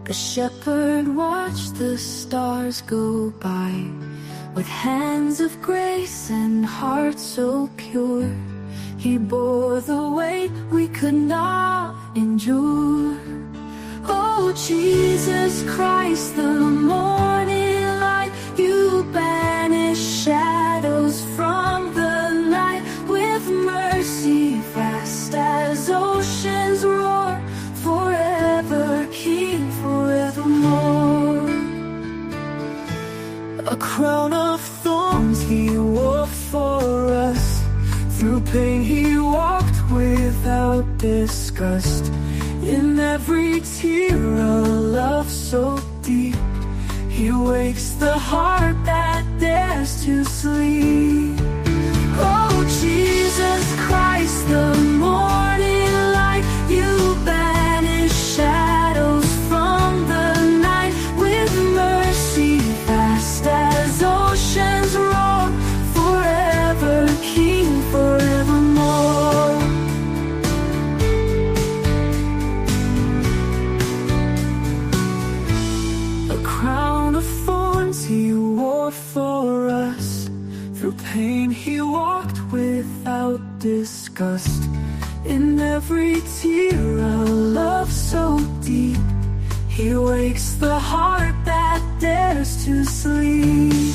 A shepherd watched the stars go by, with hands of grace and heart so pure. He bore the weight we could not endure. Oh, Jesus Christ, the morning light, you banish shadows from the night. With mercy vast as oceans roar, forever King, forevermore. A crown of thorns he wore for us, through pain he walked without disgust. In every tear a love so deep, he wakes the heart that dares to sleep. Oh, Jesus Christ, the morning light, you banish shadows from the night. With mercy vast as oceans roar, forever King, forevermore. A crown of thorns he wore for us, through pain he walked without disgust. In every tear a love so deep, he wakes the heart that dares to sleep.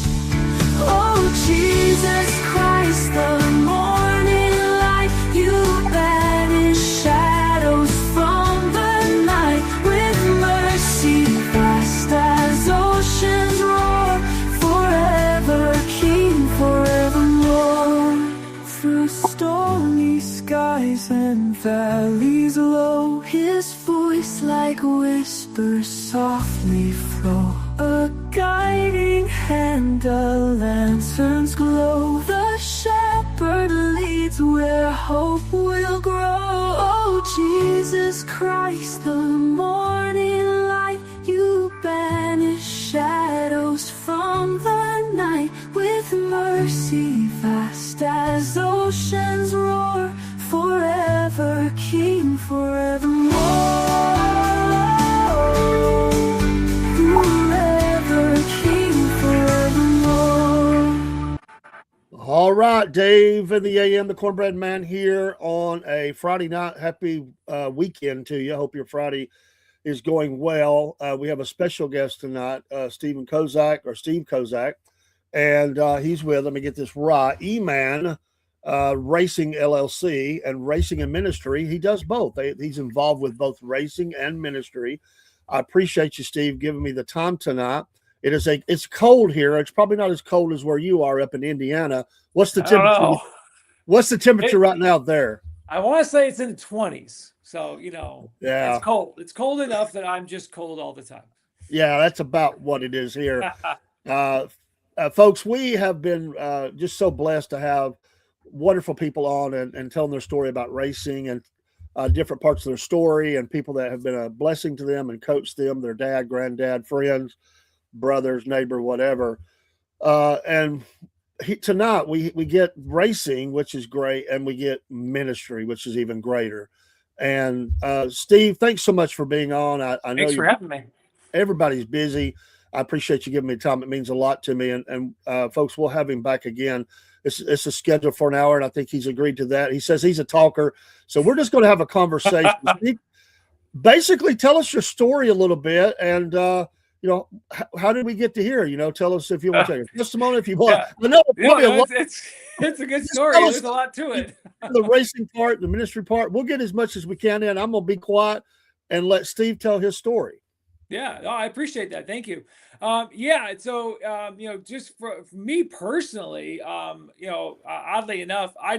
Oh, Jesus Christ, the morning light, you banish shadows from the night. With mercy vast as oceans roar, forever King, forevermore. Through stormy skies and valleys low, his voice like whispers softly flow. A guiding hand, a lantern's glow. The shepherd leads where hope will grow. Oh, Jesus Christ, the morning light, you banish shadows from the night. With mercy vast as oceans roar, forever King, forevermore. All right, Dave in the AM, the Cornbread Man here on a Friday night. Happy weekend to you. I hope your Friday is going well. We have a special guest tonight, Steve Kozak, and he's with, let me get this right, E-Man Racing LLC and Racing and Ministry. He does both. He's involved with both racing and ministry. I appreciate you, Steve, giving me the time tonight. It's cold here. It's probably not as cold as where you are up in Indiana. What's the temperature? What's the temperature right now there? I want to say it's in the 20s. So, yeah, it's cold. It's cold enough that I'm just cold all the time. Yeah, that's about what it is here. Folks, we have been just so blessed to have wonderful people on and telling their story about racing and different parts of their story, and people that have been a blessing to them and coached them, their dad, granddad, friends, brothers, neighbor, whatever. Tonight we get racing, which is great, and we get ministry, which is even greater. And Steve, thanks so much for being on. I know thanks for having me. Everybody's busy. I appreciate you giving me time. It means a lot to me. And folks, we'll have him back again. It's a schedule for an hour, and I think he's agreed to that. He says he's a talker, so we're just going to have a conversation. Steve, basically, tell us your story a little bit, and how did we get to here? Tell us if you want to take a testimony, if you want. Yeah. I know it's a good story. There's a lot to it. The racing part, the ministry part, we'll get as much as we can in. I'm going to be quiet and let Steve tell his story. Yeah, I appreciate that. Thank you. Just for me personally, oddly enough, I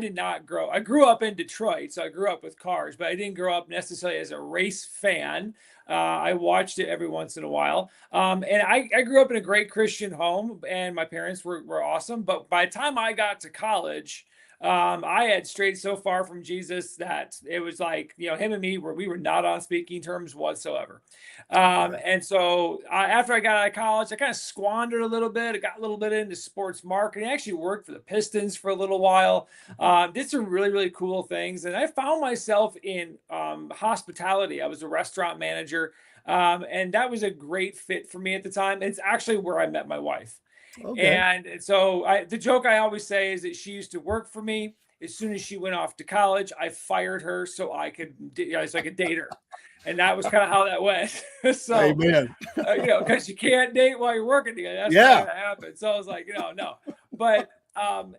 grew up in Detroit, so I grew up with cars, but I didn't grow up necessarily as a race fan. I watched it every once in a while. And I grew up in a great Christian home, and my parents were awesome. But by the time I got to college, I had strayed so far from Jesus that it was like, him and me we were not on speaking terms whatsoever. And so after I got out of college, I kind of squandered a little bit. I got a little bit into sports marketing. I actually worked for the Pistons for a little while. Did some really, really cool things. And I found myself in hospitality. I was a restaurant manager. And that was a great fit for me at the time. It's actually where I met my wife. Okay. And so the joke I always say is that she used to work for me. As soon as she went off to college, I fired her so I could, so I could date her. And that was kind of how that went. So, Amen. because you can't date while you're working together. That's not going to happen. So I was like, no. But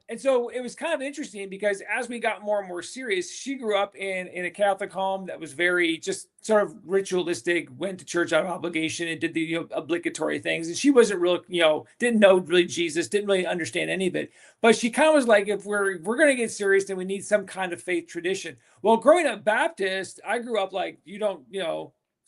and so it was kind of interesting because as we got more and more serious, she grew up in a Catholic home that was very just sort of ritualistic, went to church out of obligation and did the obligatory things. And she wasn't real, didn't know really Jesus, didn't really understand any of it. But she kind of was like, if we're going to get serious, then we need some kind of faith tradition. Well, growing up Baptist, I grew up like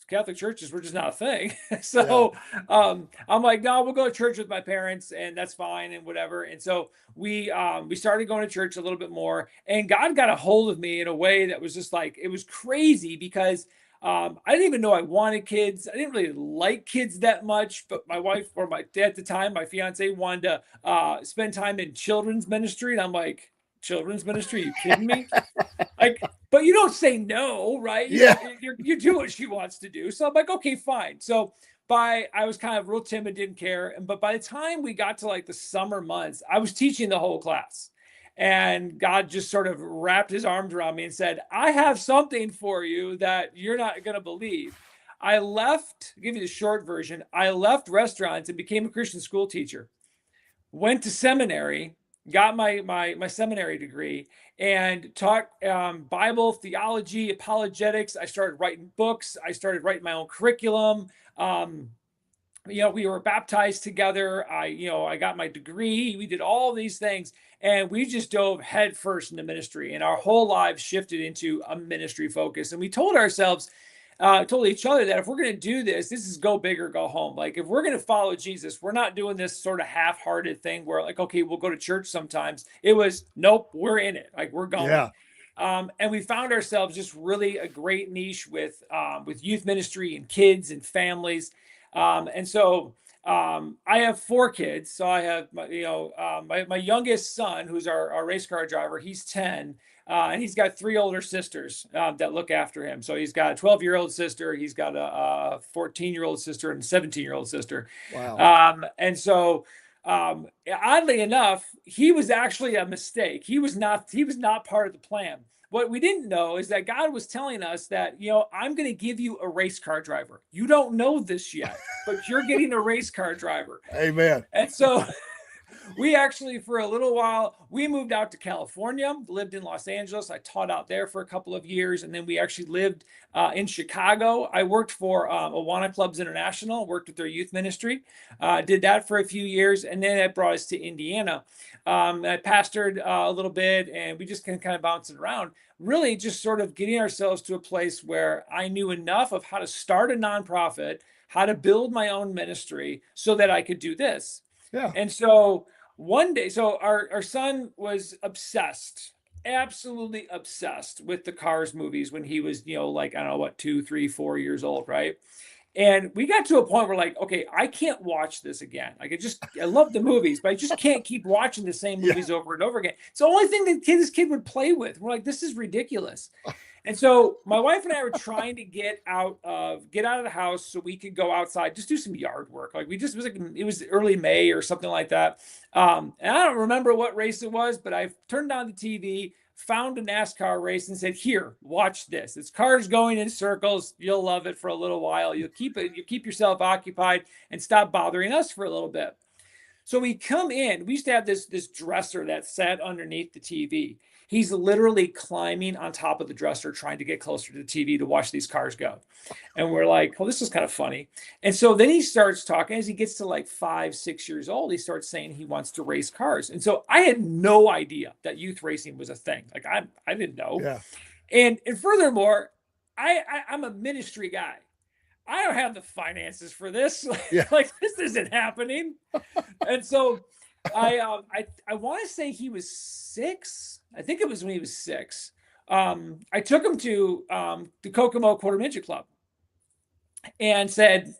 Catholic churches were just not a thing. So I'm like, no, we'll go to church with my parents and that's fine and whatever. And so we started going to church a little bit more, and God got a hold of me in a way that was just like, it was crazy because I didn't even know I wanted kids. I didn't really like kids that much, but my wife, or my at the time, my fiance, wanted to spend time in children's ministry. And I'm like, children's ministry? Are you kidding me? Like, but you don't say no, right? You do what she wants to do. So I'm like, okay, fine. So I was kind of real timid, didn't care. But by the time we got to like the summer months, I was teaching the whole class. And God just sort of wrapped his arms around me and said, I have something for you that you're not going to believe. I left, I'll give you the short version. I left restaurants and became a Christian school teacher, went to seminary, got my seminary degree, and taught Bible, theology, apologetics. I started writing books. I started writing my own curriculum. We were baptized together. I got my degree. We did all these things, and we just dove headfirst into ministry, and our whole lives shifted into a ministry focus. And we told ourselves, told each other that if we're going to do this is go big or go home. Like, if we're going to follow Jesus, we're not doing this sort of half-hearted thing where like, okay, we'll go to church sometimes. It was, nope, we're in it. Like, we're going. Yeah. And we found ourselves just really a great niche with youth ministry and kids and families. And so I have 4 kids. So I have my youngest son, who's our race car driver. He's 10. And he's got 3 older sisters that look after him. So he's got a 12-year-old sister, he's got a 14-year-old sister, and a 17-year-old sister. Wow. And so oddly enough, he was actually a mistake. He was not part of the plan. What we didn't know is that God was telling us that, I'm going to give you a race car driver. You don't know this yet, but you're getting a race car driver. Amen. And so we actually, for a little while, we moved out to California, lived in Los Angeles. I taught out there for a couple of years. And then we actually lived in Chicago. I worked for Awana Clubs International, worked with their youth ministry, did that for a few years. And then that brought us to Indiana. I pastored a little bit, and we just kind of bouncing around, really just sort of getting ourselves to a place where I knew enough of how to start a nonprofit, how to build my own ministry so that I could do this. Yeah. And so one day, so our son was obsessed, absolutely obsessed with the Cars movies when he was, like, I don't know what, 2, 3, 4 years old, right? And we got to a point where, like, okay, I can't watch this again. Like, I love the movies, but I just can't keep watching the same movies over and over again. It's the only thing that this kid would play with. We're like, this is ridiculous. And so my wife and I were trying to get out of the house so we could go outside, just do some yard work. Like, it was early May or something like that. And I don't remember what race it was, but I turned on the TV, found a NASCAR race, and said, here, watch this. It's cars going in circles. You'll love it for a little while. You keep yourself occupied and stop bothering us for a little bit. So we come in, we used to have this dresser that sat underneath the TV. He's literally climbing on top of the dresser, trying to get closer to the TV to watch these cars go. And we're like, well, this is kind of funny. And so then he starts talking. As he gets to like 5, 6 years old, he starts saying he wants to race cars. And so I had no idea that youth racing was a thing. Like, I didn't know. Yeah. And furthermore, I'm a ministry guy. I don't have the finances for this. Like, this isn't happening. And so I want to say he was 6. I think it was when he was 6. I took him to the Kokomo Quarter Midget Club and said,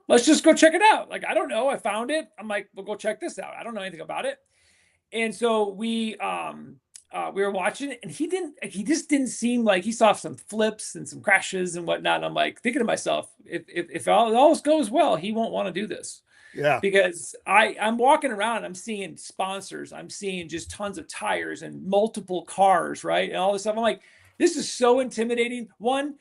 let's just go check it out. Like, I don't know. I found it. I'm like, we'll go check this out. I don't know anything about it. And so we we were watching it, and he just didn't seem like, he saw some flips and some crashes and whatnot. And I'm like thinking to myself, if all goes well, he won't want to do this. Yeah. Because I'm walking around, I'm seeing sponsors, I'm seeing just tons of tires and multiple cars, right? And all this stuff. I'm like, this is so intimidating. One,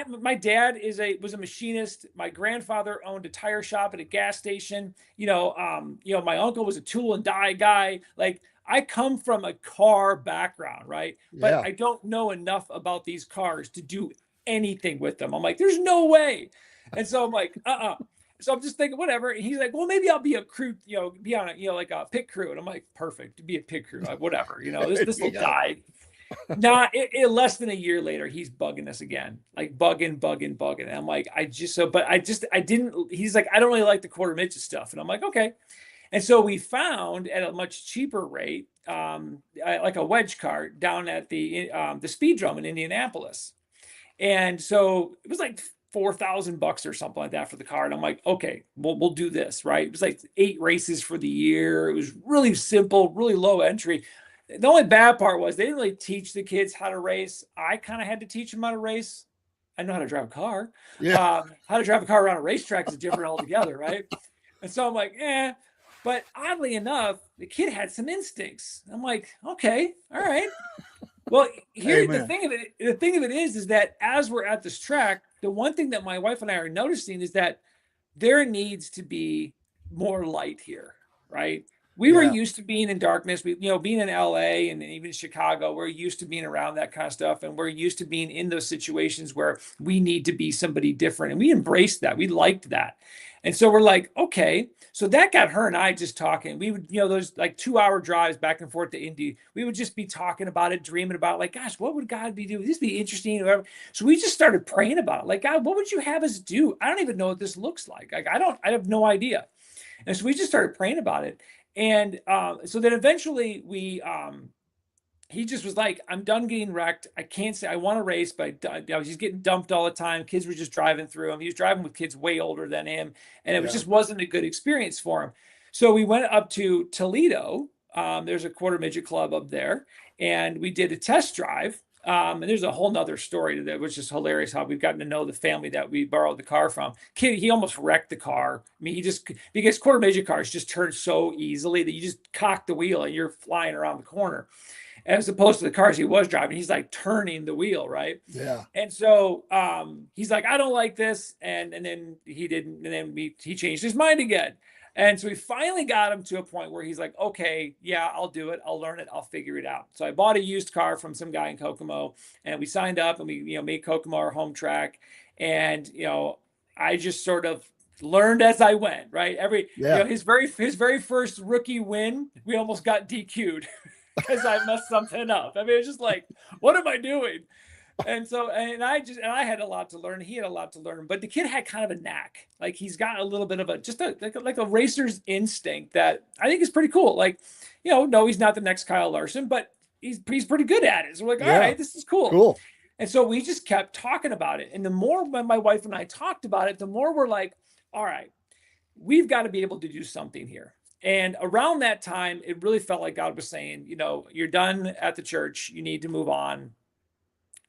my dad was a machinist. My grandfather owned a tire shop at a gas station. My uncle was a tool and die guy. Like, I come from a car background, right? But Yeah. I don't know enough about these cars to do anything with them. I'm like, there's no way. And so I'm like, So I'm just thinking, whatever. And he's like, well, maybe I'll be a crew, be on a, like a pit crew. And I'm like, perfect, to be a pit crew, whatever. This will die. Not less than a year later, he's bugging us again, like bugging. And I'm like, I didn't. He's like, I don't really like the quarter midget stuff. And I'm like, okay. And so we found at a much cheaper rate, like a wedge cart down at the speed drum in Indianapolis. And so it was like $4,000 or something like that for the car. And I'm like, okay, we'll do this, right? It was like 8 races for the year. It was really simple, really low entry. The only bad part was they didn't really teach the kids how to race. I kind of had to teach them how to race. I know how to drive a car. Yeah. How to drive a car around a racetrack is different altogether, right? And so I'm like, But oddly enough, the kid had some instincts. I'm like, okay, all right. Well, here the thing of it is that as we're at this track, the one thing that my wife and I are noticing is that there needs to be more light here, right? We were used to being in darkness. Being in LA and even Chicago, we're used to being around that kind of stuff. And we're used to being in those situations where we need to be somebody different. And we embraced that. We liked that. And so we're like, okay. So that got her and I just talking. We would, those like 2-hour drives back and forth to Indy. We would just be talking about it, dreaming about it, like, gosh, what would God be doing? Would this be interesting? So we just started praying about it. Like, God, what would you have us do? I don't even know what this looks like. Like, I have no idea. And so we just started praying about it. And so then eventually he just was like, I'm done getting wrecked. I can't say I want to race, but he's getting dumped all the time. Kids were just driving through him. He was driving with kids way older than him. And it just wasn't a good experience for him. So we went up to Toledo. There's a quarter midget club up there. And we did a test drive. And there's a whole nother story that was just hilarious how we've gotten to know the family that we borrowed the car from. Kid, he almost wrecked the car. I mean, because quarter midget cars just turn so easily that you just cock the wheel and you're flying around the corner. As opposed to the cars he was driving, he's like turning the wheel, right? Yeah. And so he's like, I don't like this. And then he didn't, and then he changed his mind again. And so we finally got him to a point where he's like, okay, yeah, I'll do it. I'll learn it. I'll figure it out. So I bought a used car from some guy in Kokomo, and we signed up, and we, made Kokomo our home track. And, I just sort of learned as I went, right? His very first rookie win, we almost got DQ'd because I messed something up. I mean, it's just like, what am I doing? And so, I had a lot to learn. He had a lot to learn, but the kid had kind of a knack. Like, he's got a little bit of like a racer's instinct that I think is pretty cool. Like, no, he's not the next Kyle Larson, but he's pretty good at it. So we're like, all right, this is cool. Cool. And so we just kept talking about it. And the more my wife and I talked about it, the more we're like, all right, we've got to be able to do something here. And around that time, it really felt like God was saying, you're done at the church. You need to move on.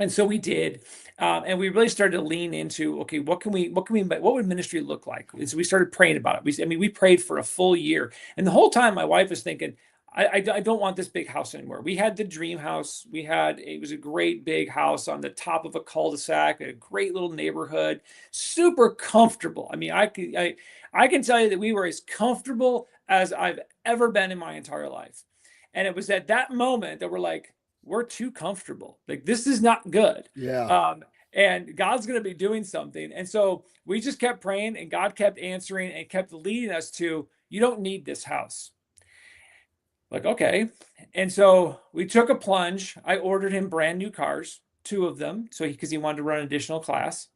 And so we did, and we really started to lean into, okay, what would ministry look like? So we started praying about it. We prayed for a full year, and the whole time my wife was thinking, I don't want this big house anymore. We had the dream house. It was a great big house on the top of a cul-de-sac, a great little neighborhood, super comfortable. I mean, I can tell you that we were as comfortable as I've ever been in my entire life. And it was at that moment that we're like, we're too comfortable. Like, this is not good. Yeah. And God's going to be doing something. And so we just kept praying, and God kept answering and kept leading us to, you don't need this house. Like, okay. And so we took a plunge. I ordered him brand new cars, 2 of them. Because he wanted to run an additional class.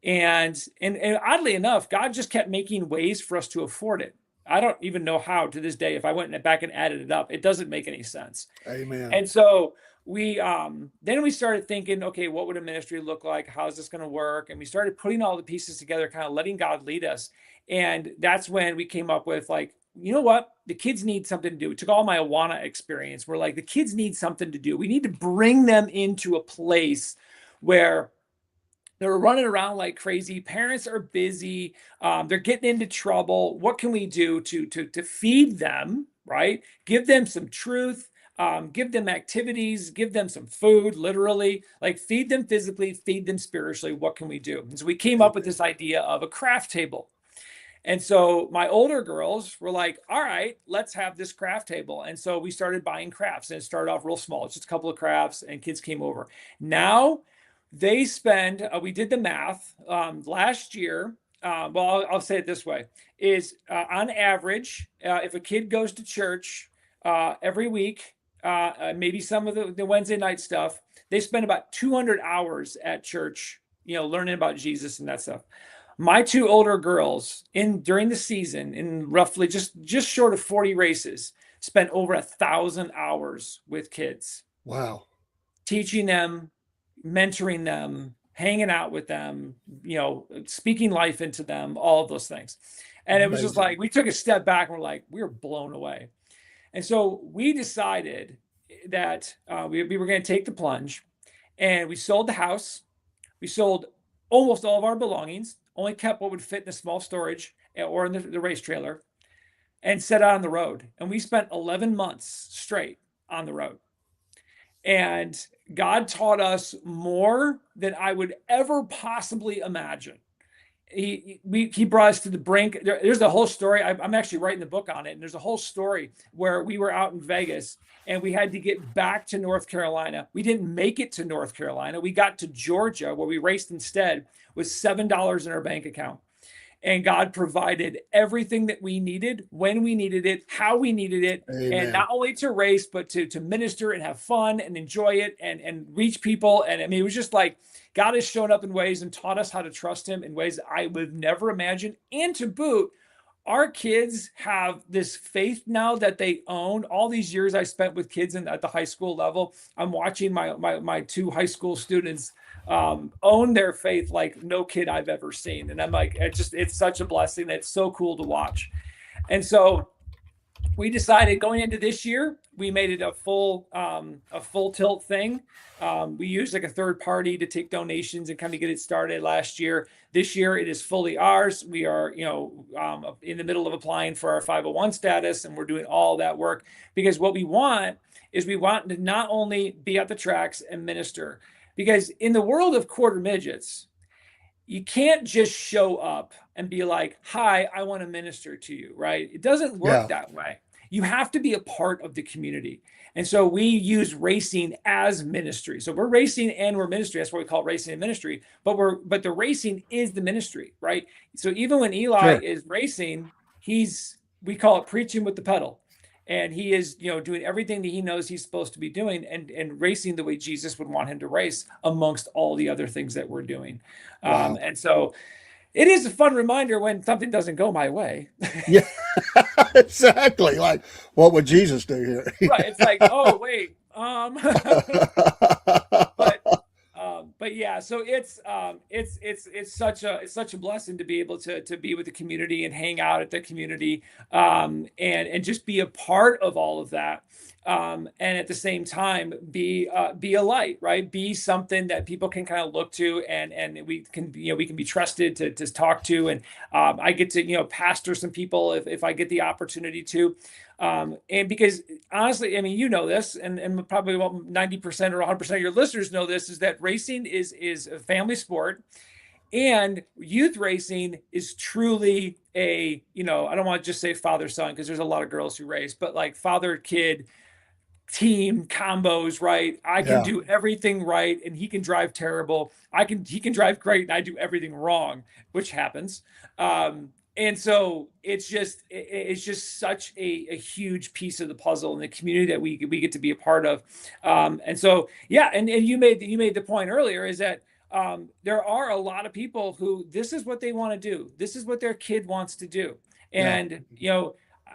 And oddly enough, God just kept making ways for us to afford it. I don't even know how to this day. If I went back and added it up, it doesn't make any sense. Amen. And so we then we started thinking, okay, what would a ministry look like? How is this going to work? And we started putting all the pieces together, kind of letting God lead us. And that's when we came up with, like, you know what? The kids need something to do. We took all my Awana experience. We're like, the kids need something to do. We need to bring them into a place where they're running around like crazy. Parents are busy. They're getting into trouble. What can we do to feed them, right? Give them some truth. Give them activities. Give them some food, literally. Like feed them physically, feed them spiritually. What can we do? And so we came up with this idea of a craft table. And so my older girls were like, all right, let's have this craft table. And so we started buying crafts, and it started off real small. It's just a couple of crafts, and kids came over. Now they spend, we did the math last year. Well, I'll say it this way, is on average, if a kid goes to church every week, maybe some of the Wednesday night stuff, they spend about 200 hours at church, learning about Jesus and that stuff. My two older girls during the season, in roughly just short of 40 races, spent over 1,000 hours with kids. Wow. Teaching them, mentoring them, hanging out with them, speaking life into them, all of those things. And it was just like, we took a step back and we were blown away. And so we decided that we were going to take the plunge, and we sold the house. We sold almost all of our belongings, only kept what would fit in a small storage or in the race trailer, and set out on the road. And we spent 11 months straight on the road. And God taught us more than I would ever possibly imagine. He brought us to the brink. There's a whole story. I'm actually writing the book on it. And there's a whole story where we were out in Vegas and we had to get back to North Carolina. We didn't make it to North Carolina. We got to Georgia, where we raced instead, with $7 in our bank account. And God provided everything that we needed, when we needed it, how we needed it. Amen. And not only to race, but to minister and have fun and enjoy it and reach people. And I mean, it was just like God has shown up in ways and taught us how to trust him in ways that I would never imagine. And to boot, our kids have this faith now that they own. All these years I spent with kids at the high school level, I'm watching my two high school students own their faith like no kid I've ever seen. And I'm like, it's such a blessing. It's so cool to watch. And so we decided going into this year, we made it a full tilt thing. We used like a third party to take donations and kind of get it started last year. This year it is fully ours. We are, in the middle of applying for our 501 status, and we're doing all that work, because what we want is we want to not only be at the tracks and minister, because in the world of quarter midgets, you can't just show up and be like, hi, I want to minister to you, right? It doesn't work that way. You have to be a part of the community. And so we use racing as ministry. So we're racing and we're ministry. That's what we call racing and ministry. But the racing is the ministry, right? So even when Eli is racing, we call it preaching with the pedal. And he is, doing everything that he knows he's supposed to be doing and racing the way Jesus would want him to race amongst all the other things that we're doing. Wow. And so it is a fun reminder when something doesn't go my way. Yeah, exactly. Like, what would Jesus do here? Right. It's like, oh, wait. But yeah, so it's such a blessing to be able to be with the community and hang out at the community, and just be a part of all of that, and at the same time be a light, right? Be something that people can kind of look to, and we can be trusted to talk to, and I get to pastor some people if I get the opportunity to. And because honestly, I mean, this, and probably about 90% or 100% of your listeners know this, is that racing is a family sport, and youth racing is truly I don't want to just say father-son, because there's a lot of girls who race, but like father-kid team combos, right? I can do everything right, and he can drive terrible. He can drive great, and I do everything wrong, which happens. And so it's just such a huge piece of the puzzle in the community that we get to be a part of. And so, yeah. And you made the point earlier, is that there are a lot of people who this is what they want to do. This is what their kid wants to do. And,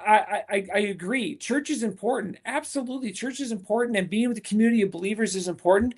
I agree. Church is important. Absolutely. Church is important. And being with the community of believers is important.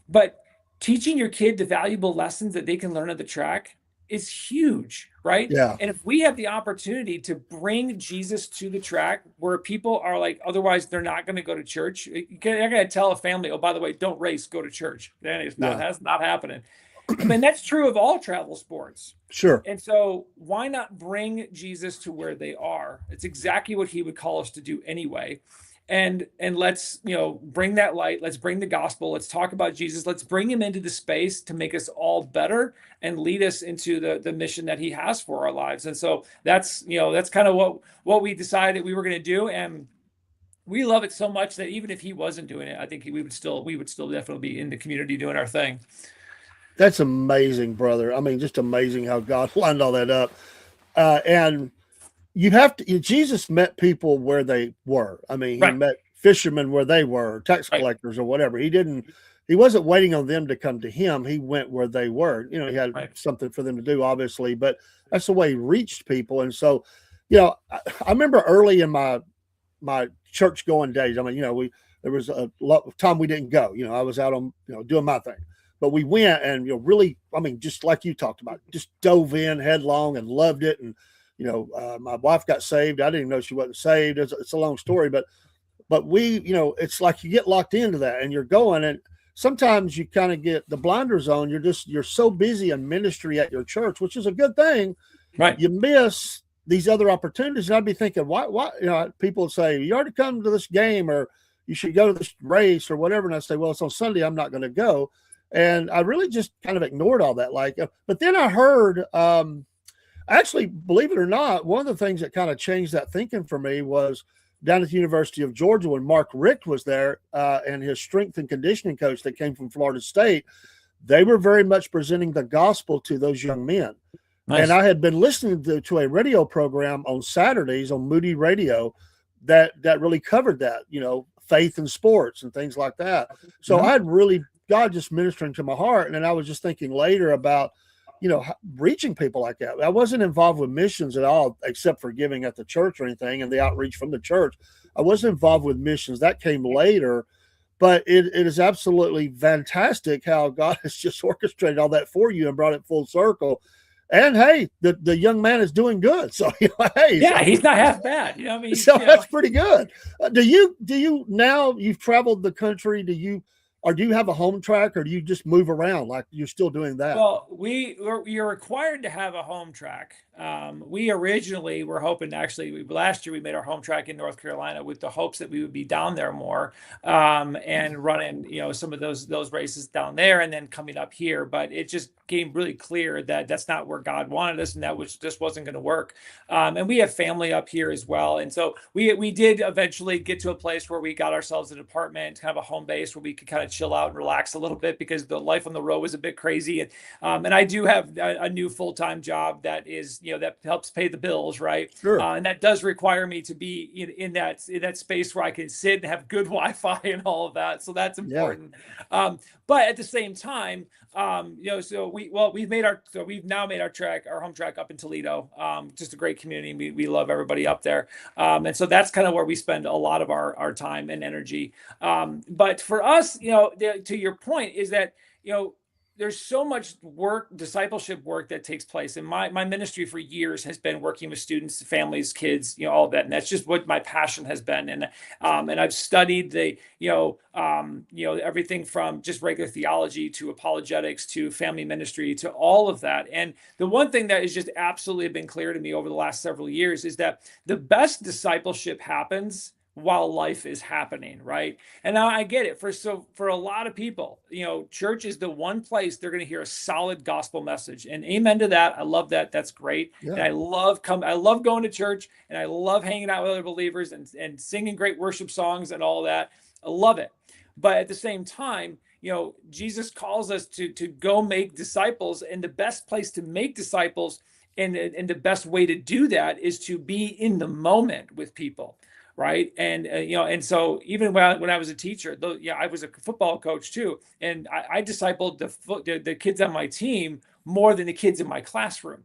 But teaching your kid the valuable lessons that they can learn at the track is huge, right? Yeah. And if we have the opportunity to bring Jesus to the track where people are like, otherwise they're not going to go to church. You're going to tell a family, oh, by the way, don't race, go to church. That's not happening. I mean, that's true of all travel sports. Sure. And so why not bring Jesus to where they are? It's exactly what he would call us to do anyway. And let's, bring that light. Let's bring the gospel. Let's talk about Jesus. Let's bring him into the space to make us all better and lead us into the mission that he has for our lives. And so that's kind of what we decided we were going to do. And we love it so much that even if he wasn't doing it, I think we would still definitely be in the community doing our thing. That's amazing, brother. I mean, just amazing how God lined all that up. And you have to, Jesus met people where they were. I mean, he met fishermen where they were, tax collectors or whatever. He wasn't waiting on them to come to him. He went where they were. He had something for them to do, obviously, but that's the way he reached people. And so, I remember early in my church going days, I mean, there was a lot of time we didn't go. I was out on, doing my thing. But we went and, really, I mean, just like you talked about, just dove in headlong and loved it. And, my wife got saved. I didn't even know she wasn't saved. It's a long story, but we, it's like you get locked into that and you're going, and sometimes you kind of get the blinders on. You're so busy in ministry at your church, which is a good thing. Right. You miss these other opportunities. And I'd be thinking, why, people would say, you already come to this game or you should go to this race or whatever. And I say, well, it's on Sunday. I'm not going to go. And I really just kind of ignored all that. But then I heard, actually, believe it or not, one of the things that kind of changed that thinking for me was down at the University of Georgia when Mark Richt was there and his strength and conditioning coach that came from Florida State. They were very much presenting the gospel to those young men. Nice. And I had been listening to a radio program on Saturdays on Moody Radio that really covered that, faith in sports and things like that. So I had really God just ministering to my heart. And then I was just thinking later about, reaching people like that. I wasn't involved with missions at all, except for giving at the church or anything and the outreach from the church. I wasn't involved with missions. That came later, but it is absolutely fantastic how God has just orchestrated all that for you and brought it full circle. And hey, the young man is doing good. So, he's not half bad. That's pretty good. Do you now you've traveled the country? Do you have a home track, or do you just move around like you're still doing that? Well, you're required to have a home track. We originally were hoping, last year we made our home track in North Carolina with the hopes that we would be down there more and running, some of those races down there and then coming up here. But it just became really clear that that's not where God wanted us, and that just wasn't going to work. And we have family up here as well. And so we did eventually get to a place where we got ourselves an apartment, kind of a home base where we could kind of chill out and relax a little bit because the life on the road was a bit crazy. And I do have a new full-time job that is, that helps pay the bills, right? Sure. And that does require me to be in that space where I can sit and have good Wi-Fi and all of that. So that's important. Yeah. But at the same time, so we've now made our home track up in Toledo. Just a great community. We love everybody up there. And so that's kind of where we spend a lot of our time and energy. But for us, to your point is that, there's so much discipleship work that takes place. And my ministry for years has been working with students, families, kids, all of that. And that's just what my passion has been. And I've studied everything from just regular theology to apologetics to family ministry to all of that. And the one thing that has just absolutely been clear to me over the last several years is that the best discipleship happens while life is happening, right? And now I get it. For a lot of people, church is the one place they're going to hear a solid gospel message. And amen to that. I love that. That's great. Yeah. And I love going to church, and I love hanging out with other believers and singing great worship songs and all that. I love it. But at the same time, Jesus calls us to go make disciples, and the best place to make disciples and the best way to do that is to be in the moment with people. Right. And, and so even when I was a teacher, I was a football coach, too. And I discipled the kids on my team more than the kids in my classroom,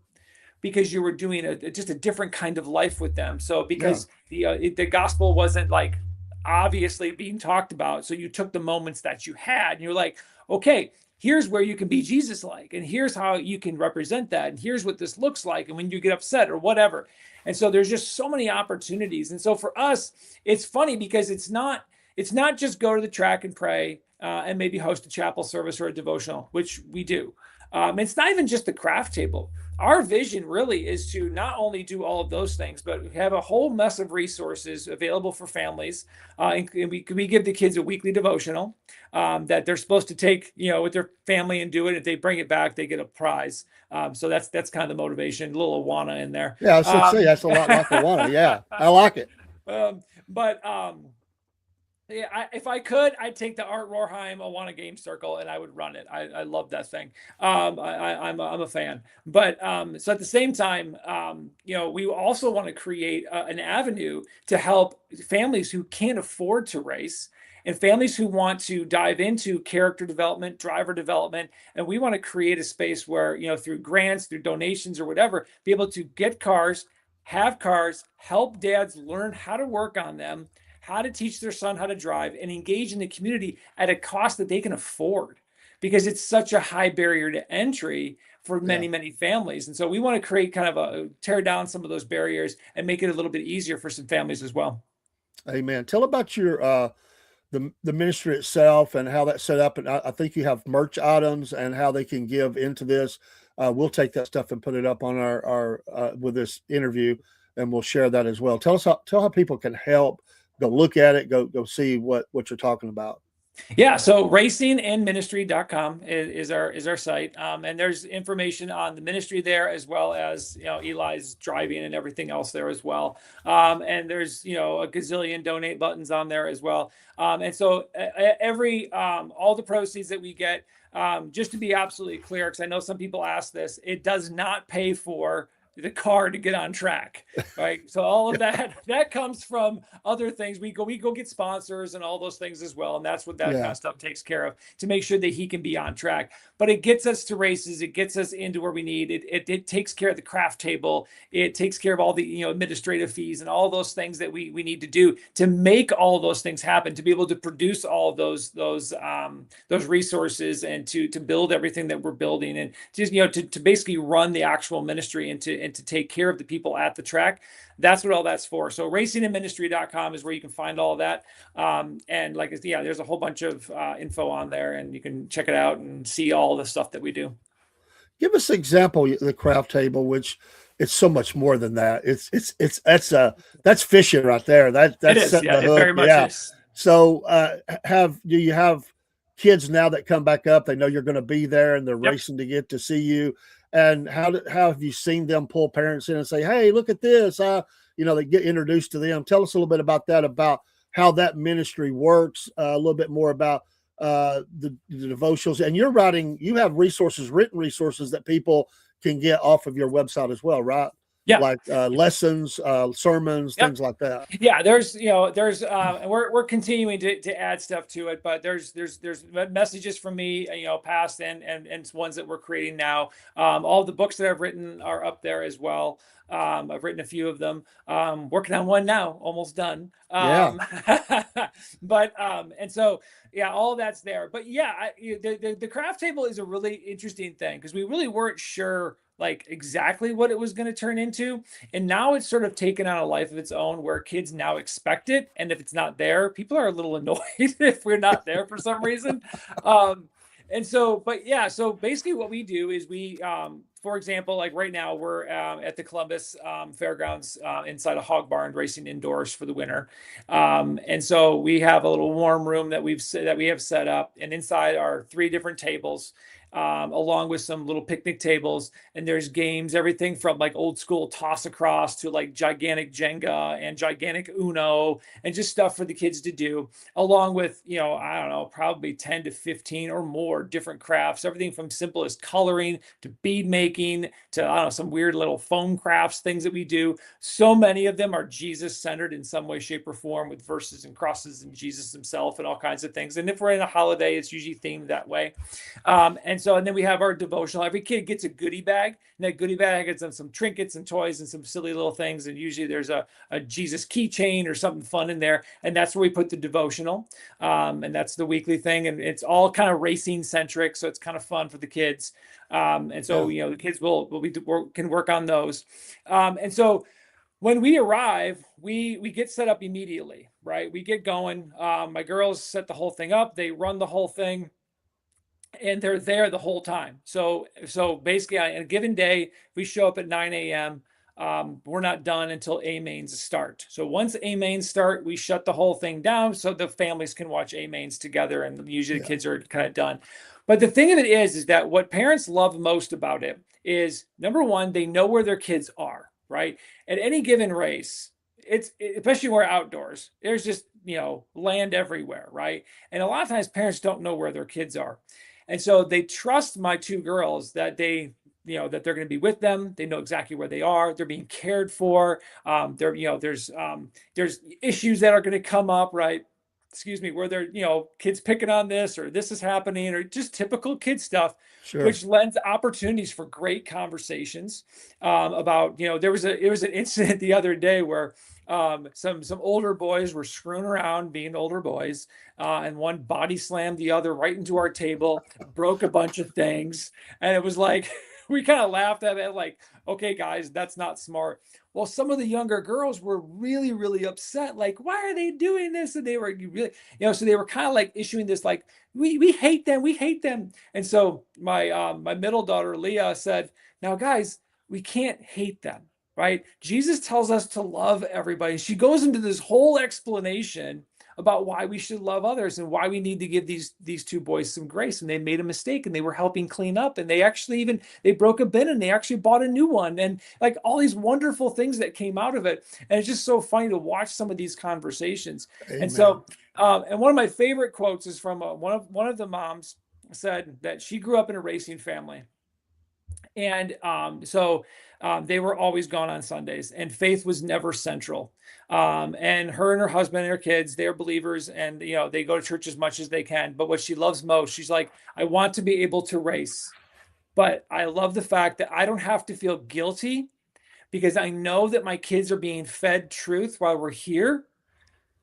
because you were doing just a different kind of life with them. So because the gospel wasn't obviously being talked about. So you took the moments that you had and you're like, OK, here's where you can be Jesus-like, and here's how you can represent that, and here's what this looks like, and when you get upset or whatever. And so there's just so many opportunities. And so for us, it's funny because it's not just go to the track and pray and maybe host a chapel service or a devotional, which we do. It's not even just the craft table. Our vision really is to not only do all of those things, but have a whole mess of resources available for families. And we give the kids a weekly devotional that they're supposed to take, with their family and do it. If they bring it back, they get a prize. So that's kind of the motivation. A little Awana in there. Yeah, I was going to say that's a lot like Awana. Yeah, I like it. Yeah, if I could, I'd take the Art Rorheim Awana Game Circle and I would run it. I love that thing. I'm a fan. But so at the same time, we also want to create an avenue to help families who can't afford to race and families who want to dive into character development, driver development. And we want to create a space where, through grants, through donations or whatever, be able to get cars, have cars, help dads learn how to work on them, how to teach their son how to drive, and engage in the community at a cost that they can afford, because it's such a high barrier to entry for many, many families. And so we want to create kind of tear down some of those barriers and make it a little bit easier for some families as well. Amen. Tell about your the ministry itself and how that's set up. And I think you have merch items and how they can give into this. We'll take that stuff and put it up on our with this interview, and we'll share that as well. Tell how people can help. Go look at it. Go see what you're talking about. Yeah, so racingandministry.com is our site, and there's information on the ministry there, as well as Eli's driving and everything else there as well. And there's a gazillion donate buttons on there as well. And so all the proceeds that we get, just to be absolutely clear, because I know some people ask this, it does not pay for the car to get on track, right? So all of that comes from other things. We go get sponsors and all those things as well, and that's what that kind of stuff takes care of, to make sure that he can be on track. But it gets us to races. It gets us into where we need. It takes care of the craft table. It takes care of all the administrative fees and all those things that we need to do to make all those things happen, to be able to produce all of those resources and to build everything that we're building, and just to basically run the actual ministry and to take care of the people at the track. That's what all that's for. So racingandministry.com is where you can find all of that. And there's a whole bunch of info on there, and you can check it out and see all the stuff that we do. Give us an example of the craft table, which it's so much more than that. That's fishing right there. That's it is. Yeah, it very much is. So do you have kids now that come back up? They know you're going to be there and they're racing to get to see you. And how have you seen them pull parents in and say, hey, look at this? They get introduced to them. Tell us a little bit about that, about how that ministry works, a little bit more about the devotionals. And you have written resources that people can get off of your website as well, right? Yeah. Like lessons, sermons, things like that. Yeah, we're continuing to add stuff to it, but there's messages from me, past and ones that we're creating now. All the books that I've written are up there as well. I've written a few of them. Working on one now, almost done. But and so all of that's there. But the craft table is a really interesting thing, because we really weren't sure exactly what it was going to turn into. And now it's sort of taken on a life of its own, where kids now expect it. And if it's not there, people are a little annoyed if we're not there for some reason. So basically what we do is we, for example, like right now we're at the Columbus Fairgrounds inside a hog barn, racing indoors for the winter. And so we have a little warm room that we have set up, and inside are 3 different tables, along with some little picnic tables. And there's games, everything from old school toss across to gigantic Jenga and gigantic Uno, and just stuff for the kids to do, along with, I don't know, probably 10 to 15 or more different crafts, everything from simple as coloring to bead making to, I don't know, some weird little foam crafts, things that we do. So many of them are Jesus centered in some way, shape, or form, with verses and crosses and Jesus himself and all kinds of things. And if we're in a holiday, it's usually themed that way. And and then we have our devotional. Every kid gets a goodie bag, and that goodie bag has some trinkets and toys and some silly little things. And usually there's a Jesus keychain or something fun in there. And that's where we put the devotional. And that's the weekly thing. And it's all kind of racing centric. So it's kind of fun for the kids. And so, the kids can work on those. And so when we arrive, we get set up immediately, right? We get going. My girls set the whole thing up. They run the whole thing. And they're there the whole time. So basically, on a given day, we show up at 9 a.m. We're not done until A mains start. So once A mains start, we shut the whole thing down so the families can watch A mains together. And usually the kids are kind of done. But the thing of it is that what parents love most about it is, number one, they know where their kids are, right? At any given race, especially when we're outdoors, there's just, land everywhere, right? And a lot of times parents don't know where their kids are. And so they trust my two girls that that they're going to be with them. They know exactly where they are. They're being cared for. There's issues that are going to come up, right? Excuse me, where they're, kids picking on this, or this is happening, or just typical kid stuff, Sure. which lends opportunities for great conversations about, it was an incident the other day where some older boys were screwing around being older boys, and one body slammed the other right into our table, broke a bunch of things. And it was like, we kind of laughed at it, like, okay, guys, that's not smart. Well, some of the younger girls were really, really upset. Like, why are they doing this? And they were really, so they were kind of like issuing this, like, we hate them. We hate them. And so my middle daughter, Leah, said, now, guys, we can't hate them. Right? Jesus tells us to love everybody. She goes into this whole explanation about why we should love others and why we need to give these two boys some grace. And they made a mistake and they were helping clean up. And they actually they broke a bin and they actually bought a new one. And like all these wonderful things that came out of it. And it's just so funny to watch some of these conversations. Amen. And so, and one of my favorite quotes is from one of the moms said that she grew up in a racing family. And they were always gone on Sundays, and faith was never central. And her husband and her kids, they're believers, and they go to church as much as they can. But what she loves most, she's like, I want to be able to race, but I love the fact that I don't have to feel guilty because I know that my kids are being fed truth while we're here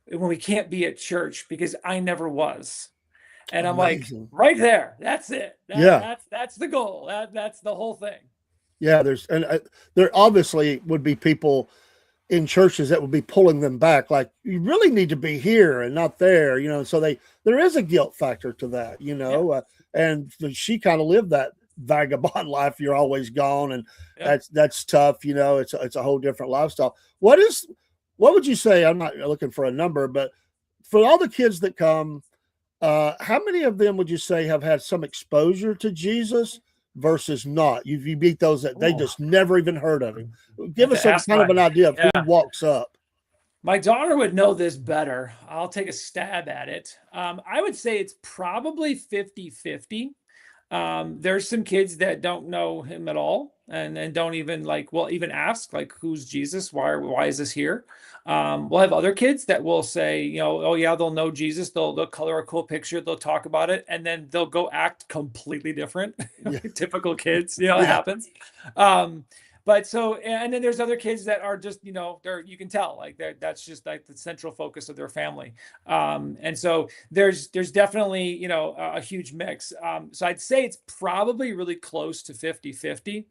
when we can't be at church, because I never was. And amazing. I'm like, right there, that's it. That's the goal. That's the whole thing. Yeah, there obviously would be people in churches that would be pulling them back, like, you really need to be here and not there, so there is a guilt factor to that, and she kind of lived that vagabond life. You're always gone, and that's tough. It's a whole different lifestyle. What would you say? I'm not looking for a number, but for all the kids that come, how many of them would you say have had some exposure to Jesus versus not? You beat those that they just never even heard of him. Give us some kind of an idea of who walks up. My daughter would know this better. I'll take a stab at it. I would say it's probably 50-50. There's some kids that don't know him at all and don't even even ask, like, who's Jesus? Why is this here? We'll have other kids that will say, oh yeah, they'll know Jesus. They'll color a cool picture. They'll talk about it. And then they'll go act completely different. Yeah. Typical kids, it happens. And then there's other kids that are just, you can tell, like, that's just like the central focus of their family. And so there's definitely, a huge mix. So I'd say it's probably really close to 50-50,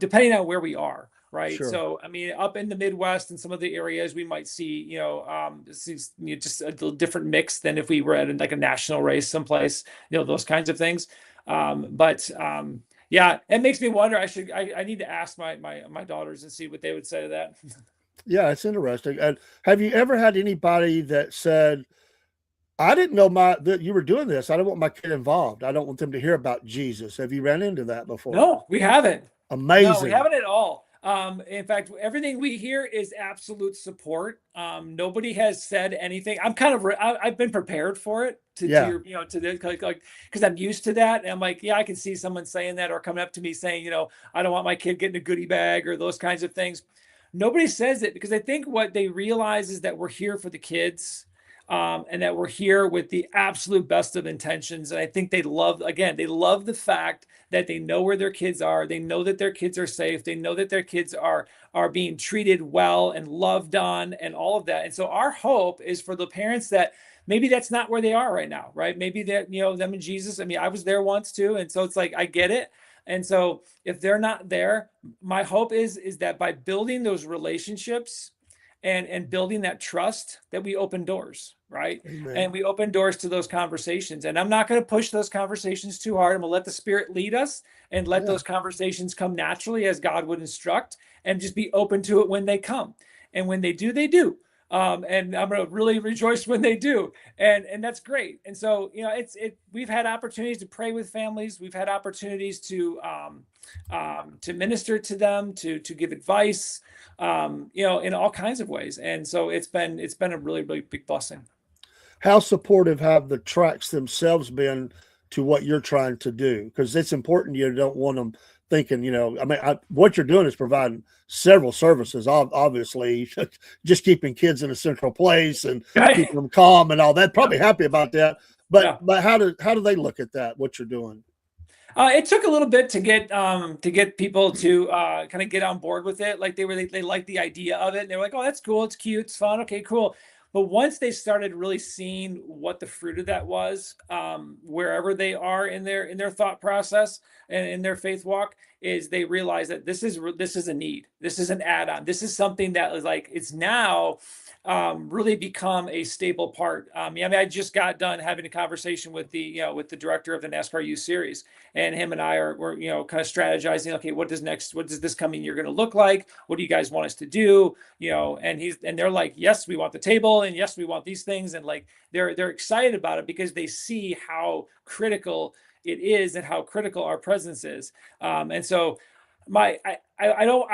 depending on where we are. Right. Sure. So, I mean, up in the Midwest and some of the areas, we might see, just a little different mix than if we were at like a national race someplace, those kinds of things. Yeah, it makes me wonder. I need to ask my daughters and see what they would say to that. Yeah, it's interesting. And have you ever had anybody that said, I didn't know that you were doing this. I don't want my kid involved. I don't want them to hear about Jesus. Have you ran into that before? No, we haven't. Amazing. No, we haven't at all. In fact, everything we hear is absolute support. Nobody has said anything. I've been prepared for it because I'm used to that. And I'm like, yeah, I can see someone saying that or coming up to me saying, I don't want my kid getting a goodie bag or those kinds of things. Nobody says it because I think what they realize is that we're here for the kids. and that we're here with the absolute best of intentions. And I think they love the fact that they know where their kids are. They know that their kids are safe. They know that their kids are being treated well and loved on and all of that. And so our hope is for the parents that maybe that's not where they are right now, right? Maybe that, them and Jesus. I mean, I was there once too. And so it's like, I get it. And so if they're not there, my hope is that by building those relationships and building that trust, that we open doors, right? Amen. And we open doors to those conversations. And I'm not going to push those conversations too hard. I'm going to let the Spirit lead us and let those conversations come naturally as God would instruct, and just be open to it when they come. And when they do, they do. And I'm going to really rejoice when they do. And that's great. And so, we've had opportunities to pray with families. We've had opportunities to minister to them, to give advice, in all kinds of ways. And so it's been a really, really big blessing. How supportive have the tracks themselves been to what you're trying to do? Because it's important. You don't want them thinking, what you're doing is providing several services, obviously, just keeping kids in a central place and keeping them calm and all that. Probably happy about that. But how do they look at that, what you're doing? It took a little bit to get people to kind of get on board with it. Like they liked the idea of it. And they were like, oh, that's cool. It's cute. It's fun. Okay, cool. But once they started really seeing what the fruit of that was, wherever they are in their thought process and in their faith walk, is they realize that this is a need. This is an add-on. This is something that is like, it's now really become a staple part. I just got done having a conversation with the director of the NASCAR Youth Series, and him and I were kind of strategizing. Okay, what does this coming year going to look like? What do you guys want us to do? And they're like, yes, we want the table, and yes, we want these things, and like they're excited about it because they see how critical it is and how critical our presence is. And so I don't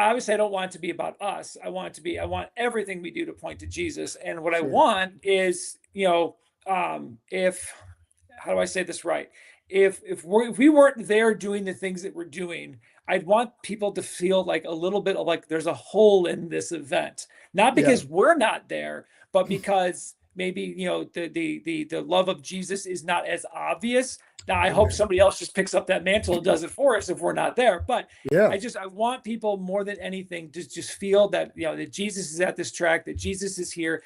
want it to be about us. I want everything we do to point to Jesus. And what I want is, how do I say this right? If we weren't there doing the things that we're doing, I'd want people to feel like a little bit of like there's a hole in this event, not because we're not there, but because maybe, the love of Jesus is not as obvious. Now, I hope somebody else just picks up that mantle and does it for us if we're not there. But I want people more than anything to just feel that, that Jesus is at this track, that Jesus is here,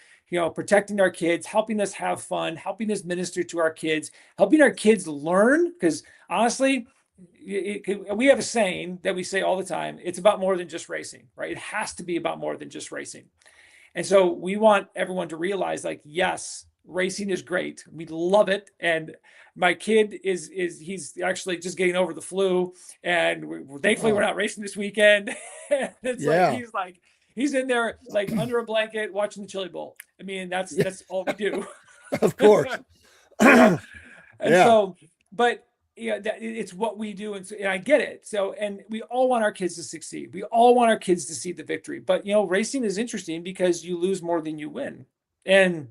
protecting our kids, helping us have fun, helping us minister to our kids, helping our kids learn. Because honestly, we have a saying that we say all the time. It's about more than just racing, right? It has to be about more than just racing. And so we want everyone to realize, like, yes, racing is great. We love it. And my kid he's actually just getting over the flu, and thankfully we're not racing this weekend. It's like he's in there like under a blanket watching the Chili Bowl. I mean, that's all we do. Of course. So, but it's what we do, and I get it. So, and we all want our kids to succeed. We all want our kids to see the victory. But racing is interesting because you lose more than you win, and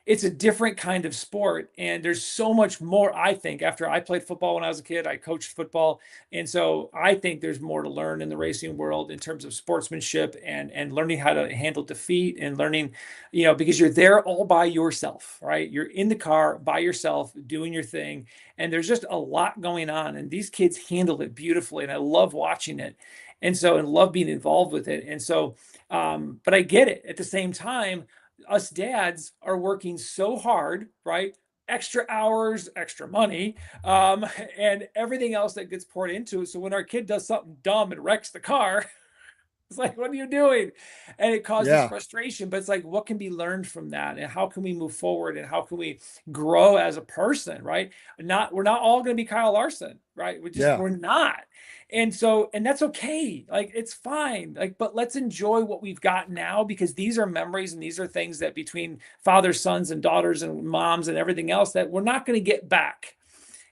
it's a different kind of sport. And there's so much more, I think. After I played football when I was a kid, I coached football. And so I think there's more to learn in the racing world in terms of sportsmanship and learning how to handle defeat, and learning, because you're there all by yourself, right? You're in the car by yourself doing your thing. And there's just a lot going on. And these kids handle it beautifully. And I love watching it. And love being involved with it. And so, but I get it. At the same time, us dads are working so hard, right? Extra hours, extra money, and everything else that gets poured into it. So when our kid does something dumb and wrecks the car, it's like, what are you doing? And it causes frustration, but it's like, what can be learned from that? And how can we move forward? And how can we grow as a person, right? We're not all going to be Kyle Larson, right? We're not. And that's okay. Like, it's fine. Like, but let's enjoy what we've got now, because these are memories and these are things that between fathers, sons, and daughters and moms and everything else that we're not going to get back.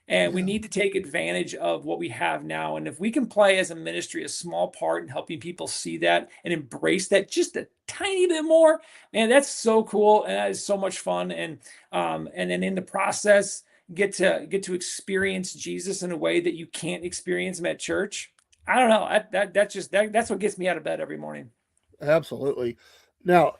And we need to take advantage of what we have now. And if we can play as a ministry a small part in helping people see that and embrace that just a tiny bit more, man, that's so cool. And that is so much fun. And then in the process, get to experience Jesus in a way that you can't experience him at church. I don't know. That's what gets me out of bed every morning. Absolutely. Now,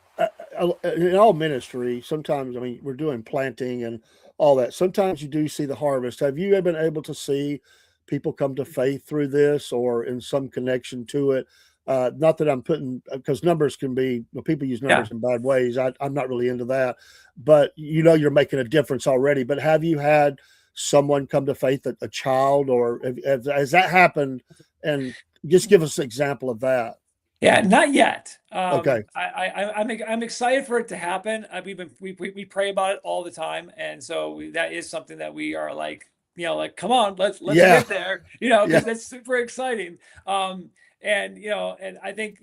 in all ministry, sometimes, I mean, we're doing planting and all that. Sometimes you do see the harvest. Have you been able to see people come to faith through this or in some connection to it? Not that I'm putting, because numbers can be, well, people use Yeah. numbers in bad ways. I'm not really into that, but you're making a difference already. But have you had someone come to faith, a child, or has that happened? And just give us an example of that. Yeah, not yet. Okay. I'm excited for it to happen. We pray about it all the time, and so that is something that we are like, like, come on, let's Yeah. get there, Yeah. because that's super exciting. And I think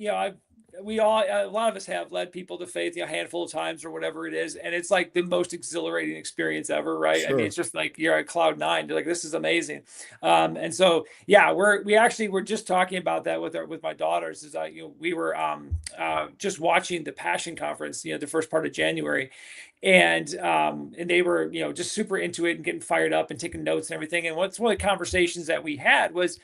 we all, a lot of us have led people to faith, a handful of times or whatever it is, and it's like the most exhilarating experience ever, right? I mean, Sure. it's just like you're at cloud nine. You're like, this is amazing. And so yeah, we're just talking about that with my daughters. Is we were just watching the Passion Conference, the first part of January, and they were just super into it and getting fired up and taking notes and everything. And one of the conversations that we had was,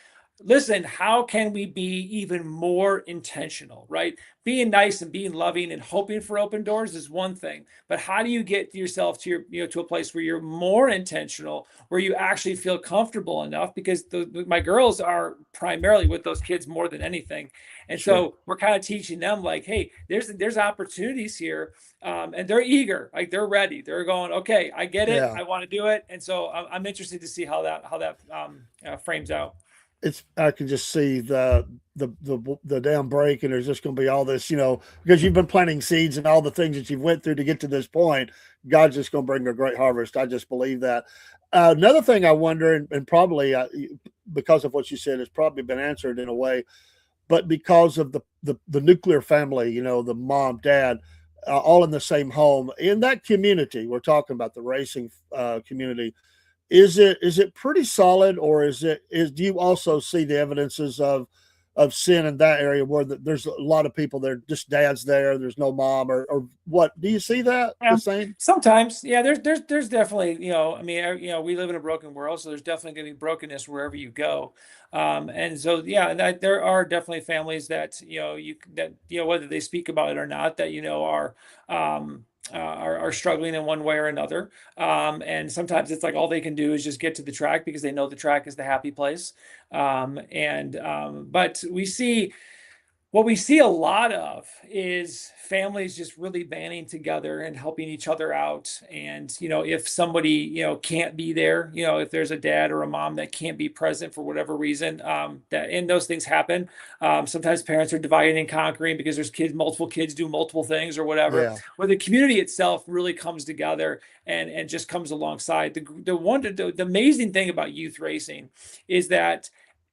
listen, how can we be even more intentional, right? Being nice and being loving and hoping for open doors is one thing, but how do you get yourself to to a place where you're more intentional, where you actually feel comfortable enough? Because my girls are primarily with those kids more than anything, and Sure. so we're kind of teaching them like, hey, there's opportunities here, and they're eager, like they're ready, they're going, okay, I get it, Yeah. I want to do it, and so I'm interested to see how that frames out. I can just see the damn break, and there's just going to be all this, because you've been planting seeds and all the things that you've went through to get to this point. God's just going to bring a great harvest. I just believe that. Another thing I wonder, and probably because of what you said, it's probably been answered in a way, but because of the nuclear family, the mom, dad, all in the same home in that community. We're talking about the racing community. Is it pretty solid, or do you also see the evidences of sin in that area where there's a lot of people there, just dads there, there's no mom, or what? Do you see that the same? Sometimes, yeah, there's definitely, I mean, we live in a broken world, so there's definitely going to be brokenness wherever you go. And so, yeah, there are definitely families that, whether they speak about it or not, that, are struggling in one way or another. And sometimes it's like all they can do is just get to the track because they know the track is the happy place. But what we see a lot of is families just really banding together and helping each other out. And, if somebody, can't be there, if there's a dad or a mom that can't be present for whatever reason, and those things happen. Sometimes parents are dividing and conquering because there's multiple kids do multiple things or whatever, Yeah. where the community itself really comes together and just comes alongside. The amazing thing about youth racing is that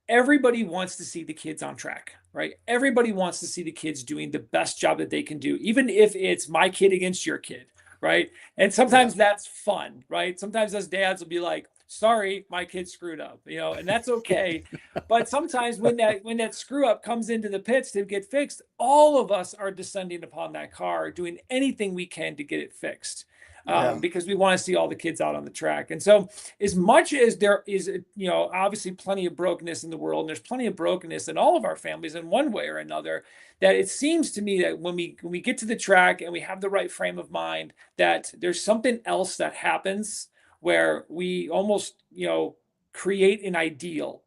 everybody wants to see the kids on track, right? Everybody wants to see the kids doing the best job that they can do, even if it's my kid against your kid, right? And sometimes that's fun, right? Sometimes those dads will be like, sorry, my kid screwed up, and that's okay. But sometimes when that screw up comes into the pits to get fixed, all of us are descending upon that car, doing anything we can to get it fixed. Yeah. Because we want to see all the kids out on the track. And so as much as there is, obviously plenty of brokenness in the world, and there's plenty of brokenness in all of our families in one way or another, that it seems to me that when we get to the track and we have the right frame of mind, that there's something else that happens where we almost, create an ideal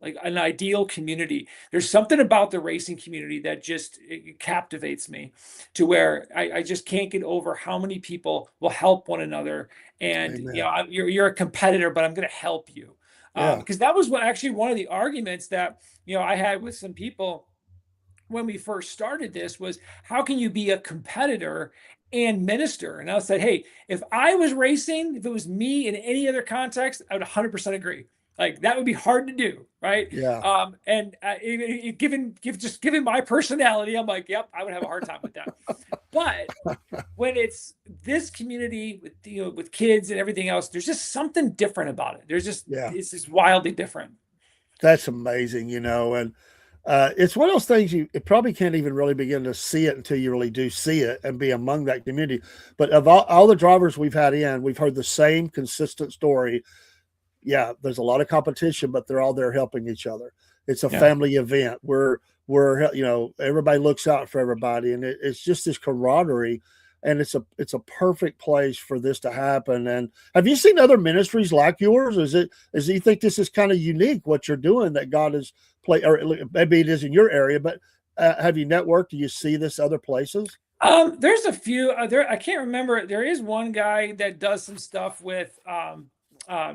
community. There's something about the racing community that just captivates me, to where I just can't get over how many people will help one another. And Amen. you're a competitor, but I'm going to help you. Yeah. Because that was actually one of the arguments that I had with some people when we first started this, was how can you be a competitor and minister? And I said, hey, if I was racing, if it was me in any other context, I would 100% agree. Like that would be hard to do, right? Yeah. Given my personality, I'm like, yep, I would have a hard time with that. But when it's this community with kids and everything else, there's just something different about it. It's just wildly different. That's amazing, and it's one of those things you probably can't even really begin to see it until you really do see it and be among that community. But of all the drivers we've had in, we've heard the same consistent story. Yeah, there's a lot of competition, but they're all there helping each other. It's a family event where everybody looks out for everybody, and it's just this camaraderie. and it's a perfect place for this to happen. And have you seen other ministries like yours? Is you think this is kind of unique what you're doing, that God has played, or maybe it is in your area, but have you networked? Do you see this other places? There's a few there. I can't remember. There is one guy that does some stuff with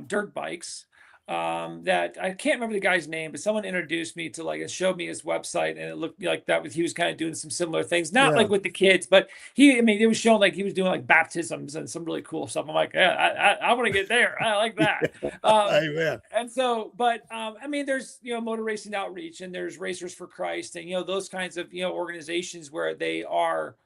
dirt bikes. That I can't remember the guy's name, but someone introduced me to, like, and showed me his website, and it looked like that he was kind of doing some similar things, not Yeah. like with the kids, but I mean, it was showing like he was doing like baptisms and some really cool stuff. I'm like, yeah, I want to get there. I like that. Amen. And so, but I mean, there's, motor racing outreach, and there's Racers for Christ, and those kinds of organizations where they are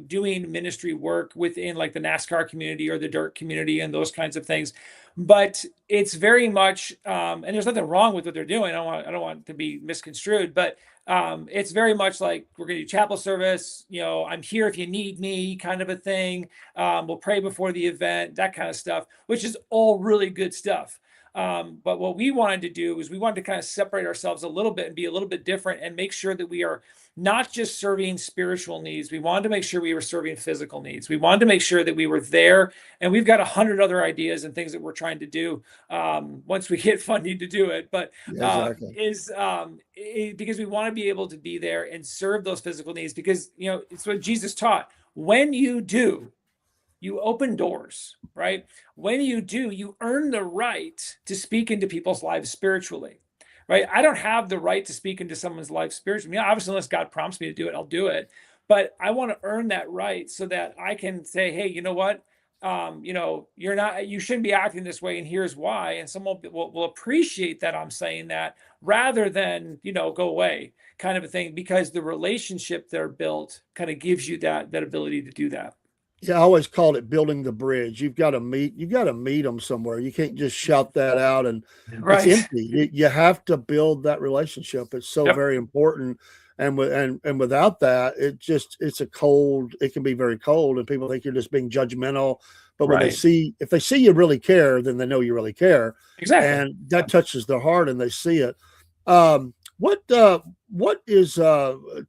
doing ministry work within like the NASCAR community or the dirt community and those kinds of things. But it's very much, and there's nothing wrong with what they're doing. I don't want to be misconstrued, but it's very much like, we're going to do chapel service. I'm here if you need me, kind of a thing. We'll pray before the event, that kind of stuff, which is all really good stuff. But what we wanted to do is we wanted to kind of separate ourselves a little bit and be a little bit different, and make sure that we are not just serving spiritual needs. We wanted to make sure we were serving physical needs. We wanted to make sure that we were there, and we've got 100 other ideas and things that we're trying to do once we get funding to do it. But Exactly. because we want to be able to be there and serve those physical needs, because it's what Jesus taught. When you do, you open doors, right? When you do, you earn the right to speak into people's lives spiritually, right? I don't have the right to speak into someone's life spiritually. Obviously, unless God prompts me to do it, I'll do it. But I want to earn that right so that I can say, hey, you know what? You shouldn't be acting this way, and here's why. And someone will appreciate that I'm saying that, rather than, go away, kind of a thing, because the relationship they're built kind of gives you that ability to do that. Yeah, I always called it building the bridge. You've got to meet them somewhere. You can't just shout that out and it's Right. empty. You have to build that relationship. It's so Yep. very important. And without that, it can be very cold, and people think you're just being judgmental. But when Right. if they see you really care, then they know you really care. Exactly. And that touches their heart, and they see it. What is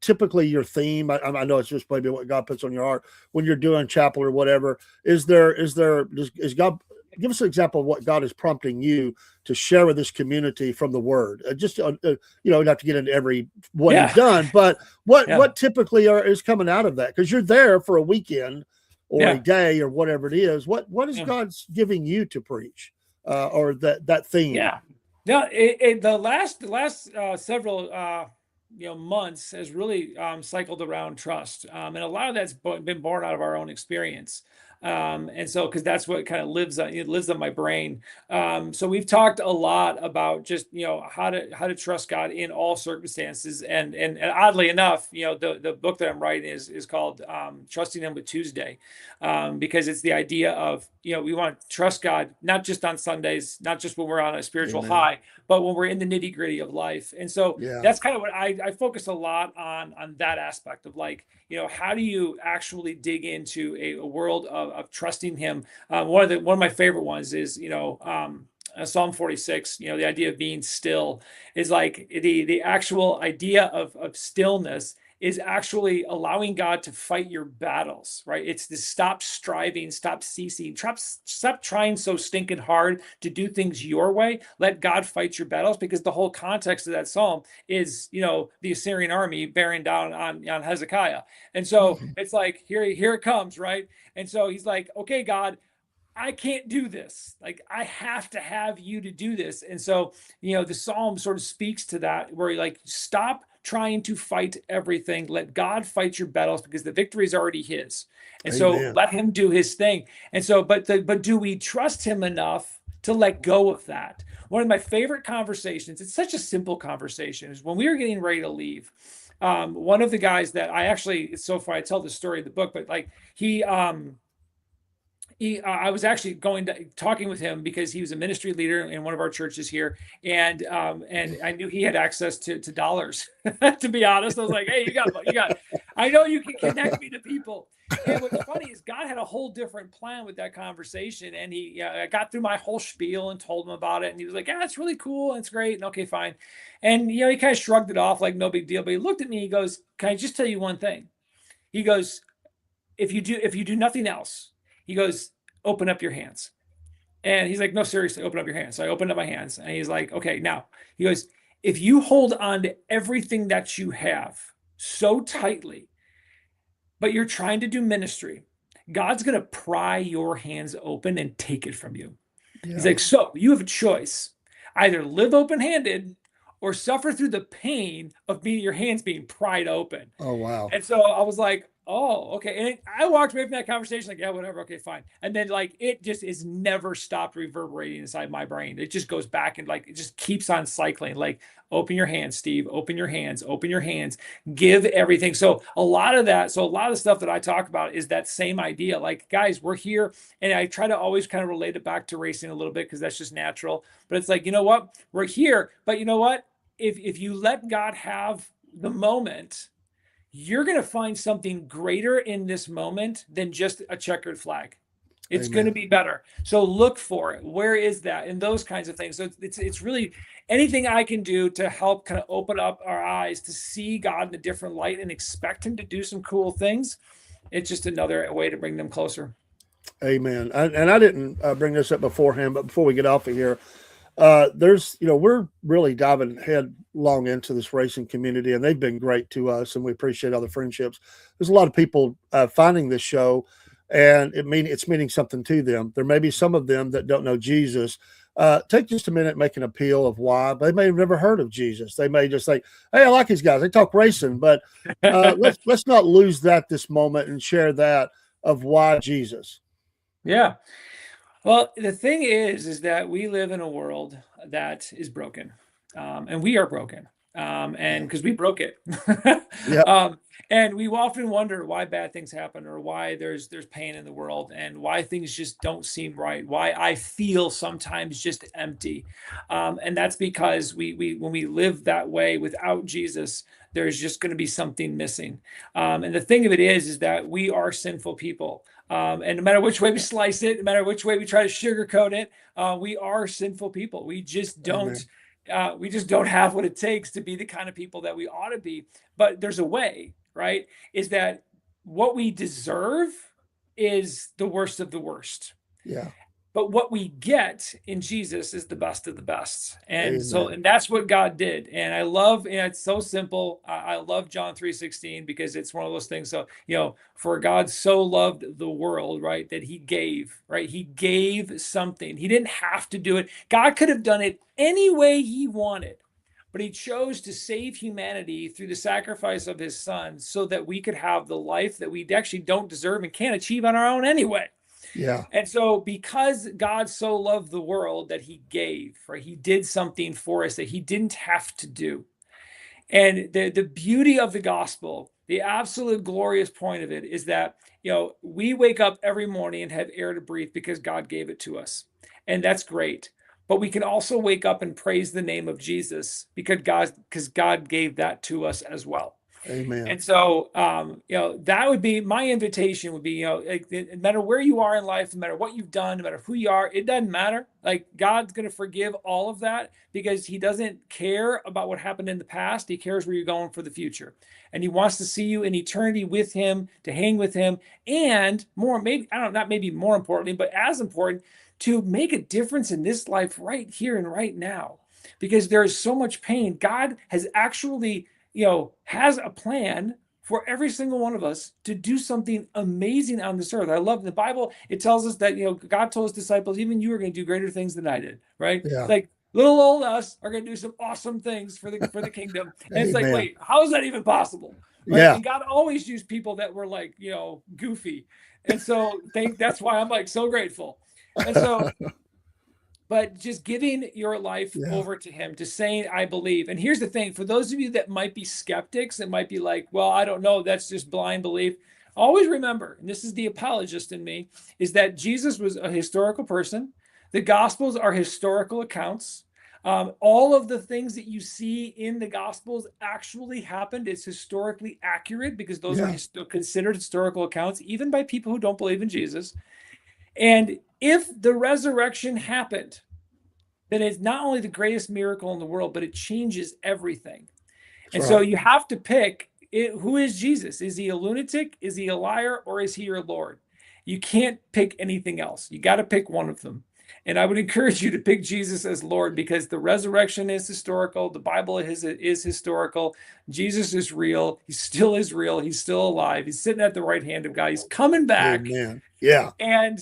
typically your theme? I know it's just maybe what God puts on your heart when you're doing chapel or whatever. Is God, give us an example of what God is prompting you to share with this community from the Word? You don't have to get into every what Yeah. He's done, but what Yeah. what typically is coming out of that? Because you're there for a weekend or Yeah. a day or whatever it is. What is Yeah. God's giving you to preach, or that theme? Yeah. No, the last several months has really cycled around trust, and a lot of that's been born out of our own experience. And so, because that's what kind of lives on my brain. So we've talked a lot about just how to trust God in all circumstances, and oddly enough, the book that I'm writing is called Trusting Him with Tuesday, because it's the idea of we want to trust God not just on Sundays, not just when we're on a spiritual Amen. high, but when we're in the nitty gritty of life. And so Yeah. that's kind of what I focus a lot on that aspect of, like, how do you actually dig into a world of trusting Him? One of my favorite ones is Psalm 46. The idea of being still is like the actual idea of stillness is actually allowing God to fight your battles, right? It's to stop striving, stop ceasing, stop trying so stinking hard to do things your way. Let God fight your battles, because the whole context of that psalm is, the Assyrian army bearing down on Hezekiah. And so it's like, here it comes, right? And so he's like, okay, God, I can't do this. Like, I have to have you to do this. And so, the psalm sort of speaks to that, where you're like, stop trying to fight everything. Let God fight your battles, because the victory is already His. And so Amen. let Him do His thing. And so, but do we trust Him enough to let go of that? One of my favorite conversations, it's such a simple conversation, is when we were getting ready to leave. One of the guys that it's so funny, I tell the story of the book, but like I was actually talking with him because he was a ministry leader in one of our churches here, and I knew he had access to dollars. To be honest, I was like, "Hey, you got. I know you can connect me to people." And what's funny is God had a whole different plan with that conversation, and I got through my whole spiel and told him about it, and he was like, "Yeah, it's really cool and it's great, and okay, fine." And he kind of shrugged it off like no big deal, but he looked at me. He goes, "Can I just tell you one thing?" He goes, if you do nothing else, he goes, open up your hands. And he's like, no, seriously, open up your hands. So I opened up my hands, and he's like, okay, now he goes, if you hold on to everything that you have so tightly, but you're trying to do ministry, God's going to pry your hands open and take it from you. Yeah. He's like, so you have a choice. Either live open-handed or suffer through the pain of your hands being pried open. Oh, wow. And so I was like, oh, okay. And I walked away from that conversation like, yeah, whatever. Okay, fine. And then like, it just is never stopped reverberating inside my brain. It just goes back and like, it just keeps on cycling. Like, open your hands, Steve, open your hands, give everything. So a lot of the stuff that I talk about is that same idea. Like, guys, we're here. And I try to always kind of relate it back to racing a little bit, because that's just natural. But it's like, you know what? We're here. But you know what? If you let God have the moment, you're going to find something greater in this moment than just a checkered flag. It's going to be better. So look for it. Where is that? And those kinds of things. So it's really anything I can do to help kind of open up our eyes to see God in a different light and expect him to do some cool things. It's just another way to bring them closer. Amen. And I didn't bring this up beforehand, but before we get off of here, we're really diving headlong into this racing community, and they've been great to us, and we appreciate all the friendships. There's a lot of people finding this show, and it's meaning something to them. There may be some of them that don't know Jesus. Take just a minute, make an appeal of why. They may have never heard of Jesus. They may just say, hey, I like these guys. They talk racing, but let's not lose this moment and share that of why Jesus. Yeah. Well, the thing is that we live in a world that is broken, and we are broken, and because we broke it. Yeah. And we often wonder why bad things happen, or why there's pain in the world, and why things just don't seem right, why I feel sometimes just empty. And that's because when we live that way without Jesus, there's just going to be something missing. And the thing of it is that we are sinful people. And no matter which way we slice it, no matter which way we try to sugarcoat it, we are sinful people. We just don't have what it takes to be the kind of people that we ought to be. But there's a way, right? Is that what we deserve is the worst of the worst. Yeah. But what we get in Jesus is the best of the best. And Amen. so, and that's what God did. And I love, and it's so simple. I love John 3:16, because it's one of those things. So, for God so loved the world, right, that he gave, right? He gave something. He didn't have to do it. God could have done it any way he wanted, but he chose to save humanity through the sacrifice of his son, so that we could have the life that we actually don't deserve and can't achieve on our own anyway. Yeah. And so, because God so loved the world that he gave, right, he did something for us that he didn't have to do. And the beauty of the gospel, the absolute glorious point of it, is that, we wake up every morning and have air to breathe because God gave it to us. And that's great. But we can also wake up and praise the name of Jesus because God gave that to us as well. Amen. And so, that would be my invitation would be, no matter where you are in life, no matter what you've done, no matter who you are, it doesn't matter. Like, God's going to forgive all of that, because he doesn't care about what happened in the past. He cares where you're going for the future. And he wants to see you in eternity with him, to hang with him. And not maybe more importantly, but as important, to make a difference in this life right here and right now, because there's so much pain. God has actually has a plan for every single one of us to do something amazing on this earth. I love the Bible. It tells us that, God told his disciples, even you are going to do greater things than I did, right? Yeah. Like, little old us are going to do some awesome things for the kingdom. And it's like, wait, how is that even possible? Right? Yeah. And God always used people that were like, goofy. And so that's why I'm like so grateful. And so, but just giving your life over to him, to saying, I believe. And here's the thing, for those of you that might be skeptics, that might be like, well, I don't know, that's just blind belief. Always remember, and this is the apologist in me, is that Jesus was a historical person. The Gospels are historical accounts. All of the things that you see in the Gospels actually happened. It's historically accurate, because those are considered historical accounts, even by people who don't believe in Jesus. And if the resurrection happened, then it's not only the greatest miracle in the world, but it changes everything. And so you have to pick, who is Jesus? Is he a lunatic? Is he a liar? Or is he your Lord? You can't pick anything else. You got to pick one of them. And I would encourage you to pick Jesus as Lord, because the resurrection is historical. The Bible is historical. Jesus is real. He still is real. He's still alive. He's sitting at the right hand of God. He's coming back. Amen. Yeah. And,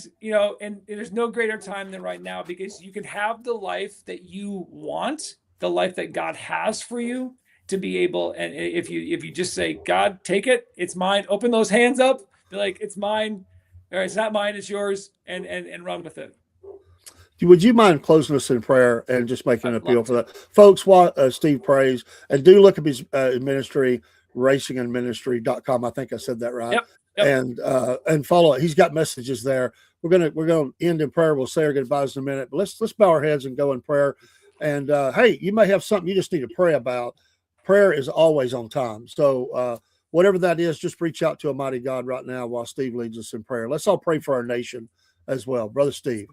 and there's no greater time than right now, because you can have the life that you want, the life that God has for you, to be able. And if you just say, God, take it, it's mine. Open those hands up. Be like, it's mine. Or it's not mine, it's yours, and run with it. Would you mind closing us in prayer and just making an appeal for that? Folks, what Steve prays, and do look up his ministry, racingandministry.com. I think I said that right. Yep. And follow it. He's got messages there. We're gonna end in prayer. We'll say our goodbyes in a minute, but let's bow our heads and go in prayer. And hey, you may have something you just need to pray about. Prayer is always on time. So whatever that is, just reach out to Almighty God right now while Steve leads us in prayer. Let's all pray for our nation as well. Brother Steve.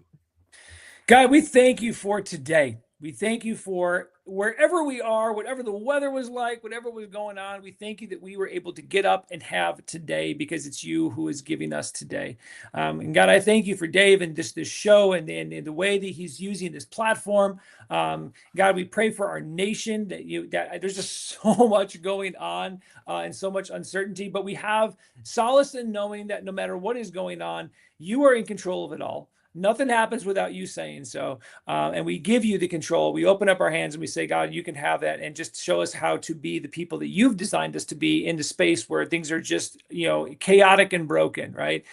God, we thank you for today. We thank you for wherever we are, whatever the weather was like, whatever was going on. We thank you that we were able to get up and have today, because it's you who is giving us today. And God, I thank you for Dave and this show and the way that he's using this platform. God, we pray for our nation that there's just so much going on and so much uncertainty, but we have solace in knowing that no matter what is going on, you are in control of it all. Nothing happens without you saying so. And we give you the control. We open up our hands and we say, God, you can have that, and just show us how to be the people that you've designed us to be in the space where things are just, chaotic and broken, right?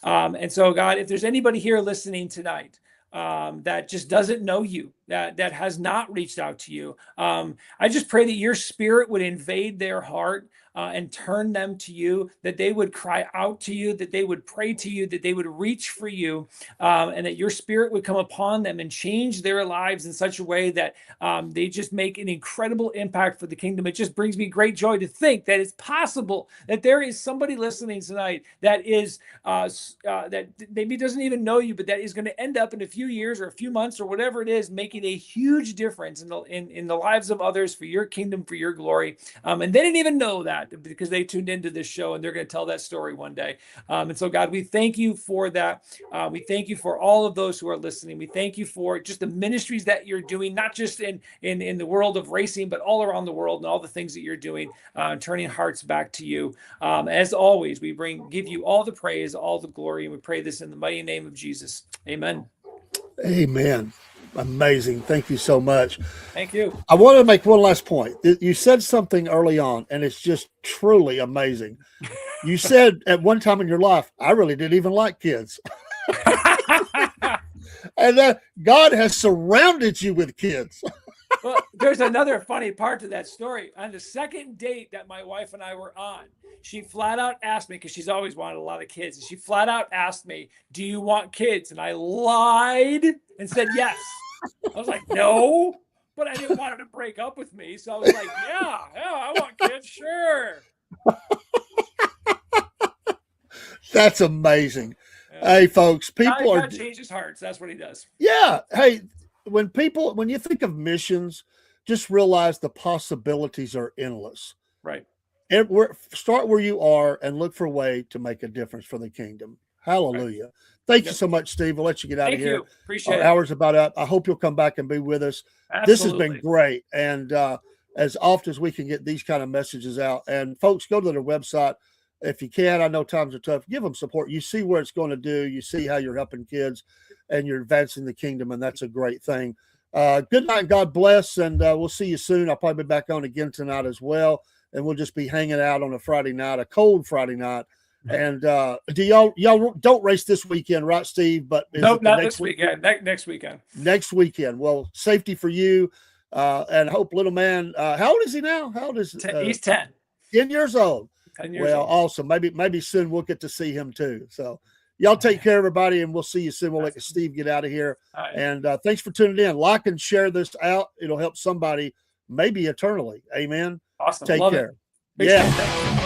And so, God, if there's anybody here listening tonight that just doesn't know you, that has not reached out to you, I just pray that your spirit would invade their heart and turn them to you, that they would cry out to you, that they would pray to you, that they would reach for you, and that your spirit would come upon them and change their lives in such a way that they just make an incredible impact for the kingdom. It just brings me great joy to think that it's possible that there is somebody listening tonight that is that maybe doesn't even know you, but that is going to end up in a few years or a few months or whatever it is, making a huge difference in the lives of others for your kingdom, for your glory. And they didn't even know that, because they tuned into this show, and they're going to tell that story one day. And so, God, we thank you for that. We thank you for all of those who are listening. We thank you for just the ministries that you're doing, not just in the world of racing, but all around the world, and all the things that you're doing, turning hearts back to you. As always, we give you all the praise, all the glory, and we pray this in the mighty name of Jesus. Amen. Amen. Amazing. Thank you so much. Thank you. I want to make one last point. You said something early on, and it's just truly amazing. You said at one time in your life, I really didn't even like kids. And God has surrounded you with kids. Well, there's another funny part to that story. On the second date that my wife and I were on, she flat out asked me, because she's always wanted a lot of kids, and she flat out asked me, do you want kids? And I lied and said yes. I was like, no, but I didn't want her to break up with me. So I was like, yeah, I want kids, sure. That's amazing. Yeah. Hey, folks, God changes hearts. That's what he does. Yeah. Hey, when you think of missions, just realize the possibilities are endless. Right. And start where you are and look for a way to make a difference for the kingdom. Hallelujah. Right. Thank you so much, Steve. We'll let you get out of here. Thank you. Appreciate it. Our hour's about up. I hope you'll come back and be with us. Absolutely. This has been great. And as often as we can get these kind of messages out, and folks, go to their website. If you can, I know times are tough. Give them support. You see where it's going to do. You see how you're helping kids and you're advancing the kingdom, and that's a great thing. Good night. God bless. And we'll see you soon. I'll probably be back on again tonight as well. And we'll just be hanging out on a Friday night, a cold Friday night. And do y'all don't race this weekend, right, Steve? But nope, not this weekend. Next weekend. Next weekend. Well, safety for you. And I hope little man. How old is he now? How old is he's 10. 10 years old. 10 years old. Awesome. Maybe soon we'll get to see him too. So y'all take care, everybody, and we'll see you soon. We'll let Steve get out of here. Right. And thanks for tuning in. Like and share this out. It'll help somebody, maybe eternally. Amen. Awesome. Take Love care. It. Yeah.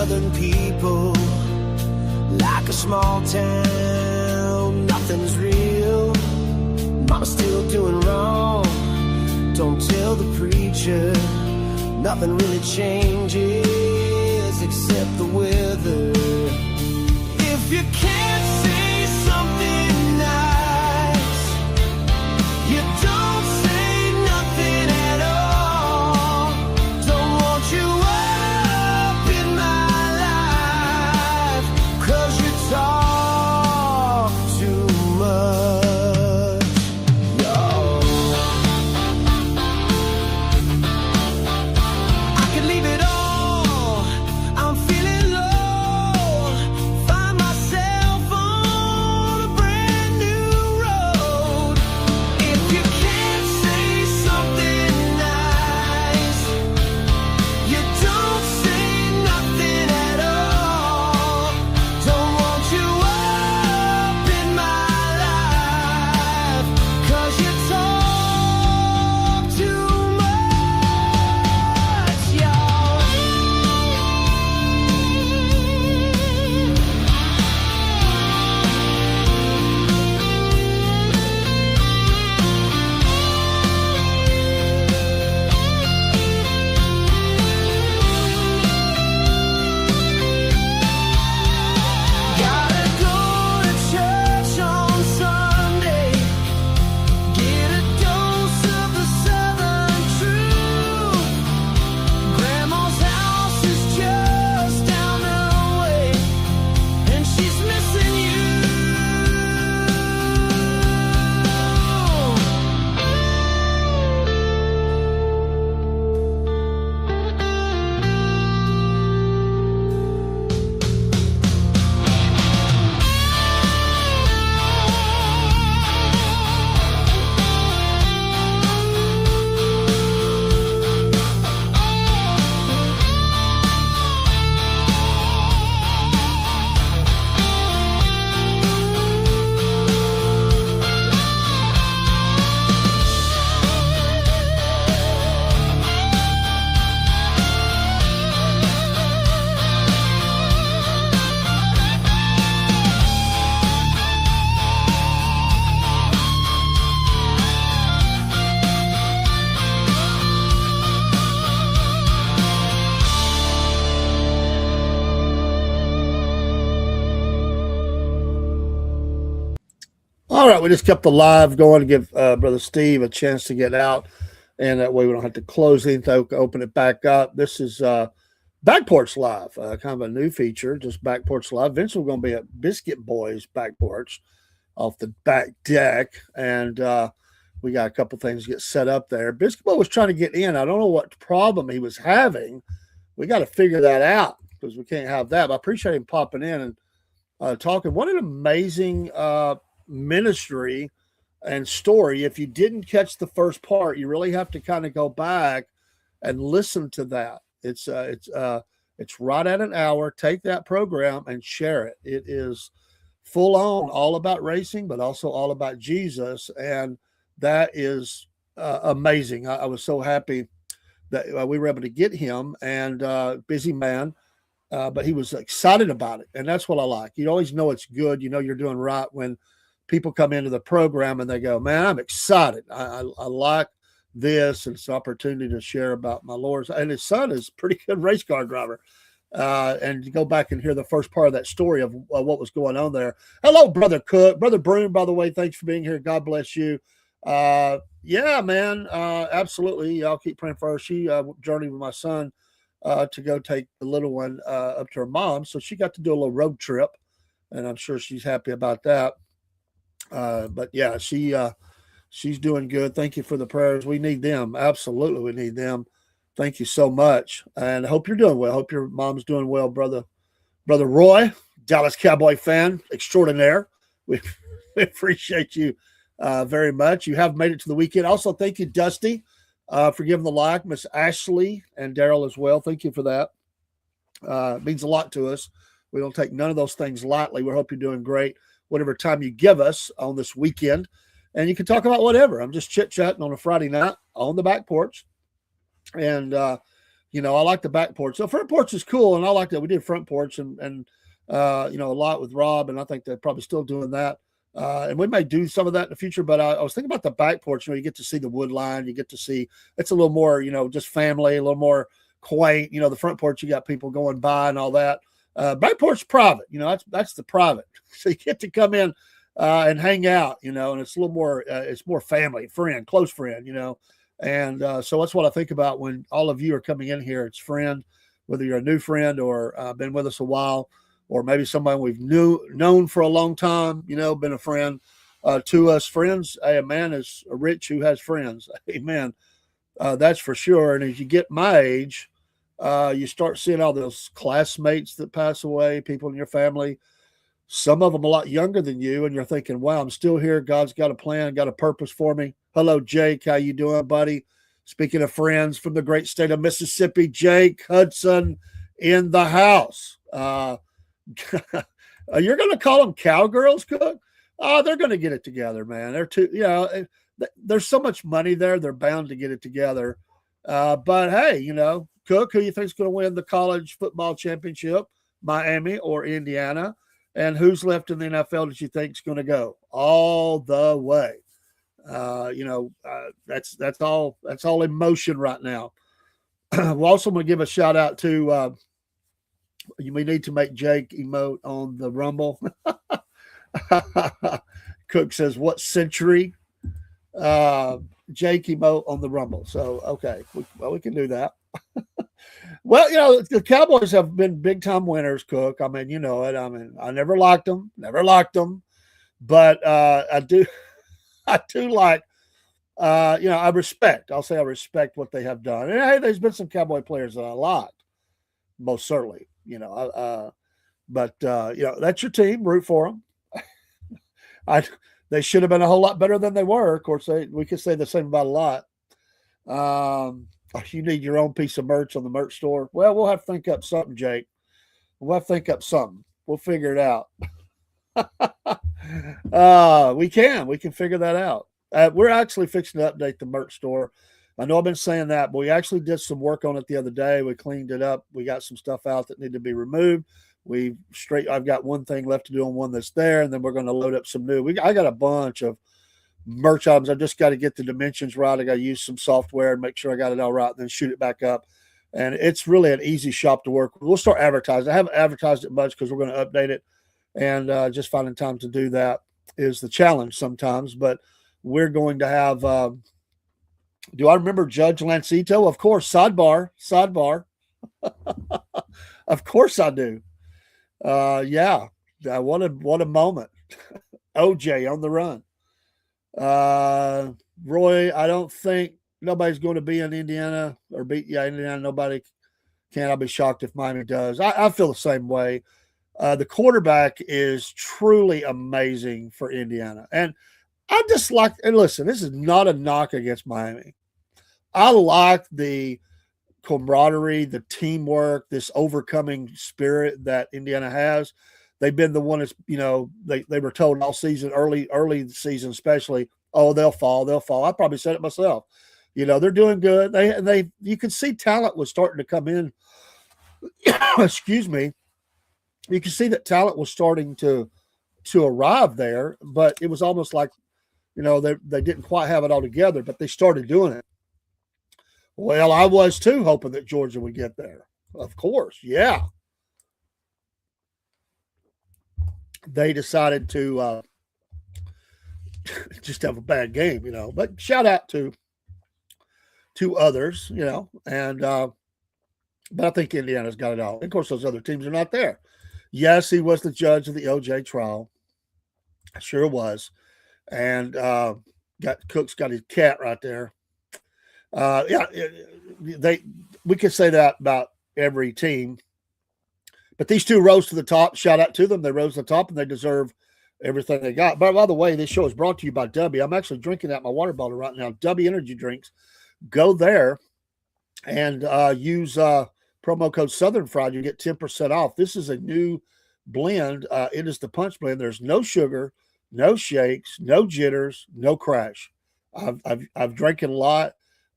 southern people, like a small town, nothing's real. Mama's still doing wrong, don't tell the preacher. Nothing really changes except the weather. If you can't say something nice, you don't say nothing at all. Don't want you up in my life, 'cause you talk too much, y'all. I could leave it all, I'm feeling low, find myself on a brand new road. If you can't say something nice, you don't say nothing at all. Don't want you up in my life, 'cause you talk too much, y'all. Gotta go to church on Sunday, get a dose of the Southern truth. Grandma's house is just down the way, and she's missing you. All right, we just kept the live going to give Brother Steve a chance to get out, and that way we don't have to close anything, open it back up. This is Back Porch Live, kind of a new feature, just Back Porch Live. Eventually, we're going to be at Biscuit Boys Back Porch off the back deck, and we got a couple things to get set up there. Biscuit Boy was trying to get in. I don't know what problem he was having. We got to figure that out because we can't have that. But I appreciate him popping in and talking. What an amazing ministry and story. If you didn't catch the first part, you really have to kind of go back and listen to that. It's right at an hour. Take that program and share it. It is full on, all about racing, but also all about Jesus, and that is amazing. I was so happy that we were able to get him, and busy man, but he was excited about it, and that's what I like. You always know it's good. You know you're doing right when people come into the program and they go, man, I'm excited. I like this. It's an opportunity to share about my Lord. And his son is a pretty good race car driver. And to go back and hear the first part of that story of what was going on there. Hello, Brother Cook. Brother Broom, by the way, thanks for being here. God bless you. Yeah, man, absolutely. I'll keep praying for her. She journeyed with my son to go take the little one up to her mom. So she got to do a little road trip, and I'm sure she's happy about that. But yeah, she's doing good. Thank you for the prayers. We need them. Absolutely. We need them. Thank you so much. And I hope you're doing well. I hope your mom's doing well, brother Roy, Dallas Cowboy fan extraordinaire. We appreciate you very much. You have made it to the weekend. Also, thank you, Dusty, for giving the like. Miss Ashley and Daryl as well. Thank you for that. It means a lot to us. We don't take none of those things lightly. We hope you're doing great whatever time you give us on this weekend. And you can talk about whatever. I'm just chit-chatting on a Friday night on the back porch. And I like the back porch. So front porch is cool, and I like that. We did front porch and a lot with Rob, and I think they're probably still doing that. And we may do some of that in the future, but I was thinking about the back porch. You get to see the wood line. You get to see it's a little more, just family, a little more quaint. The front porch, you got people going by and all that. Back porch private. That's the private. So you get to come in and hang out. And it's a little more. It's more family, friend, close friend. And so that's what I think about when all of you are coming in here. It's friend, whether you're a new friend or been with us a while, or maybe somebody we've known for a long time, been a friend to us. Friends, a man is rich who has friends. Amen. That's for sure. And as you get my age, you start seeing all those classmates that pass away, people in your family, some of them a lot younger than you, and you're thinking, wow, I'm still here. God's got a plan, got a purpose for me. Hello, Jake. How you doing, buddy? Speaking of friends from the great state of Mississippi, Jake Hudson in the house. You're going to call them cowgirls, Cook? Oh, they're going to get it together, man. They're there's so much money there. They're bound to get it together. But hey, Cook, who you think is going to win the college football championship, Miami or Indiana? And who's left in the NFL that you think is going to go all the way? That's all emotion right now. We're also going to give a shout out to, we need to make Jake emote on the Rumble. Cook says, what century? Jake emote on the Rumble. So, okay. We can do that. Well, the Cowboys have been big time winners, Cook. I mean, it. I mean, I never liked them, but I do like, I respect. I'll say I respect what they have done. And hey, there's been some Cowboy players that I liked, most certainly. But that's your team. Root for them. They should have been a whole lot better than they were. Of course, we could say the same about a lot. You need your own piece of merch on the merch store. Well, we'll have to think up something, Jake. We'll have to think up something. We'll figure it out. We can figure that out. We're actually fixing to update the merch store. I know I've been saying that, but we actually did some work on it the other day. We cleaned it up. We got some stuff out that needed to be removed. I've got one thing left to do on one that's there, and then we're going to load up some new. I got a bunch of merch items. I just got to get the dimensions right. I got to use some software and make sure I got it all right, and then shoot it back up. And it's really an easy shop to work with. We'll start advertising. I haven't advertised it much because we're going to update it, and just finding time to do that is the challenge sometimes. But we're going to have. Do I remember Judge Lancito? Of course. Sidebar. Of course I do. Yeah. What a moment. OJ on the run. Roy, I don't think nobody's going to be in Indiana or beat Indiana. Nobody can. I'll be shocked if Miami does. I feel the same way. The quarterback is truly amazing for Indiana. And I just like, and listen, this is not a knock against Miami. I like the camaraderie, the teamwork, this overcoming spirit that Indiana has. They've been the one that's, they were told all season, early season especially, oh, they'll fall. I probably said it myself. They're doing good. You can see talent was starting to come in. Excuse me. You can see that talent was starting to arrive there, but it was almost like, they didn't quite have it all together, but they started doing it. Well, I was too, hoping that Georgia would get there. Of course, yeah. They decided to just have a bad game, But shout out to others, and but I think Indiana's got it all. Of course, those other teams are not there. Yes, he was the judge of the OJ trial. Sure was. And Cook's got his cat right there. We could say that about every team, but these two rose to the top. Shout out to them. They rose to the top and they deserve everything they got. By the way, this show is brought to you by W. I'm actually drinking out my water bottle right now. W Energy Drinks. Go there and use promo code Southern Fried. You get 10% off. This is a new blend. It is the punch blend. There's no sugar, no shakes, no jitters, no crash. I've drank it a lot.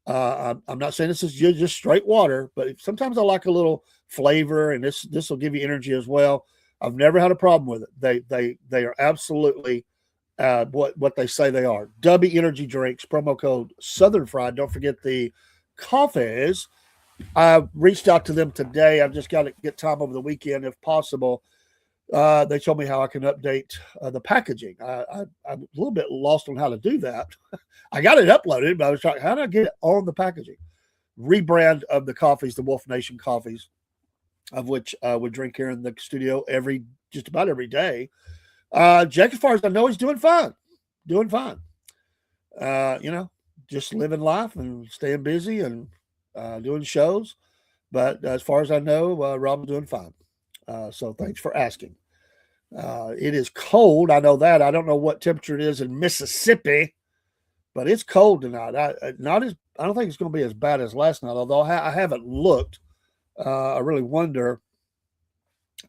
I'm not saying this is just straight water, but sometimes I like a little flavor, and this will give you energy as well. I've never had a problem with it. They are absolutely what they say they are. W Energy drinks, promo code Southern Fried. Don't forget the coffees. I reached out to them today. I've just got to get time over the weekend if possible. They told me how I can update the packaging. I'm a little bit lost on how to do that. I got it uploaded, but I was trying, how do I get it on the packaging? Rebrand of the coffees, the Wolf Nation coffees, of which we drink here in the studio just about every day. Jack, as far as I know, he's doing fine. Doing fine. Just living life and staying busy and doing shows. But as far as I know, Rob's doing fine. So thanks for asking. It is cold. I know that. I don't know what temperature it is in Mississippi, but it's cold tonight. I don't think it's going to be as bad as last night, although I haven't looked. I really wonder.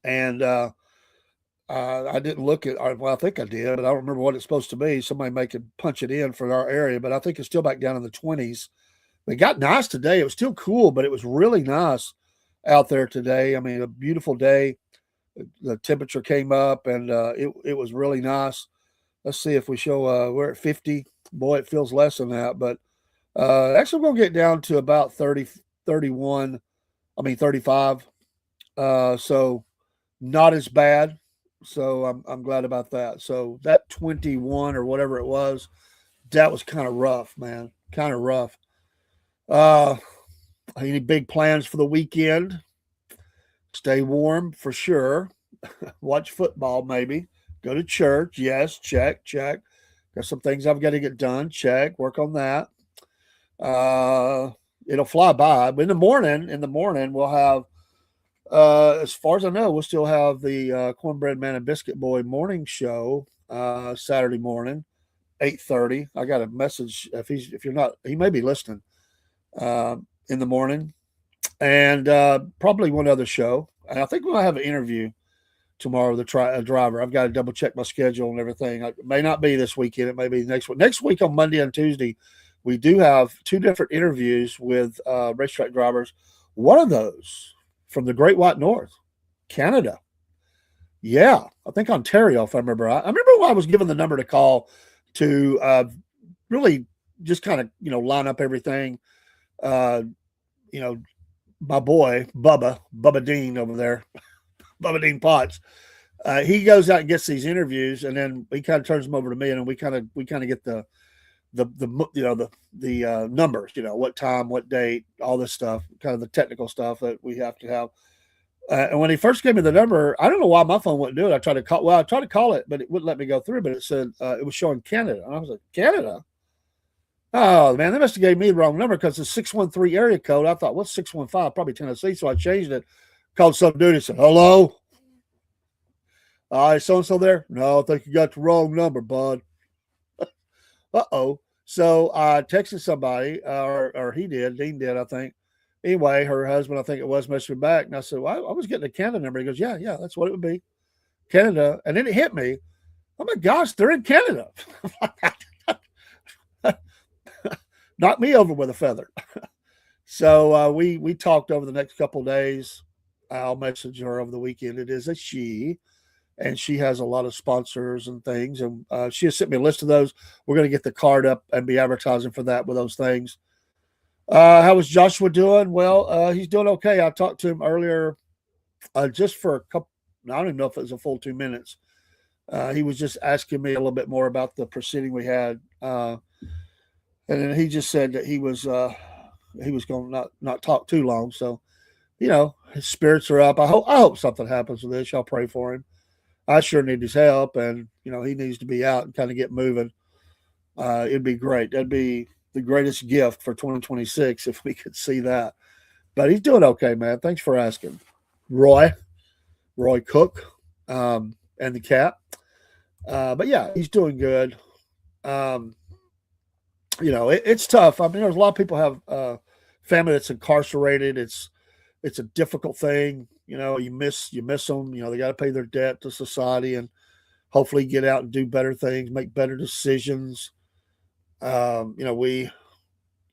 And I didn't look at, well, I think I did, but I don't remember what it's supposed to be. Somebody may could punch it in for our area, but I think it's still back down in the 20s. It got nice today. It was still cool, but it was really nice out there today. I mean, a beautiful day. The temperature came up, and it was really nice. Let's see if we show we're at 50. Boy, it feels less than that, but actually we're going to get down to about 30, 31, 35. So not as bad. So I'm glad about that. So that 21 or whatever it was, that was kind of rough, man. Kind of rough. Any big plans for the weekend? Stay warm for sure. Watch football, maybe. Go to church. Yes, check. There's some things I've got to get done. Check. Work on that. It'll fly by. But in the morning, we'll have, as far as I know, we'll still have the Cornbread Man and Biscuit Boy morning show Saturday morning, 8:30. I got a message. If you're not, he may be listening in the morning, and probably one other show. And I think we'll have an interview tomorrow with a driver. I've got to double check my schedule and everything. It may not be this weekend. It may be next week. Next week on Monday and Tuesday, we do have 2 different interviews with racetrack drivers. One of those from the Great White North, Canada. Yeah, I think Ontario, if I remember right. I remember when I was given the number to call to really just kind of, line up everything. My boy, Bubba Dean over there, Bubba Dean Potts, he goes out and gets these interviews, and then he kind of turns them over to me, and then we kind of get the numbers, what time, what date, all this stuff, kind of the technical stuff that we have to have. And when he first gave me the number, I don't know why my phone wouldn't do it. I tried to call it, but it wouldn't let me go through. But it said it was showing Canada, and I was like, Canada? Oh man, they must have gave me the wrong number because it's 613 area code. I thought, what's 615? Probably Tennessee. So I changed it. Called some dude and said, hello. All right, so-and-so there? No, I think you got the wrong number, bud. Uh-oh. So I texted somebody, or he did, Dean did, I think. Anyway, her husband, I think it was, messaged me back. And I said, well, I was getting a Canada number. He goes, yeah, that's what it would be. Canada. And then it hit me. Oh my gosh, they're in Canada. Knocked me over with a feather. So we talked over the next couple of days. I'll message her over the weekend. It is a she, and she has a lot of sponsors and things. And she has sent me a list of those. We're going to get the card up and be advertising for that with those things. How was Joshua doing? Well, he's doing okay. I talked to him earlier just for a couple, I don't even know if it was a full 2 minutes. He was just asking me a little bit more about the proceeding we had. And then he just said that he was going to not talk too long. So, his spirits are up. I hope something happens with this. Y'all pray for him. I sure need his help, and he needs to be out and kind of get moving. It'd be great. That'd be the greatest gift for 2026 if we could see that. But he's doing okay, man. Thanks for asking, Roy Cook, and the cat. But yeah, he's doing good. It's tough. I mean, there's a lot of people have family that's incarcerated. It's a difficult thing. You miss them. They got to pay their debt to society and hopefully get out and do better things, make better decisions.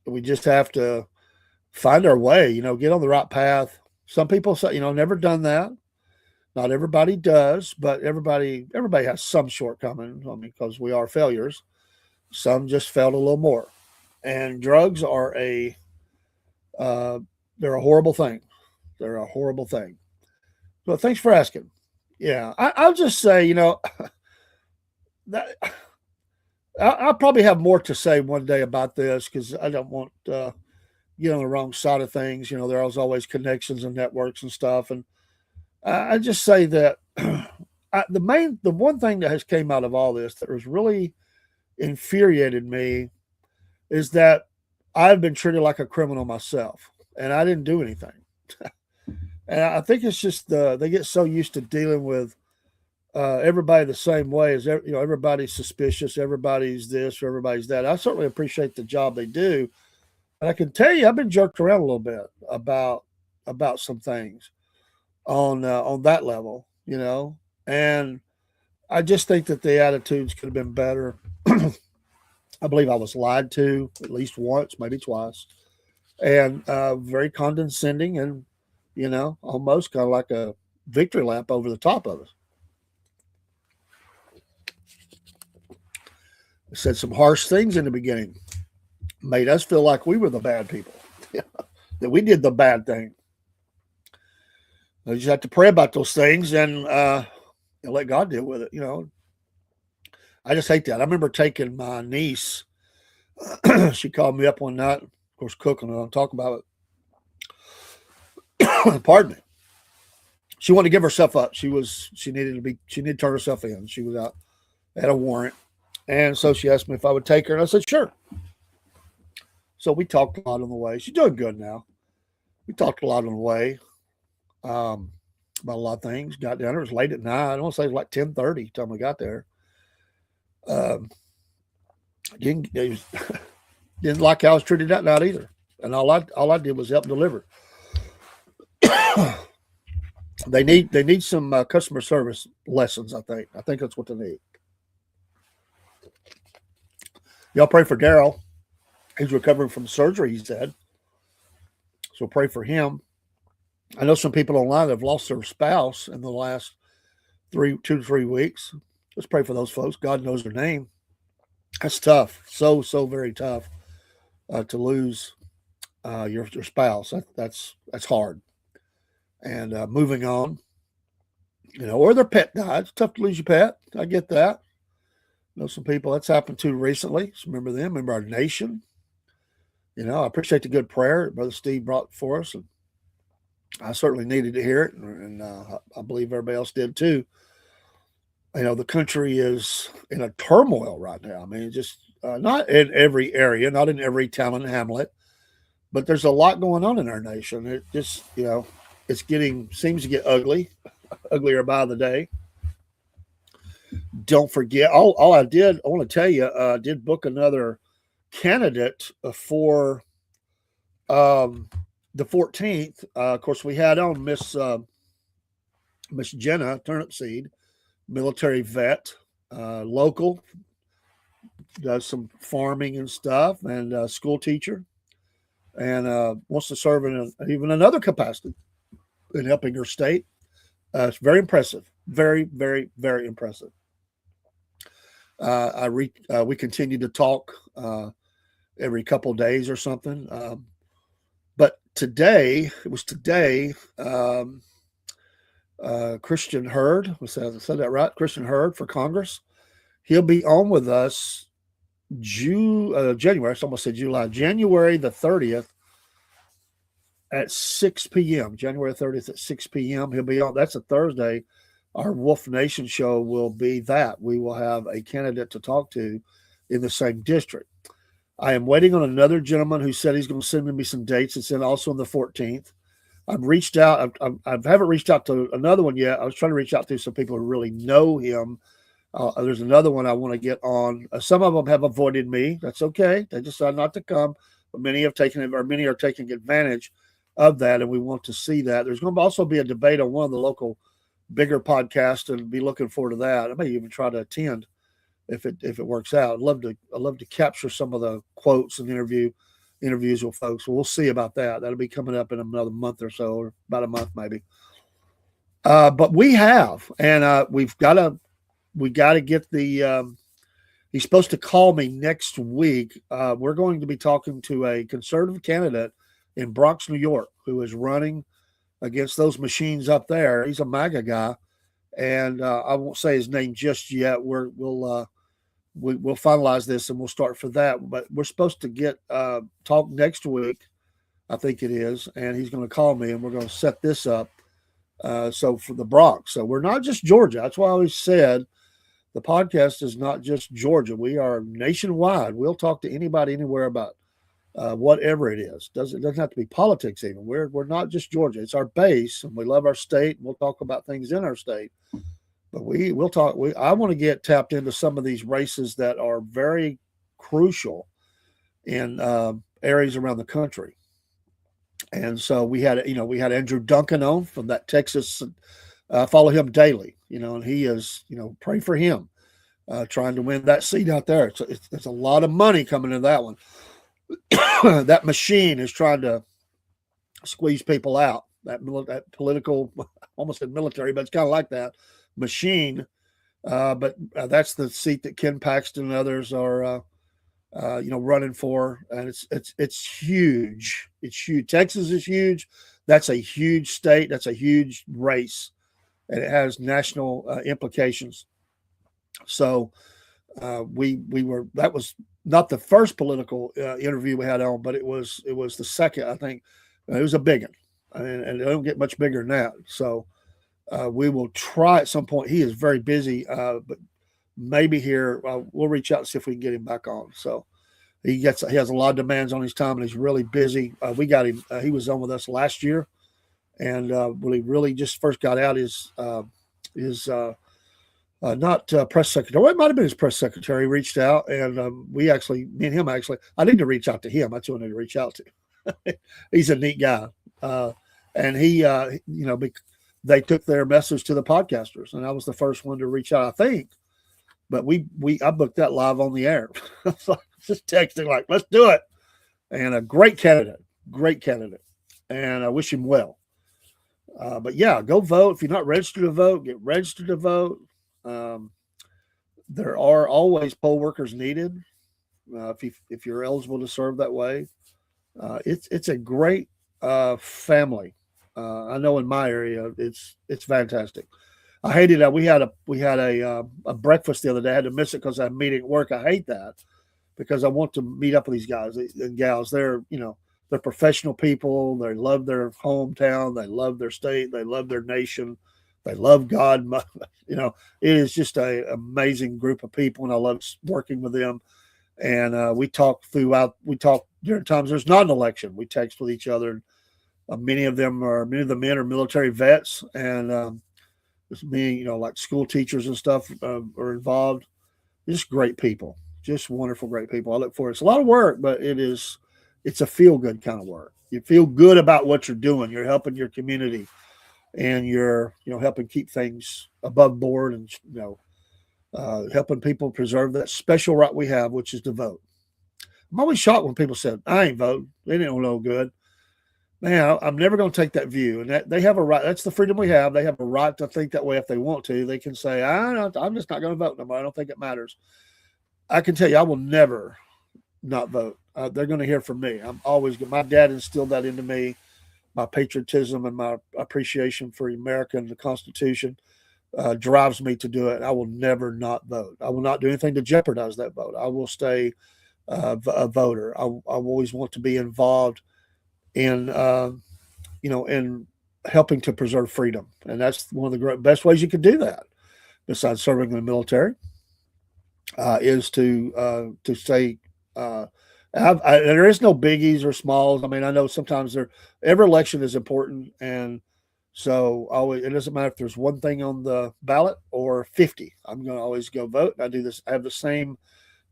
we just have to find our way, get on the right path. Some people say, never done that. Not everybody does, but everybody has some shortcomings. I mean, because we are failures. Some just failed a little more. And drugs are they're a horrible thing. They're a horrible thing. But thanks for asking. Yeah, I'll just say, that I'll probably have more to say one day about this because I don't want get on the wrong side of things. There's always connections and networks and stuff. And I just say that the one thing that has came out of all this that has really infuriated me is that I've been treated like a criminal myself, and I didn't do anything. And I think it's just they get so used to dealing with everybody the same way as everybody's suspicious, everybody's this or everybody's that. I certainly appreciate the job they do, and I can tell you I've been jerked around a little bit about some things on that level, and I just think that the attitudes could have been better. I believe I was lied to at least once, maybe twice, and very condescending and, almost kind of like a victory lap over the top of us. I said some harsh things in the beginning, made us feel like we were the bad people, that we did the bad thing. You just have to pray about those things and let God deal with it, I just hate that. I remember taking my niece. She called me up one night, of course, cooking, and I'll talk about it. Pardon me. She wanted to give herself up. She needed to turn herself in. She was out, had a warrant. And so she asked me if I would take her, and I said, sure. So we talked a lot on the way. She's doing good now. We talked a lot on the way about a lot of things. Got down there. It was late at night. I don't want to say it was like 10:30 time we got there. Didn't like how I was treated that night either. And all I did was help deliver. They need some customer service lessons, I think. I think that's what they need. Y'all pray for Daryl. He's recovering from surgery, he said. So pray for him. I know some people online that have lost their spouse in the last 2 to 3 weeks. Let's pray for those folks. God knows their name. That's tough. So very tough to lose your spouse. That's hard. And moving on, or their pet died. It's tough to lose your pet. I get that. I know some people that's happened to recently. So remember them. Remember our nation. I appreciate the good prayer that Brother Steve brought for us. And I certainly needed to hear it. And I believe everybody else did too. The country is in a turmoil right now. I mean, just not in every area, not in every town and hamlet, but there's a lot going on in our nation. It just, seems to get uglier by the day. Don't forget, I want to tell you, I did book another candidate for the 14th. Of course, we had on Miss Jenna Turnipseed, military vet, local, does some farming and stuff, and school teacher, and wants to serve in even another capacity in helping her state. It's very impressive, very, very, very impressive. We continue to talk every couple of days or something, but today, Christian Hurd, I said that right? Christian Hurd for Congress. He'll be on with us January. I almost said July. January the 30th at 6 p.m. January 30th at 6 p.m. He'll be on. That's a Thursday. Our Wolf Nation show will be that. We will have a candidate to talk to in the same district. I am waiting on another gentleman who said he's going to send me some dates. It's also on the 14th. I've reached out. I haven't reached out to another one yet. I was trying to reach out to some people who really know him. There's another one I want to get on. Some of them have avoided me. That's okay. They decide not to come, but many are taking advantage of that, and we want to see that. There's going to also be a debate on one of the local bigger podcasts, and be looking forward to that. I may even try to attend if it works out. I'd love to capture some of the quotes and interview interviews with folks. We'll see about that. That'll be coming up in another month or so, or about a month maybe. But we have, and we got to get the. He's supposed to call me next week. We're going to be talking to a conservative candidate in Bronx, New York, who is running against those machines up there. He's a MAGA guy, and I won't say his name just yet. We'll finalize this and we'll start for that. But we're supposed to get talk next week, I think it is, and he's going to call me, and we're going to set this up. So for the Bronx, so we're not just Georgia. That's why I always said the podcast is not just Georgia. We are nationwide. We'll talk to anybody anywhere about whatever it is. It doesn't have to be politics even. We're not just Georgia. It's our base, and we love our state. And we'll talk about things in our state. But we'll talk. I want to get tapped into some of these races that are very crucial in areas around the country. And so we had Andrew Duncan on from that Texas. Follow him daily, and he is, pray for him, trying to win that seat out there. It's a lot of money coming into that one. That machine is trying to squeeze people out. That political, almost said military, but it's kind of like that machine. But that's the seat that Ken Paxton and others are, running for, and it's huge. It's huge. Texas is huge. That's a huge state. That's a huge race. And it has national implications. So that was not the first political interview we had on, but it was the second. I think it was a big one, and it don't get much bigger than that. So we will try at some point. He is very busy, but maybe here we'll reach out and see if we can get him back on. So he has a lot of demands on his time, and he's really busy. We got him. He was on with us last year. And when he really just first got out, his not press secretary. Well, it might have been his press secretary reached out, and me and him I need to reach out to him. That's who I need to reach out to. He's a neat guy, and he, they took their message to the podcasters, and I was the first one to reach out, I think. But I booked that live on the air, just texting like, let's do it. And a great candidate, and I wish him well. But yeah, go vote. If you're not registered to vote, get registered to vote. There are always poll workers needed if you're eligible to serve that way. It's a great family. I know in my area, it's fantastic. I hated that we had a breakfast the other day. I had to miss it because I had a meeting at work. I hate that because I want to meet up with these guys and gals. They're professional people. They love their hometown. They love their state. They love their nation. They love God. It is just an amazing group of people, and I love working with them. And we talk during times there's not an election. We text with each other. Many of the men are military vets, and many, like school teachers and stuff are involved. Just great people, just wonderful, great people. I look forward. It's a lot of work, but it's a feel-good kind of work. You feel good about what you're doing. You're helping your community, and you're, helping keep things above board, and, helping people preserve that special right we have, which is to vote. I'm always shocked when people said, I ain't voting. They didn't know good. Man, I'm never going to take that view. And that they have a right. That's the freedom we have. They have a right to think that way if they want to. They can say, I'm just not going to vote no more. I don't think it matters. I can tell you, I will never not vote. They're going to hear from me. My dad instilled that into me, my patriotism and my appreciation for America and the Constitution drives me to do it. I will never not vote. I will not do anything to jeopardize that vote. I will stay a voter. I always want to be involved in, in helping to preserve freedom. And that's one of the best ways you can do that, besides serving in the military, is to say, there is no biggies or smalls. I mean, I know sometimes every election is important. And so it doesn't matter if there's one thing on the ballot or 50, I'm going to always go vote. I do this. I have the same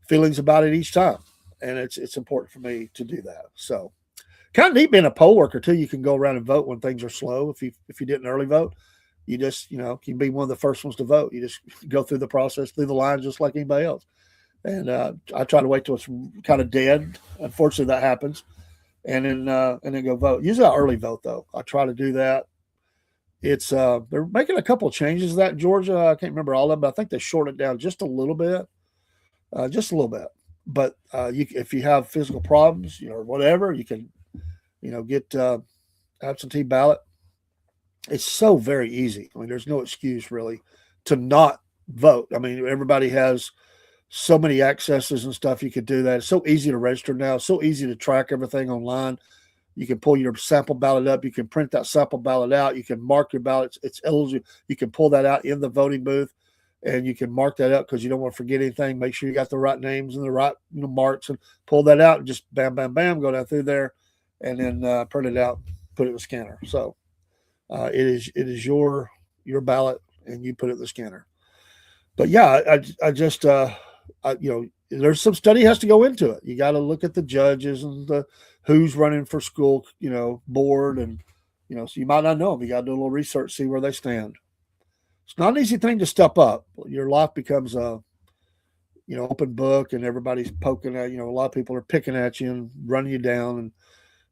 feelings about it each time. And it's important for me to do that. So kind of neat being a poll worker too. You can go around and vote when things are slow. If you didn't early vote, you just, can be one of the first ones to vote. You just go through the process, through the lines, just like anybody else. And I try to wait till it's kind of dead. Unfortunately, that happens. and then go vote. Usually I early vote though. I try to do that. It's they're making a couple of changes to that in Georgia. I can't remember all of them, but I think they shortened it down just a little bit, just a little bit. But if you have physical problems, or whatever, you can, get absentee ballot. It's so very easy. I mean, there's no excuse really to not vote. I mean, everybody has so many accesses and stuff. You could do that. It's so easy to register now. It's so easy to track everything online. You can pull your sample ballot up. You can print that sample ballot out. You can mark your ballot. It's eligible. You can pull that out in the voting booth, and you can mark that up because you don't want to forget anything. Make sure you got the right names and the right marks, and pull that out and just bam, bam, bam, go down through there, and then print it out, put it in the scanner. So it is your ballot, and you put it in the scanner. But yeah, I just there's some study has to go into it. You got to look at the judges and who's running for school, board, and so you might not know them. You got to do a little research, see where they stand. It's not an easy thing to step up. Your life becomes a open book, and everybody's poking at a lot of people are picking at you and running you down, and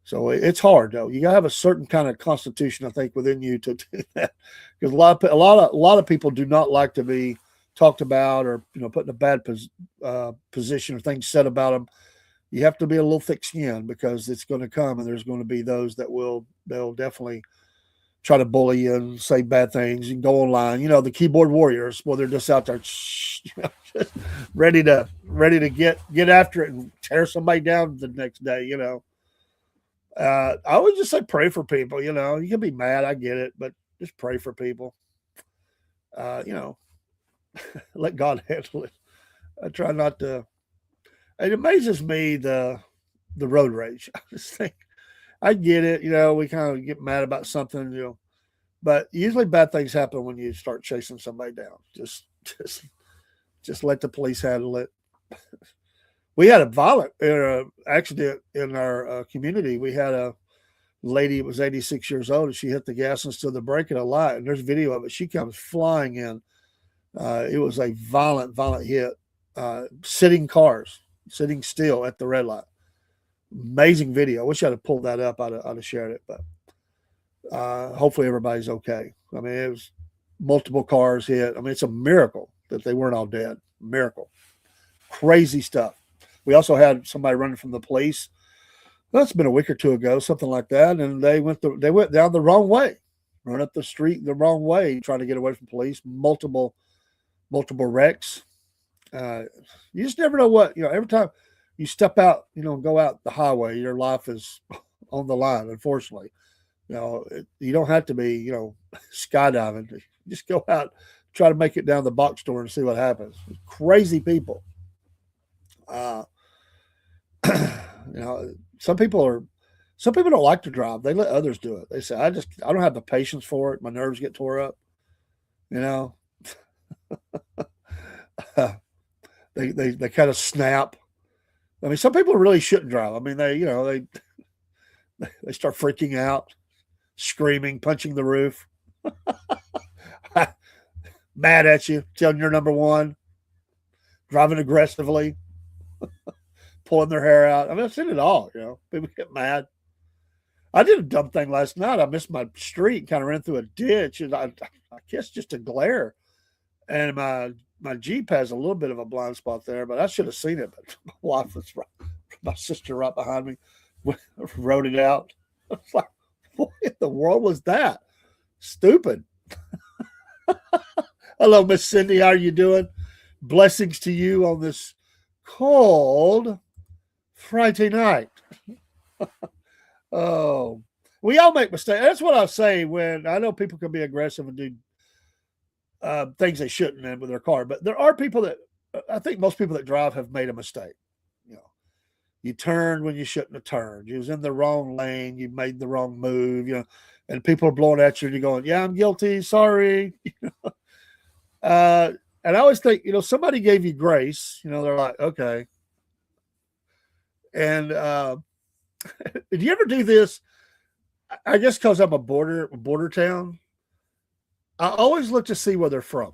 so it's hard though. You got to have a certain kind of constitution, I think, within you to do that, because a lot of people do not like to be talked about or put in a bad position or things said about them. You have to be a little thick-skinned because it's going to come, and there's going to be those that they'll definitely try to bully you and say bad things. You can go online, the keyboard warriors. Well, they're just out there, just ready to get after it and tear somebody down the next day. I always just say pray for people. You can be mad, I get it, but just pray for people. Let God handle it. I try not to. It amazes me the road rage. I just think I get it. We kind of get mad about something, but usually bad things happen when you start chasing somebody down. Just let the police handle it. We had a violent accident in our community. We had a lady that was 86 years old, and she hit the gas and stood the brake at a light. And there's video of it. She comes flying in. It was a violent hit. Sitting still at the red light. Amazing video. I wish I'd have pulled that up. I'd have shared it, but hopefully everybody's okay. I mean, it was multiple cars hit. I mean, it's a miracle that they weren't all dead. Miracle. Crazy stuff. We also had somebody running from the police. That's been a week or two ago, something like that, and they went down the wrong way, run up the street the wrong way, trying to get away from police. Multiple wrecks. You just never know what, every time you step out, go out the highway, your life is on the line, unfortunately. You don't have to be, skydiving. Just go out, try to make it down the box store and see what happens. Crazy people. Some people don't like to drive. They let others do it. They say, I don't have the patience for it. My nerves get tore up. They kind of snap. I mean, some people really shouldn't drive. I mean, they start freaking out, screaming, punching the roof, mad at you, telling you're number one, driving aggressively, pulling their hair out. I mean, I've seen it all. People get mad. I did a dumb thing last night. I missed my street, kind of ran through a ditch, and I guess just a glare, and my Jeep has a little bit of a blind spot there, but I should have seen it. But my wife was my sister right behind me, wrote it out. I was like, what in the world was that? Stupid. Hello, Miss Cindy. How are you doing? Blessings to you on this cold Friday night. Oh, we all make mistakes. That's what I say when I know people can be aggressive and do things they shouldn't with their car. But there are people that I think most people that drive have made a mistake. You turned when you shouldn't have turned. You was in the wrong lane. You made the wrong move, and people are blowing at you and you're going, yeah, I'm guilty. Sorry. And I always think, somebody gave you grace, they're like, okay. And did you ever do this? I guess because I'm a border town. I always look to see where they're from.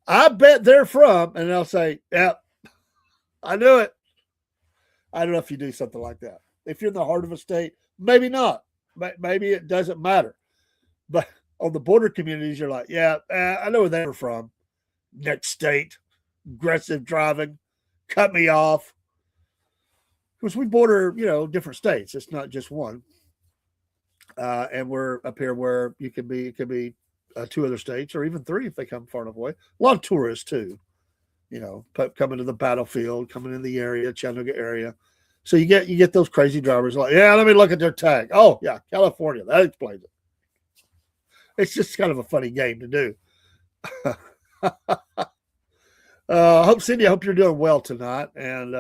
I bet they're from, and I'll say, yep, I knew it. I don't know if you do something like that. If you're in the heart of a state, maybe not. Maybe it doesn't matter. But on the border communities, you're like, yeah, I know where they were from. Next state, aggressive driving, cut me off. Because we border, different states. It's not just one. And we're up here where it could be 2 other states or even 3 if they come far enough away. A lot of tourists too, coming to the battlefield, coming in the area, Chattanooga area. So you get those crazy drivers like, yeah, let me look at their tag. Oh yeah, California. That explains it. It's just kind of a funny game to do. Cindy, I hope you're doing well tonight, and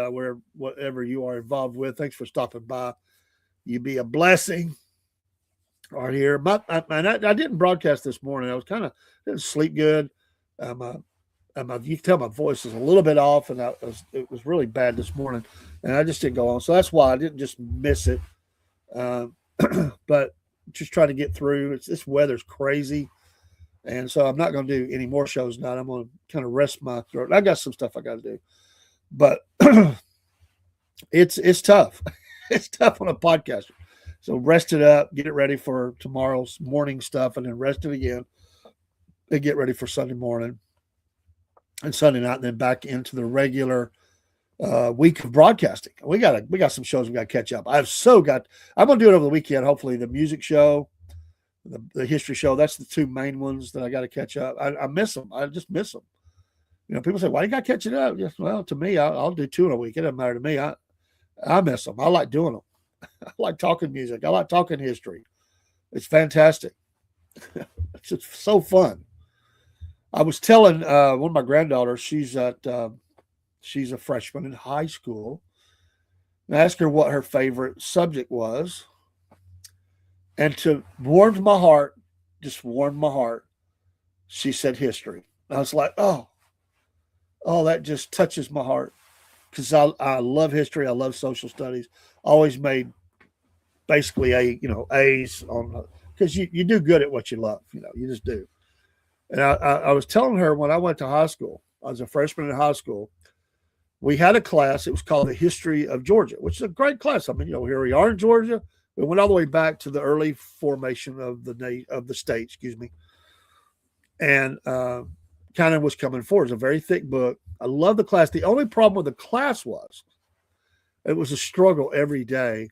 whatever you are involved with, thanks for stopping by. You be a blessing. Are here. I didn't broadcast this morning. I was didn't sleep good. You can tell my voice is a little bit off, and it was really bad this morning, and I just didn't go on. So that's why I didn't just miss it. But just trying to get through. This weather's crazy. And so I'm not going to do any more shows tonight. I'm going to kind of rest my throat. I got some stuff I got to do, but it's tough. It's tough on a podcaster. So rest it up, get it ready for tomorrow's morning stuff, and then rest it again and get ready for Sunday morning and Sunday night, and then back into the regular week of broadcasting. We got some shows we got to catch up. I'm going to do it over the weekend. Hopefully the music show, the history show, that's the 2 main ones that I got to catch up. I miss them. I just miss them. People say, why you got to catch it up? Yes, well, to me, I'll do 2 in a week. It doesn't matter to me. I miss them. I like doing them. I like talking music. I like talking history. It's fantastic. It's just so fun. I was telling one of my granddaughters, she's a freshman in high school. I asked her what her favorite subject was. And to warm my heart, she said history. I was like, oh, that just touches my heart. Because I love history. I love social studies. Always made basically A's on, because you do good at what you love. You just do. And I was telling her when I went to high school, I was a freshman in high school. We had a class. It was called the History of Georgia, which is a great class. I mean, here we are in Georgia. We went all the way back to the early formation of the state, excuse me. And kind of was coming forward. It's a very thick book. I love the class. The only problem with the class was it was a struggle every day.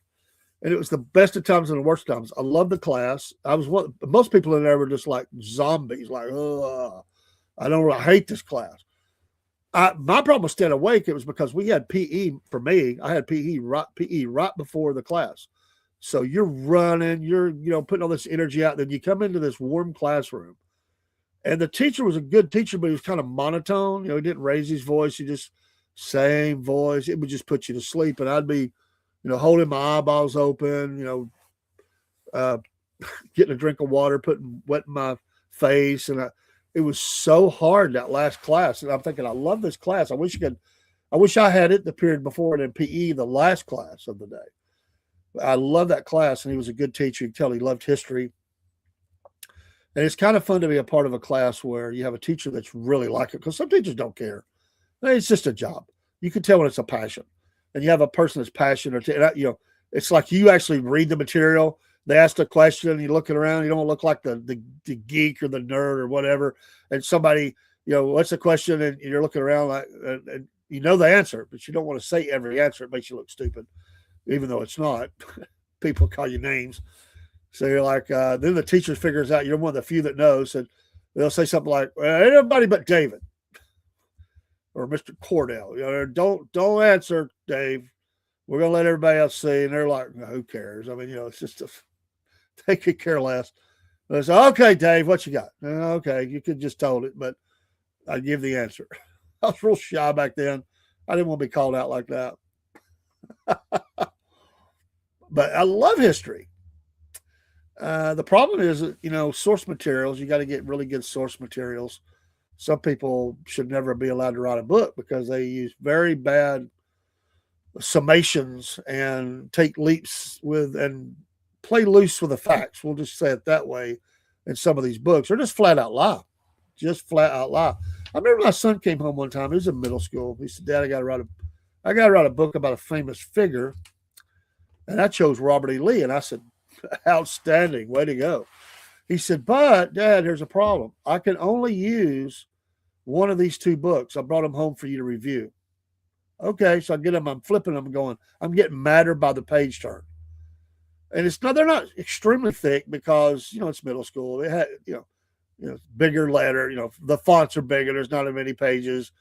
And it was the best of times and the worst of times. I love the class. Most people in there were just like zombies, like, oh, I hate this class. My problem was staying awake. It was because we had PE. For me, I had PE right before the class. So you're running, you're putting all this energy out. Then you come into this warm classroom, and the teacher was a good teacher, but he was kind of monotone. He didn't raise his voice. He just same voice. It would just put you to sleep. And I'd be, holding my eyeballs open, getting a drink of water, wetting my face, and it was so hard that last class. And I'm thinking, I love this class. I wish I had it the period before it in PE, the last class of the day. I love that class, and he was a good teacher. You can tell he loved history. And it's kind of fun to be a part of a class where you have a teacher that's really like it, because some teachers don't care. It's just a job. You can tell when it's a passion. And you have a person that's passionate. It's like you actually read the material. They ask a question, and you're looking around. You don't look like the geek or the nerd or whatever. And somebody, what's the question? And you're looking around like, and you know the answer, but you don't want to say every answer. It makes you look stupid, even though it's not. People call you names. So you're like, then the teacher figures out you're one of the few that knows, and they'll say something like, well, anybody but David or Mr. Cordell. Don't answer, Dave. We're going to let everybody else see. And they're like, who cares? I mean, it's just they could care less. They say, okay, Dave, what you got? Okay, you could just told it, but I give the answer. I was real shy back then. I didn't want to be called out like that. But I love history. The problem is, source materials. You got to get really good source materials. Some people should never be allowed to write a book because they use very bad summations and take leaps and play loose with the facts. We'll just say it that way. In some of these books, or just flat out lie. I remember my son came home one time. He was in middle school. He said, "Dad, I got to write I got to write a book about a famous figure, and I chose Robert E. Lee. And I said, outstanding, way to go. He said, but Dad, there's a problem. I can only use one of these two books. I brought them home for you to review. Okay, so I get them, I'm flipping them, going, I'm getting madder by the page turn. And they're not extremely thick because, it's middle school. It had, bigger letter, the fonts are bigger. There's not as many pages,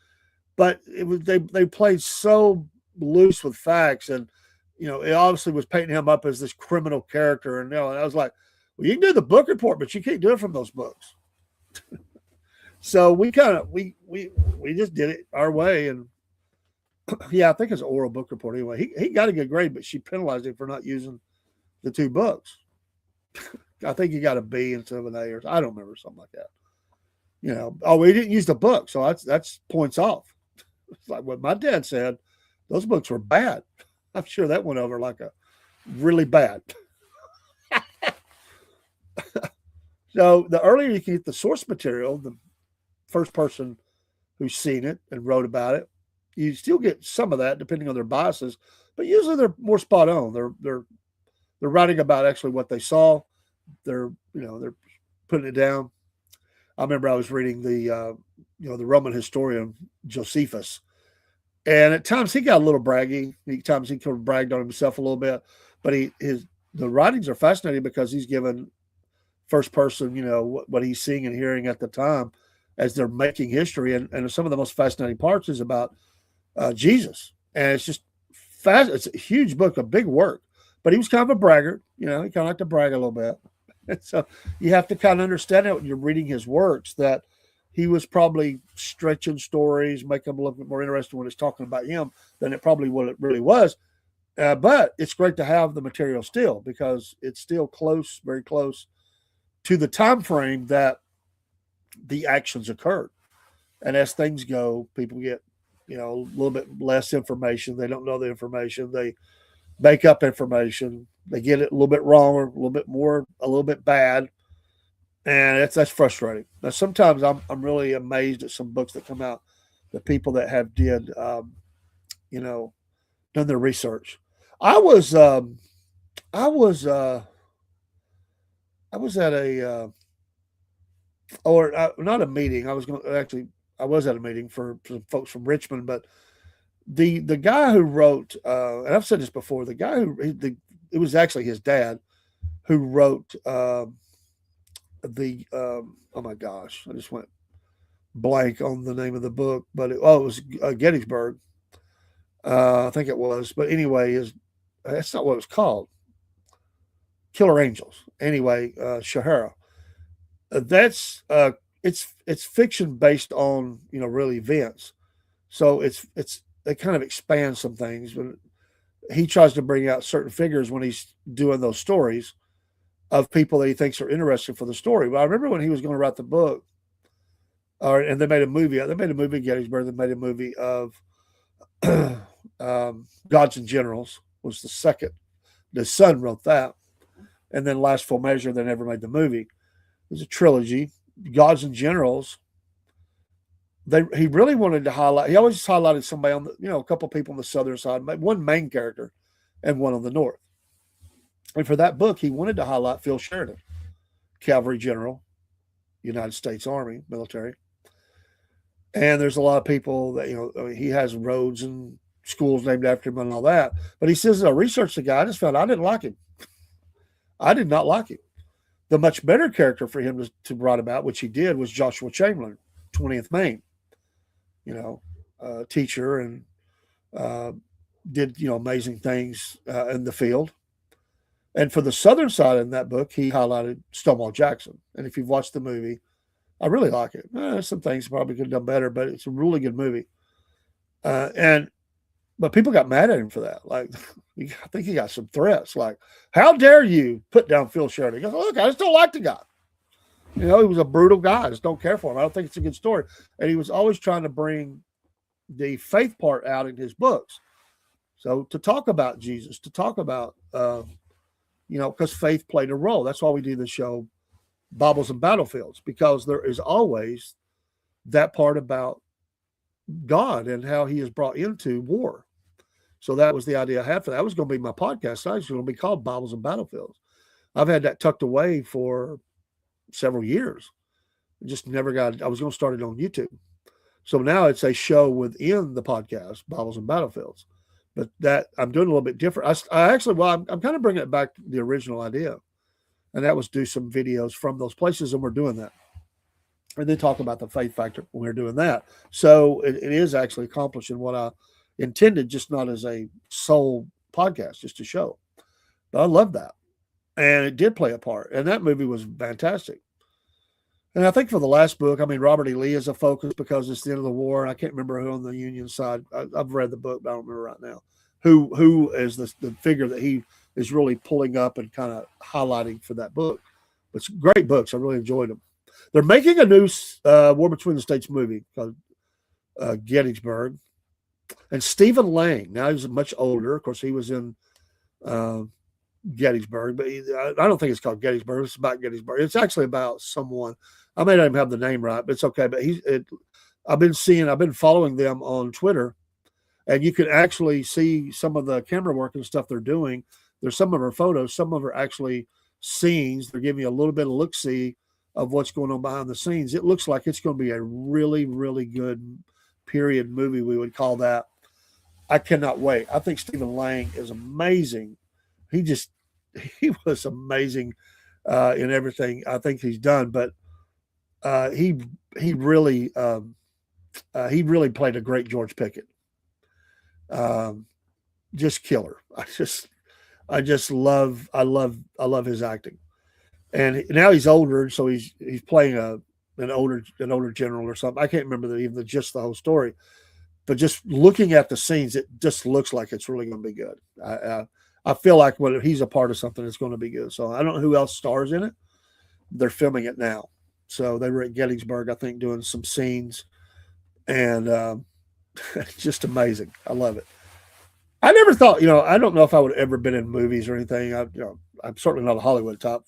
but they played so loose with facts. And, it obviously was painting him up as this criminal character. And, and I was like, well, you can do the book report, but you can't do it from those books. So we just did it our way. And yeah, I think it's an oral book report anyway. He got a good grade, but she penalized him for not using the two books. I think he got a B instead of an A, or I don't remember, something like that. We didn't use the book, so that's points off. It's like what my dad said, those books were bad. I'm sure that went over like a really bad. So the earlier you can get the source material, the first person who's seen it and wrote about it, you still get some of that depending on their biases, but usually they're more spot on. They're writing about actually what they saw. They're putting it down. I remember I was reading the Roman historian Josephus, and at times he got a little braggy. At times he kind of bragged on himself a little bit, but the writings are fascinating because he's given first person, what he's seeing and hearing at the time as they're making history. And some of the most fascinating parts is about Jesus. And it's just it's a huge book, a big work, but he was kind of a braggart. He kind of liked to brag a little bit. And so you have to kind of understand it when you're reading his works, that he was probably stretching stories, make them a little bit more interesting when it's talking about him than it probably what it really was. But it's great to have the material still, because it's still close, very close to the time frame that the actions occurred. And as things go, people get, a little bit less information. They don't know the information. They make up information. They get it a little bit wrong, or a little bit more, a little bit bad. And that's frustrating. Now, sometimes I'm really amazed at some books that come out, the people that have done their research. I was at not a meeting. I was at a meeting for some folks from Richmond, but the guy who wrote, and I've said this before, the guy it was actually his dad who wrote oh my gosh, I just went blank on the name of the book, but it was Gettysburg. I think it was, but anyway, that's not what it was called. Killer Angels. Anyway, Shahara. That's it's fiction based on real events, so it kind of expands some things. But he tries to bring out certain figures when he's doing those stories of people that he thinks are interesting for the story. But I remember when he was going to write the book, and they made a movie. They made a movie of Gettysburg. They made a movie of Gods and Generals was the second. The son wrote that, and then Last Full Measure. They never made the movie. It was a trilogy. Gods and Generals. He really wanted to highlight. He always highlighted somebody on the, a couple of people on the southern side, one main character, and one on the north. And for that book, he wanted to highlight Phil Sheridan, cavalry general, United States Army military. And there's a lot of people that he has roads and schools named after him and all that. But he says, I researched the guy. I just found I didn't like him. I did not like him. The much better character for him to write about, which he did, was Joshua Chamberlain, 20th Maine. Teacher, and did amazing things in the field. And for the southern side in that book, he highlighted Stonewall Jackson. And if you've watched the movie, I really like it. There's some things probably could have done better, but it's a really good movie. But people got mad at him for that. Like, I think he got some threats. Like, how dare you put down Phil Sheridan? He goes, look, I just don't like the guy. He was a brutal guy. I just don't care for him. I don't think it's a good story. And he was always trying to bring the faith part out in his books. So to talk about Jesus, to talk about, because faith played a role. That's why we do the show, Bibles and Battlefields, because there is always that part about God and how he is brought into war. So that was the idea I had for that. That was going to be my podcast. It was going to be called Bibles and Battlefields. I've had that tucked away for several years. Just never got. I was going to start it on YouTube. So now it's a show within the podcast, Bibles and Battlefields. But that I'm doing a little bit different. I actually, well, I'm kind of bringing it back to the original idea, and that was do some videos from those places, and we're doing that. And then talk about the faith factor when we're doing that. So it is actually accomplishing what I intended, just not as a sole podcast, just a show. But I love that. And it did play a part. And that movie was fantastic. And I think for the last book, I mean, Robert E. Lee is a focus because it's the end of the war. I can't remember who on the Union side. I've read the book, but I don't remember right now. Who is the figure that he is really pulling up and kind of highlighting for that book. It's great books. I really enjoyed them. They're making a new War Between the States movie called Gettysburg. And Stephen Lang, now he's much older. Of course, he was in Gettysburg, but I don't think it's called Gettysburg. It's about Gettysburg. It's actually about someone. I may not even have the name right, but it's okay. But I've been following them on Twitter, and you can actually see some of the camera work and stuff they're doing. There's some of her photos, some of her actually scenes. They're giving you a little bit of look-see of what's going on behind the scenes. It looks like it's going to be a really, really good period movie, we would call that. I cannot wait. I think Stephen Lang is amazing. He was amazing in everything I think he's done, but he really played a great George Pickett. Just killer. I love his acting. And now he's older, so he's playing an older general or something. I can't remember even just the whole story, but just looking at the scenes, it just looks like it's really going to be good. I feel like when he's a part of something, it's going to be good. So I don't know who else stars in it. They're filming it now, so they were at Gettysburg, I think, doing some scenes, and it's just amazing. I love it. I never thought, I don't know if I would have ever been in movies or anything. I'm certainly not a Hollywood type.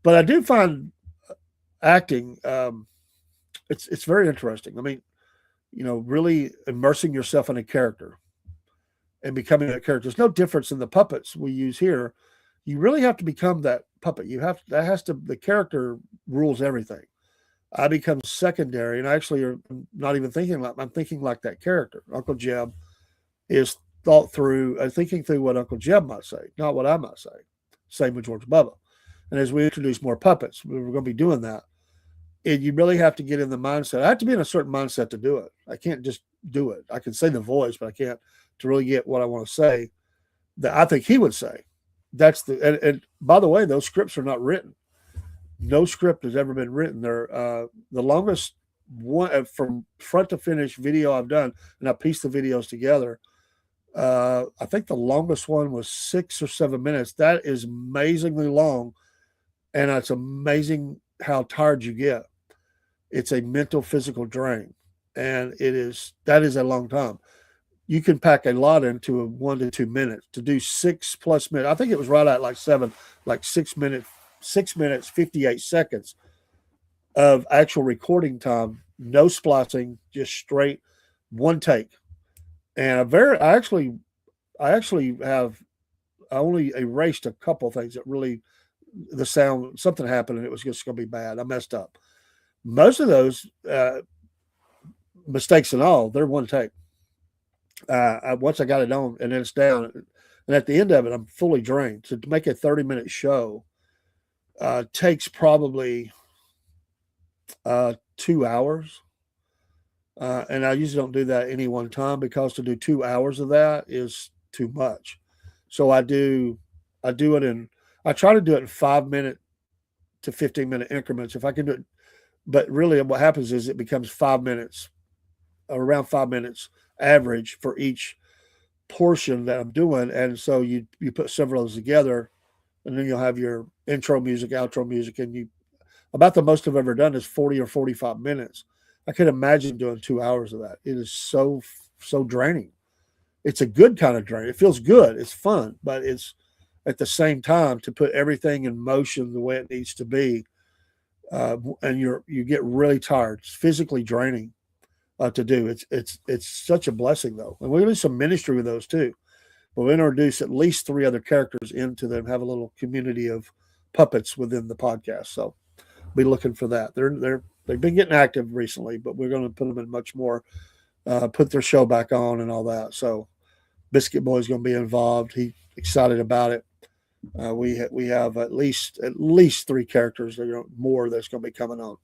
But I do find acting, it's very interesting. I mean, really immersing yourself in a character and becoming that character. There's no difference in the puppets we use here. You really have to become that puppet. The character rules everything. I become secondary, and I actually are not even thinking I'm thinking like that character. Uncle Jeb is thinking through what Uncle Jeb might say, not what I might say. Same with George Bubba. And as we introduce more puppets, we're going to be doing that. And you really have to get in the mindset. I have to be in a certain mindset to do it. I can't just do it. I can say the voice, but I can't to really get what I want to say that I think he would say. And by the way, those scripts are not written. No script has ever been written. They're the longest one from front to finish video I've done, and I pieced the videos together. I think the longest one was 6 or 7 minutes. That is amazingly long. And it's amazing how tired you get. It's a mental, physical drain. And that is a long time. You can pack a lot into 1 to 2 minutes. To do 6+ minutes, I think it was right at 6 minutes, 58 seconds of actual recording time, no splicing, just straight one take. And I only erased a couple things that really, the sound, something happened and it was just going to be bad. I messed up. Most of those mistakes and all, they're one take. Once I got it on and then it's down, and at the end of it, I'm fully drained. So to make a 30-minute show takes probably 2 hours. And I usually don't do that any one time because to do 2 hours of that is too much. So I try to do it in 5-minute to 15-minute increments if I can do it. But really what happens is it becomes 5 minutes, around 5 minutes average for each portion that I'm doing. And so you put several of those together, and then you'll have your intro music, outro music, and about the most I've ever done is 40 or 45 minutes. I could imagine doing 2 hours of that. It is so draining. It's a good kind of drain. It feels good. It's fun, but it's at the same time to put everything in motion the way it needs to be. And you get really tired. It's physically draining to do. It's such a blessing though. And we're going to do some ministry with those too. we'll introduce at least 3 other characters into them, have a little community of puppets within the podcast. So be looking for that. They've been getting active recently, but we're going to put them in much more, put their show back on and all that. So Biscuit Boy's going to be involved. He's excited about it. We have at least 3 characters that are more that's going to be coming on,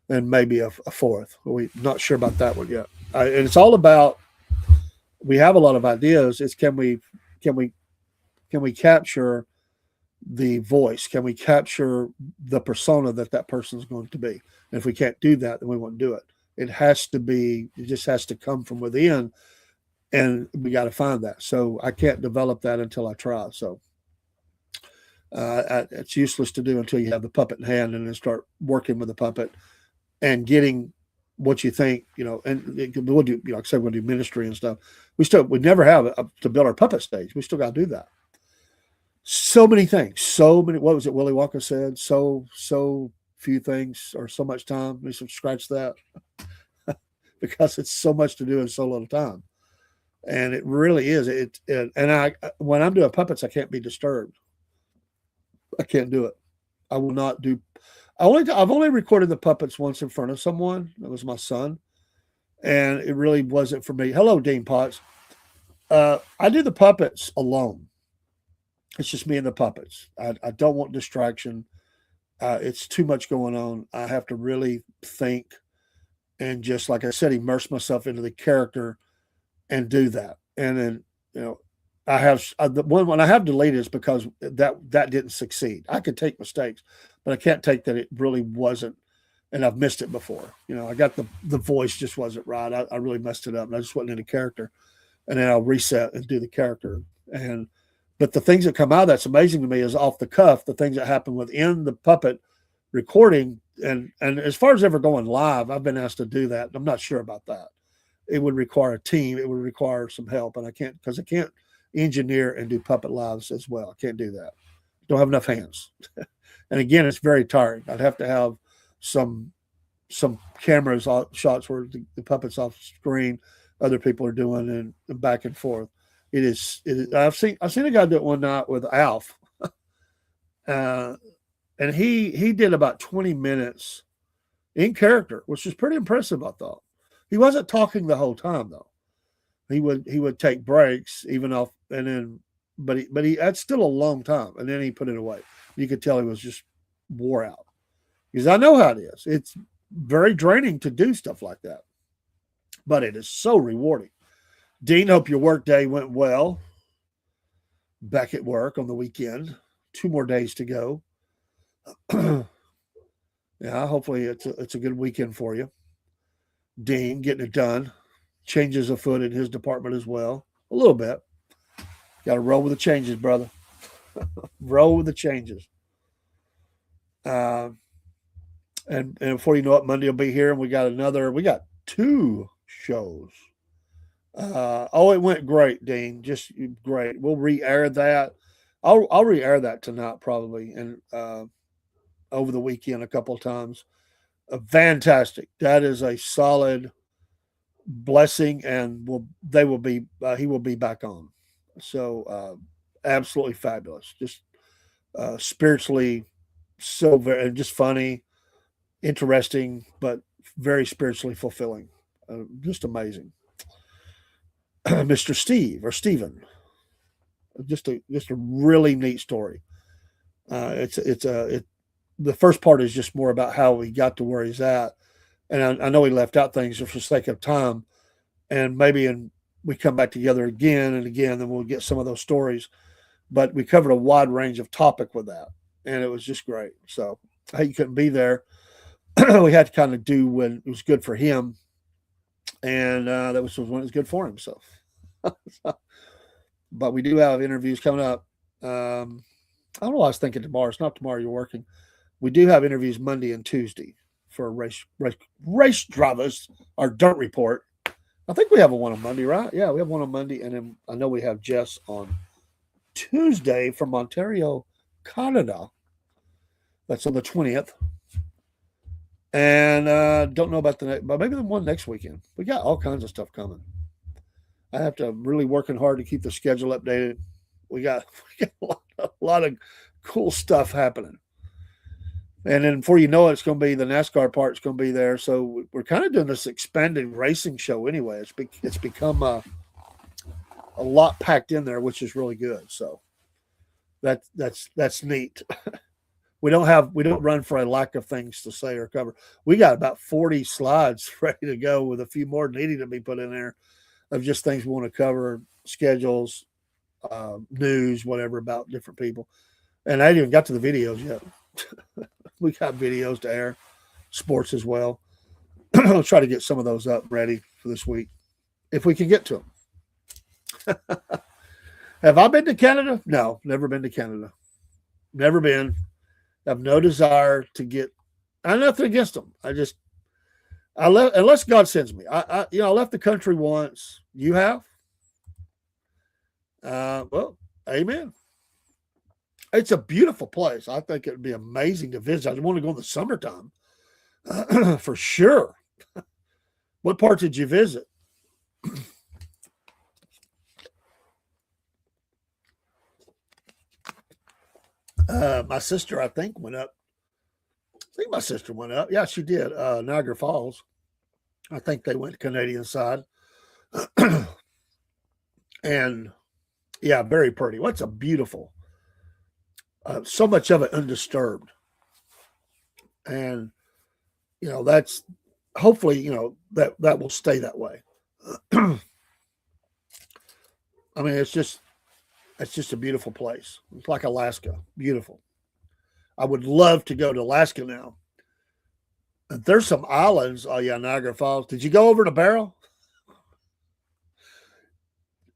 and maybe a 4th. We're not sure about that one yet. And it's all about, we have a lot of ideas. It's can we capture the voice? Can we capture the persona that person's going to be? And if we can't do that, then we won't do it. It just has to come from within, and we got to find that. So I can't develop that until I try. So it's useless to do until you have the puppet in hand and then start working with the puppet and getting what you think, and we'll do, like I said, we'll do ministry and stuff. We never have to build our puppet stage. We still got to do that. So many things, what was it Willy Wonka said? So few things or so much time. We should scratch that because it's so much to do in so little time. And it really is. When I'm doing puppets, I can't be disturbed. I can't do it. I will not do. I've only recorded the puppets once in front of someone. That was my son, and it really wasn't for me. Hello, Dean Potts. I do the puppets alone. It's just me and the puppets. I don't want distraction. It's too much going on. I have to really think and just, like I said, immerse myself into the character and do that. And then, I have the one when I have deleted is because that didn't succeed. I could take mistakes, but I can't take that it really wasn't, and I've missed it before. I got the voice just wasn't right. I really messed it up, and I just wasn't in the character. And then I'll reset and do the character. But the things that come out that's amazing to me is off the cuff, the things that happen within the puppet recording. And as far as ever going live, I've been asked to do that. I'm not sure about that. It would require a team. It would require some help, and I can't engineer and do puppet lives as well. I can't do that. Don't have enough hands. And again, it's very tiring. I'd have to have some cameras shots where the puppet's off screen, other people are doing, and back and forth. It is. I've seen a guy do it one night with Alf, and he did about 20 minutes in character, which was pretty impressive. I thought he wasn't talking the whole time though. He would take breaks even off, and then but he that's still a long time, and then he put it away. You could tell he was just wore out, because I know how it is. It's very draining to do stuff like that, but it is so rewarding. Dean, hope your work day went well. Back at work on the weekend. 2 more days to go. Yeah, hopefully it's a good weekend for you. Dean, getting it done. Changes afoot in his department as well. A little bit. Got to roll with the changes, brother. Roll with the changes. And before you know it, Monday will be here, and we got 2 shows. It went great, Dean. Just great. We'll re-air that. I'll re-air that tonight probably, and over the weekend a couple of times. Fantastic. That is a solid blessing, and he will be back on. So absolutely fabulous. Just spiritually so very, just funny, interesting, but very spiritually fulfilling. Just amazing. Mr. Steve or Steven. Just a really neat story. The first part is just more about how he got to where he's at, and I know he left out things just for the sake of time, and maybe we come back together again and again, then we'll get some of those stories. But we covered a wide range of topic with that, and it was just great. So he couldn't be there. We had to kind of do when it was good for him, and that was when it was good for him. So, but we do have interviews coming up. I don't know why I was thinking tomorrow. It's not tomorrow. You're working. We do have interviews Monday and Tuesday for race drivers. Our dirt report. I think we have one on Monday, right? Yeah, we have one on Monday, and then I know we have Jess on Tuesday from Ontario, Canada. That's on the 20th. And don't know about the next, but maybe the one next weekend. We got all kinds of stuff coming. I have to really working hard to keep the schedule updated. We got, we got a lot of cool stuff happening. And then before you know it, it's going to be the NASCAR part's going to be there. So we're kind of doing this expanded racing show anyway. It's become a lot packed in there, which is really good. So that's neat. We don't run for a lack of things to say or cover. We got about 40 slides ready to go with a few more needing to be put in there of just things we want to cover, schedules, news, whatever about different people. And I ain't even got to the videos yet. We got videos to air, sports as well. I'll try to get some of those up ready for this week if we can get to them. Have I been to Canada? No, never been to Canada. Never been. I have no desire to get. I have nothing against them. I left unless God sends me. I left the country once. You have? Well, amen. It's a beautiful place. I think it would be amazing to visit. I want to go in the summertime for sure. What part did you visit? My sister, I think, went up. I think my sister went up. Yeah, she did. Niagara Falls. I think they went Canadian side. And yeah, very pretty. What's a beautiful. So much of it undisturbed. And, that's hopefully, that will stay that way. I mean, it's just a beautiful place. It's like Alaska. Beautiful. I would love to go to Alaska now. And there's some islands. Oh, yeah, Niagara Falls. Did you go over to Barrow?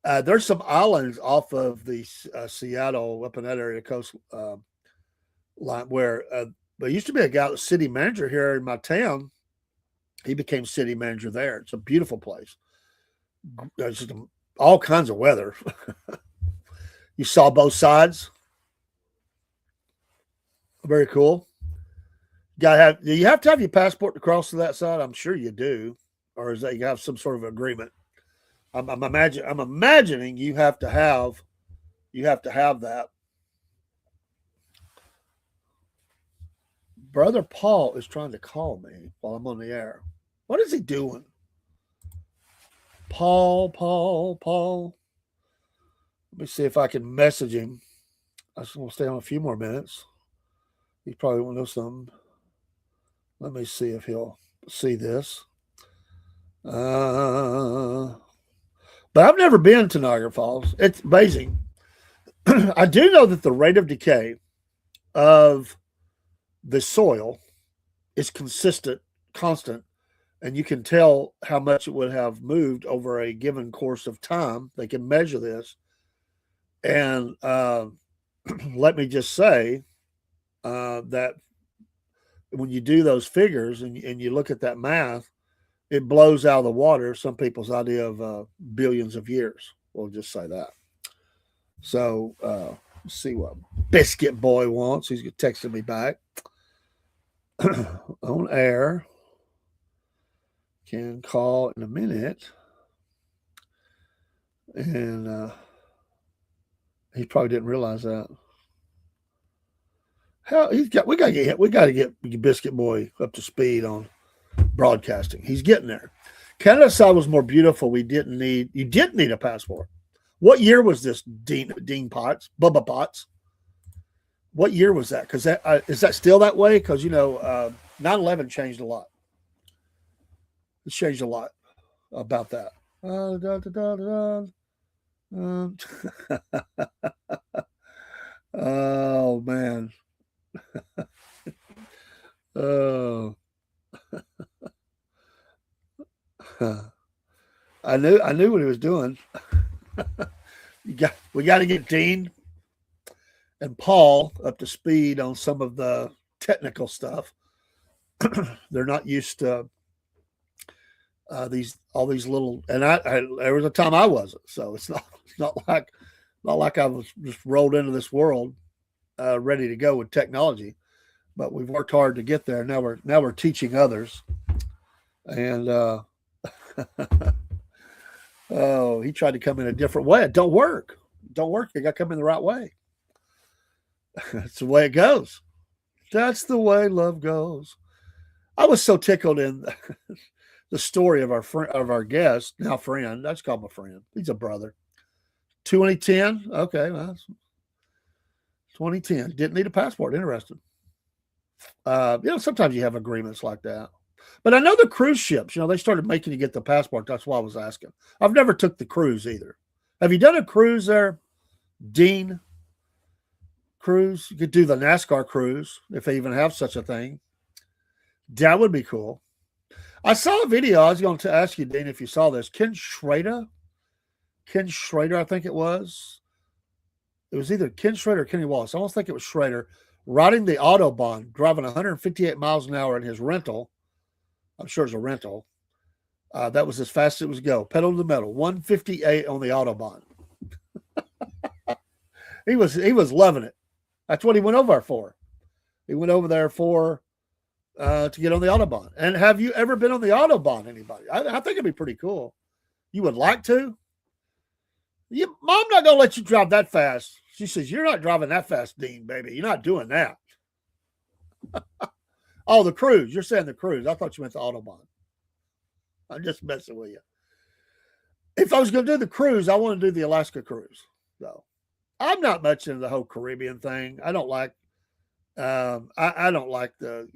There's some islands off of the Seattle, up in that area, coast line, where there used to be a guy, the city manager here in my town. He became city manager there. It's a beautiful place. There's just all kinds of weather. You saw both sides. Very cool. Do you have to have your passport to cross to that side? I'm sure you do. Or is that you have some sort of agreement? I'm imagining you have to have that. Brother Paul is trying to call me while I'm on the air. What is he doing? Paul. Let me see if I can message him. I just want to stay on a few more minutes. He probably won't know something. Let me see if he'll see this. But I've never been to Niagara Falls. It's amazing. I do know that the rate of decay of the soil is constant, and you can tell how much it would have moved over a given course of time. They can measure this. And let me just say that when you do those figures and you look at that math, it blows out of the water some people's idea of billions of years. We'll just say that. So let's see what Biscuit Boy wants. He's texting me back. On air. Can call in a minute. And he probably didn't realize that. Hell, we gotta get Biscuit Boy up to speed on broadcasting. He's getting there. Canada side was more beautiful. You didn't need a passport. What year was this, Dean Potts, Bubba Potts? What year was that? Because is that still that way? Because 9/11 changed a lot. It's changed a lot about that. Oh man. Oh. I knew what he was doing. We got to get Dean and Paul up to speed on some of the technical stuff. They're not used to all these little. And there was a time I wasn't, so it's not like I was just rolled into this world ready to go with technology. But we've worked hard to get there. Now we're teaching others, and Oh, he tried to come in a different way. It don't work. Don't work. You got to come in the right way. That's the way it goes. That's the way love goes. I was so tickled in the story of our friend, of our guest, now friend. I just call him a friend. He's a brother. 2010. Okay, well, 2010. Didn't need a passport. Interesting. Sometimes you have agreements like that. But I know the cruise ships, they started making you get the passport. That's why I was asking. I've never took the cruise either. Have you done a cruise there, Dean? Cruise? You could do the NASCAR cruise if they even have such a thing. That would be cool. I saw a video. I was going to ask you, Dean, if you saw this. Ken Schrader, I think it was. It was either Ken Schrader or Kenny Wallace. I almost think it was Schrader riding the Autobahn, driving 158 miles an hour in his rental. I'm sure it's a rental. That was as fast as it was go. Pedal to the metal, 158 on the Autobahn. He was loving it. That's what he went over for. He went over there for to get on the Autobahn. And have you ever been on the Autobahn, anybody? I think it'd be pretty cool. You would like to? Mom not going to let you drive that fast. She says, you're not driving that fast, Dean, baby. You're not doing that. Oh, the cruise. You're saying the cruise. I thought you meant the Autobahn. I'm just messing with you. If I was going to do the cruise, I want to do the Alaska cruise, though. I'm not much into the whole Caribbean thing. I don't like, I don't like the,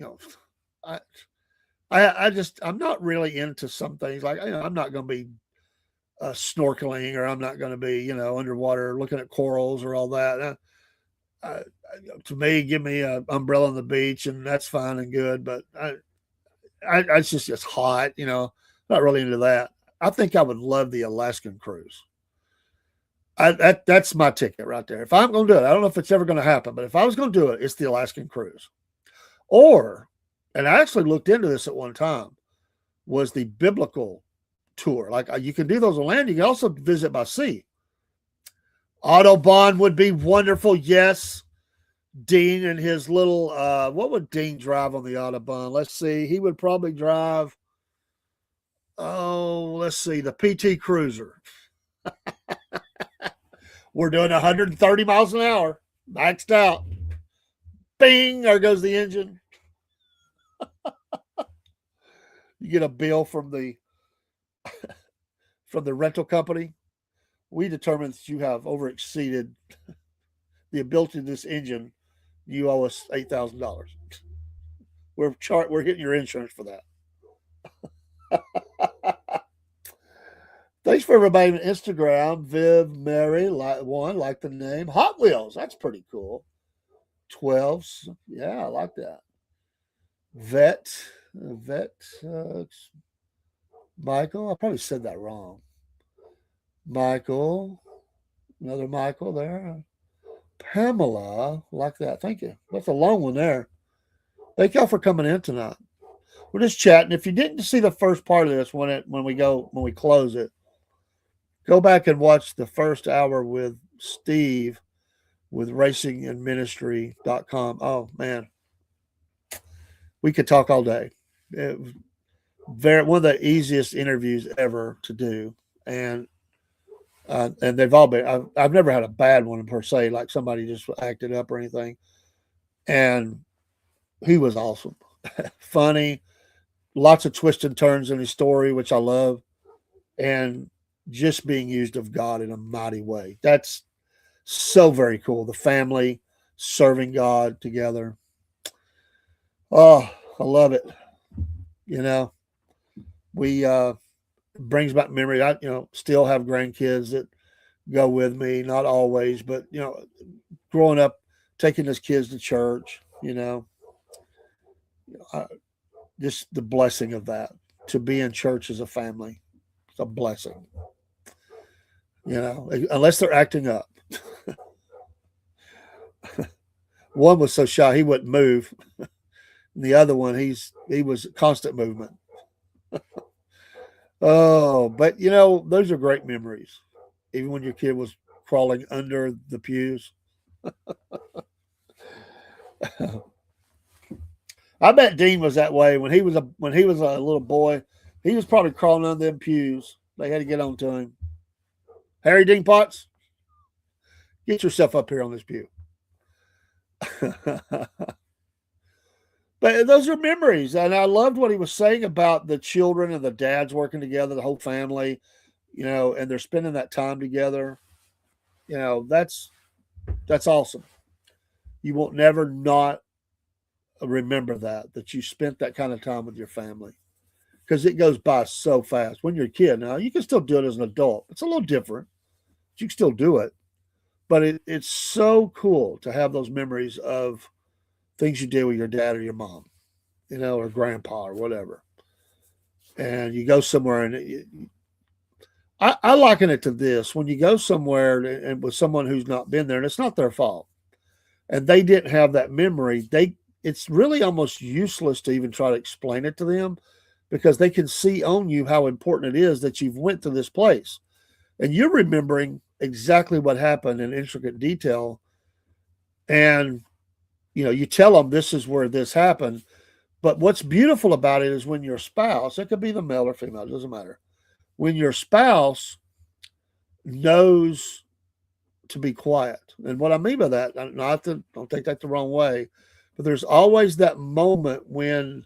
I'm not really into some things. Like, I'm not going to be snorkeling, or I'm not going to be, underwater looking at corals or all that. To me, give me an umbrella on the beach, and that's fine and good. But it's just hot, not really into that. I think I would love the Alaskan cruise. That's my ticket right there. If I'm going to do it, I don't know if it's ever going to happen, but if I was going to do it, it's the Alaskan cruise. And I actually looked into this at one time, was the biblical tour. Like, you can do those on land. You can also visit by sea. Autobahn would be wonderful. Yes. Dean and his little, what would Dean drive on the Autobahn? Let's see. He would probably drive, the PT Cruiser. We're doing 130 miles an hour, maxed out. Bing, there goes the engine. You get a bill from the rental company. We determined that you have overexceeded the ability of this engine. You owe us $8,000. We're hitting your insurance for that. Thanks for everybody on Instagram. Viv Mary like the name. Hot Wheels, that's pretty cool. 12s, yeah, I like that. Vet, Michael. I probably said that wrong. Michael, another Michael there. Pamela, like that. Thank you. That's a long one there. Thank y'all for coming in tonight. We're just chatting. If you didn't see the first part of this when we close it, go back and watch the first hour with Steve with racingandministry.com. Oh man, we could talk all day. It was one of the easiest interviews ever to do, and they've all been. I've never had a bad one per se, like somebody just acted up or anything. And he was awesome, funny, lots of twists and turns in his story, which I love, and just being used of God in a mighty way. That's so very cool. The family serving God together. Oh, I love it. We brings back memory. I still have grandkids that go with me, not always, but growing up, taking those kids to church, just the blessing of that, to be in church as a family. It's a blessing, unless they're acting up. One was so shy he wouldn't move. And the other one, he was constant movement. Oh, but those are great memories. Even when your kid was crawling under the pews. I bet Dean was that way when he was a little boy. He was probably crawling under them pews. They had to get onto him. Harry Dean Potts, get yourself up here on this pew. But those are memories. And I loved what he was saying about the children and the dads working together, the whole family, and they're spending that time together. That's awesome. You won't never not remember that you spent that kind of time with your family, because it goes by so fast. When you're a kid, now you can still do it as an adult. It's a little different, but you can still do it. But it's so cool to have those memories of things you did with your dad or your mom, or grandpa or whatever. And you go somewhere, and I liken it to this: when you go somewhere and with someone who's not been there, and it's not their fault, and they didn't have that memory, it's really almost useless to even try to explain it to them, because they can see on you how important it is that you've went to this place, and you're remembering exactly what happened in intricate detail. And you tell them this is where this happened. But what's beautiful about it is when your spouse, it could be the male or female, it doesn't matter, when your spouse knows to be quiet. And what I mean by that, don't take that the wrong way, but there's always that moment when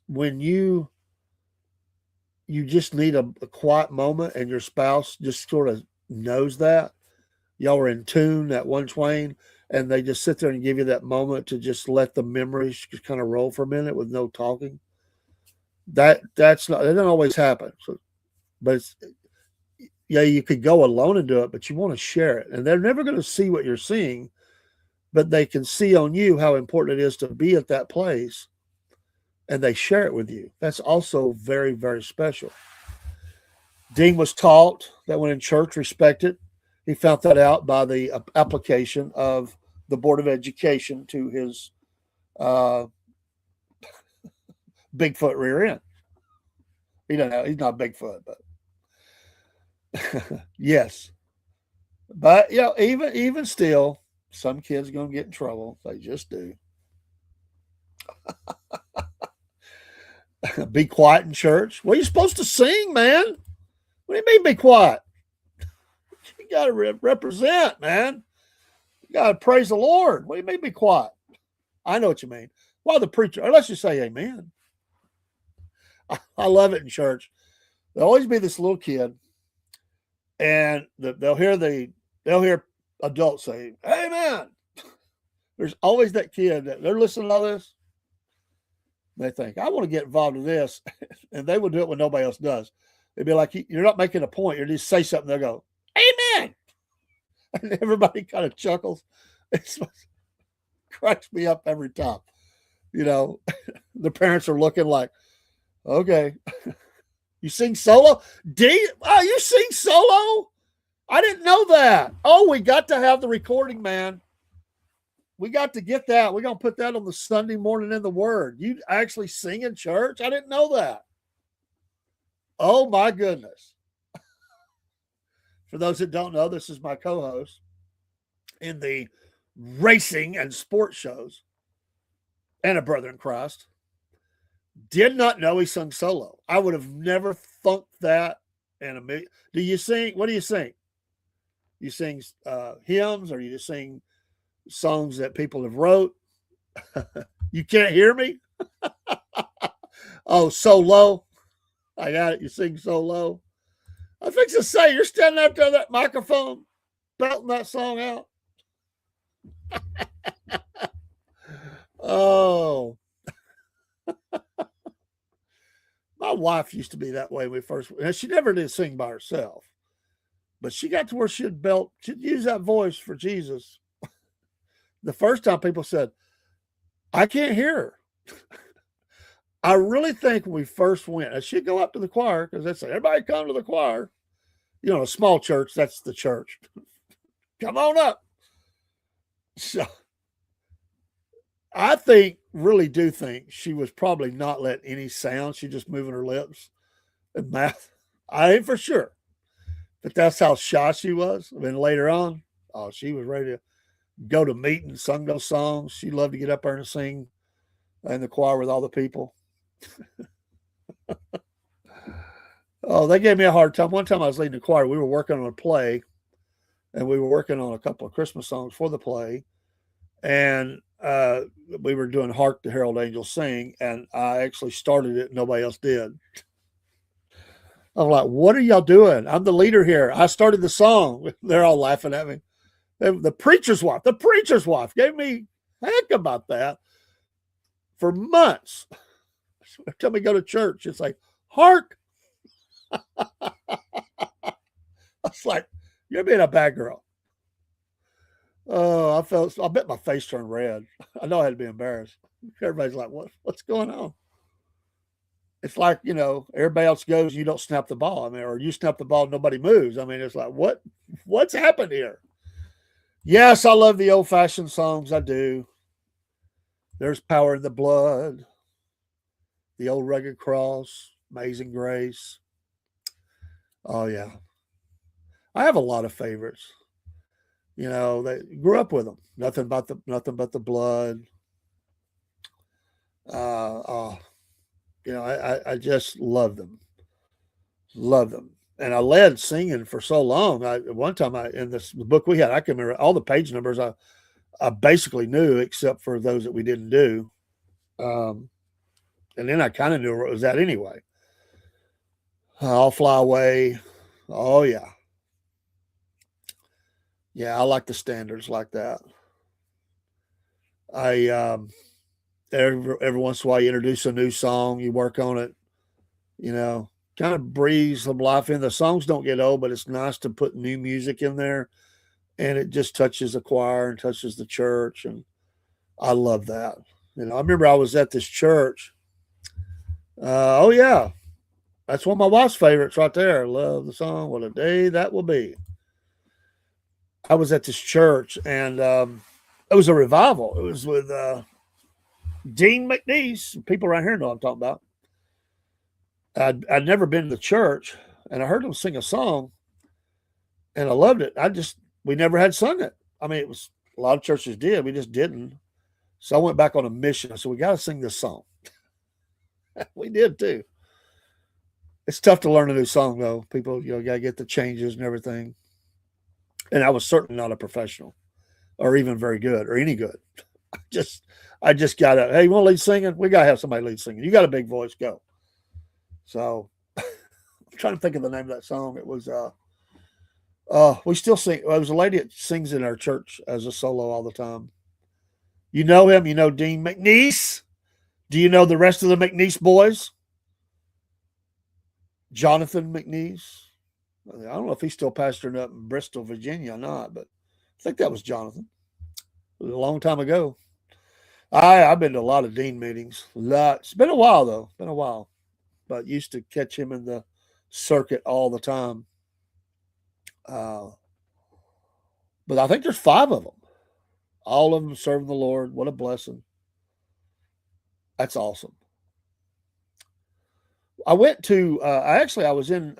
you just need a quiet moment, and your spouse just sort of knows that y'all are in tune, that one twain, and they just sit there and give you that moment to just let the memories just kind of roll for a minute with no talking. That's not, it doesn't always happen. So, but you could go alone and do it, but you want to share it, and they're never going to see what you're seeing, but they can see on you how important it is to be at that place, and they share it with you. That's also very, very special. Dean was taught that when in church, respect it. He found that out by the application of the Board of Education to his Bigfoot rear end. He's not Bigfoot, but yes. But even still, some kids are going to get in trouble. They just do. Be quiet in church. What are you supposed to sing, man? What do you mean be quiet? You got to represent, man. You got to praise the Lord. What do you mean be quiet? I know what you mean. Well, the preacher, or let's just say amen. I love it in church. There'll always be this little kid, and they'll hear adults say, amen. There's always that kid that they're listening to all this. They think, I want to get involved in this. And they will do it when nobody else does. It'd be like, you're not making a point. You just say something. They'll go, amen. And everybody kind of chuckles. It cracks me up every time. The parents are looking like, okay, you sing solo? You sing solo? I didn't know that. Oh, we got to have the recording, man. We got to get that. We're going to put that on the Sunday morning in the Word. You actually sing in church? I didn't know that. Oh, my goodness. For those that don't know, this is my co-host in the racing and sports shows, and a brother in Christ. Did not know he sung solo. I would have never thunk that in a million. Do you sing? What do you sing? You sing hymns, or you just sing songs that people have wrote? You can't hear me? Oh, so low. I got it. You sing so low. I fix to say, you're standing up there that microphone, belting that song out. Oh. My wife used to be that way when we first, and she never did sing by herself, but she got to where she'd use that voice for Jesus. The first time people said, I can't hear her. I really think when we first went, and she'd go up to the choir, because they'd say, everybody come to the choir. A small church, that's the church. Come on up. So I really do think she was probably not letting any sound. She just moving her lips and mouth. I ain't for sure. But that's how shy she was. I mean, later on, she was ready to go to meetings, sung those songs. She loved to get up there and sing in the choir with all the people. Oh, they gave me a hard time. One time I was leading the choir. We were working on a play, and we were working on a couple of Christmas songs for the play. And we were doing "Hark the Herald Angels Sing," and I actually started it. Nobody else did. I'm like, "What are y'all doing? I'm the leader here. I started the song." They're all laughing at me. The preacher's wife gave me heck about that for months. Every time we go to church, it's like, "Hark." I was like, "You're being a bad girl." Oh, I bet my face turned red. I know I had to be embarrassed. Everybody's like, what's going on? It's like, everybody else goes, you don't snap the ball. I mean, or you snap the ball, nobody moves. I mean, it's like, what's happened here? Yes, I love the old fashioned songs. I do. There's Power in the Blood, the Old Rugged Cross, Amazing Grace. Oh yeah. I have a lot of favorites. They grew up with them. Nothing but the blood. Oh, I just love them. Love them. And I led singing for so long. One time in this book we had, I can remember all the page numbers I basically knew except for those that we didn't do. And then I kind of knew where it was at anyway. I'll Fly Away. Oh yeah. Yeah, I like the standards like that. I every once in a while you introduce a new song, you work on it, kind of breathe some life in. The songs don't get old, but it's nice to put new music in there, and it just touches the choir and touches the church, and I love that. I remember I was at this church. Oh yeah, that's one of my wife's favorites right there. Love the song "What a Day That Will Be." I was at this church, and it was a revival. It was with Dean McNeese. People around here know what I'm talking about. I'd never been to the church, and I heard him sing a song, and I loved it. We never had sung it. I mean, it was a lot of churches did. We just didn't. So I went back on a mission. I said, we got to sing this song. We did too. It's tough to learn a new song though. People, got to get the changes and everything. And I was certainly not a professional or even very good or any good. I just got to, hey, you want to lead singing? We got to have somebody lead singing. You got a big voice, go. So I'm trying to think of the name of that song. It was, we still sing. Well, there was a lady that sings in our church as a solo all the time. You know him. You know Dean McNeese. Do you know the rest of the McNeese boys? Jonathan McNeese. I don't know if he's still pastoring up in Bristol, Virginia or not, but I think that was Jonathan. It was a long time ago. I've been to a lot of Dean meetings. It's been a while though. Been a while, but used to catch him in the circuit all the time. But I think there's 5 of them. All of them serving the Lord. What a blessing. That's awesome. I went to, I was in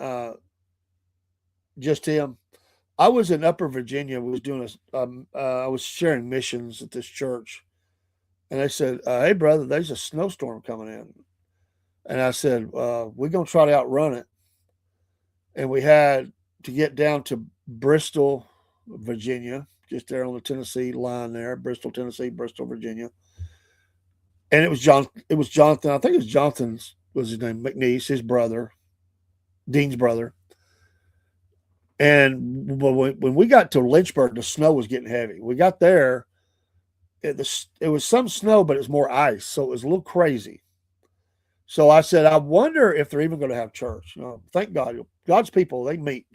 just him. I was in Upper Virginia. We was doing I was sharing missions at this church. And they said, hey, brother, there's a snowstorm coming in. And I said, we're going to try to outrun it. And we had to get down to Bristol, Virginia, just there on the Tennessee line there, Bristol, Tennessee, Bristol, Virginia. And it was Jonathan. I think it was Jonathan's was his name, McNeese, his brother, Dean's brother. And when we got to Lynchburg, the snow was getting heavy. We got there. It was some snow, but it was more ice. So it was a little crazy. So I said, I wonder if they're even going to have church. Thank God. God's people, they meet.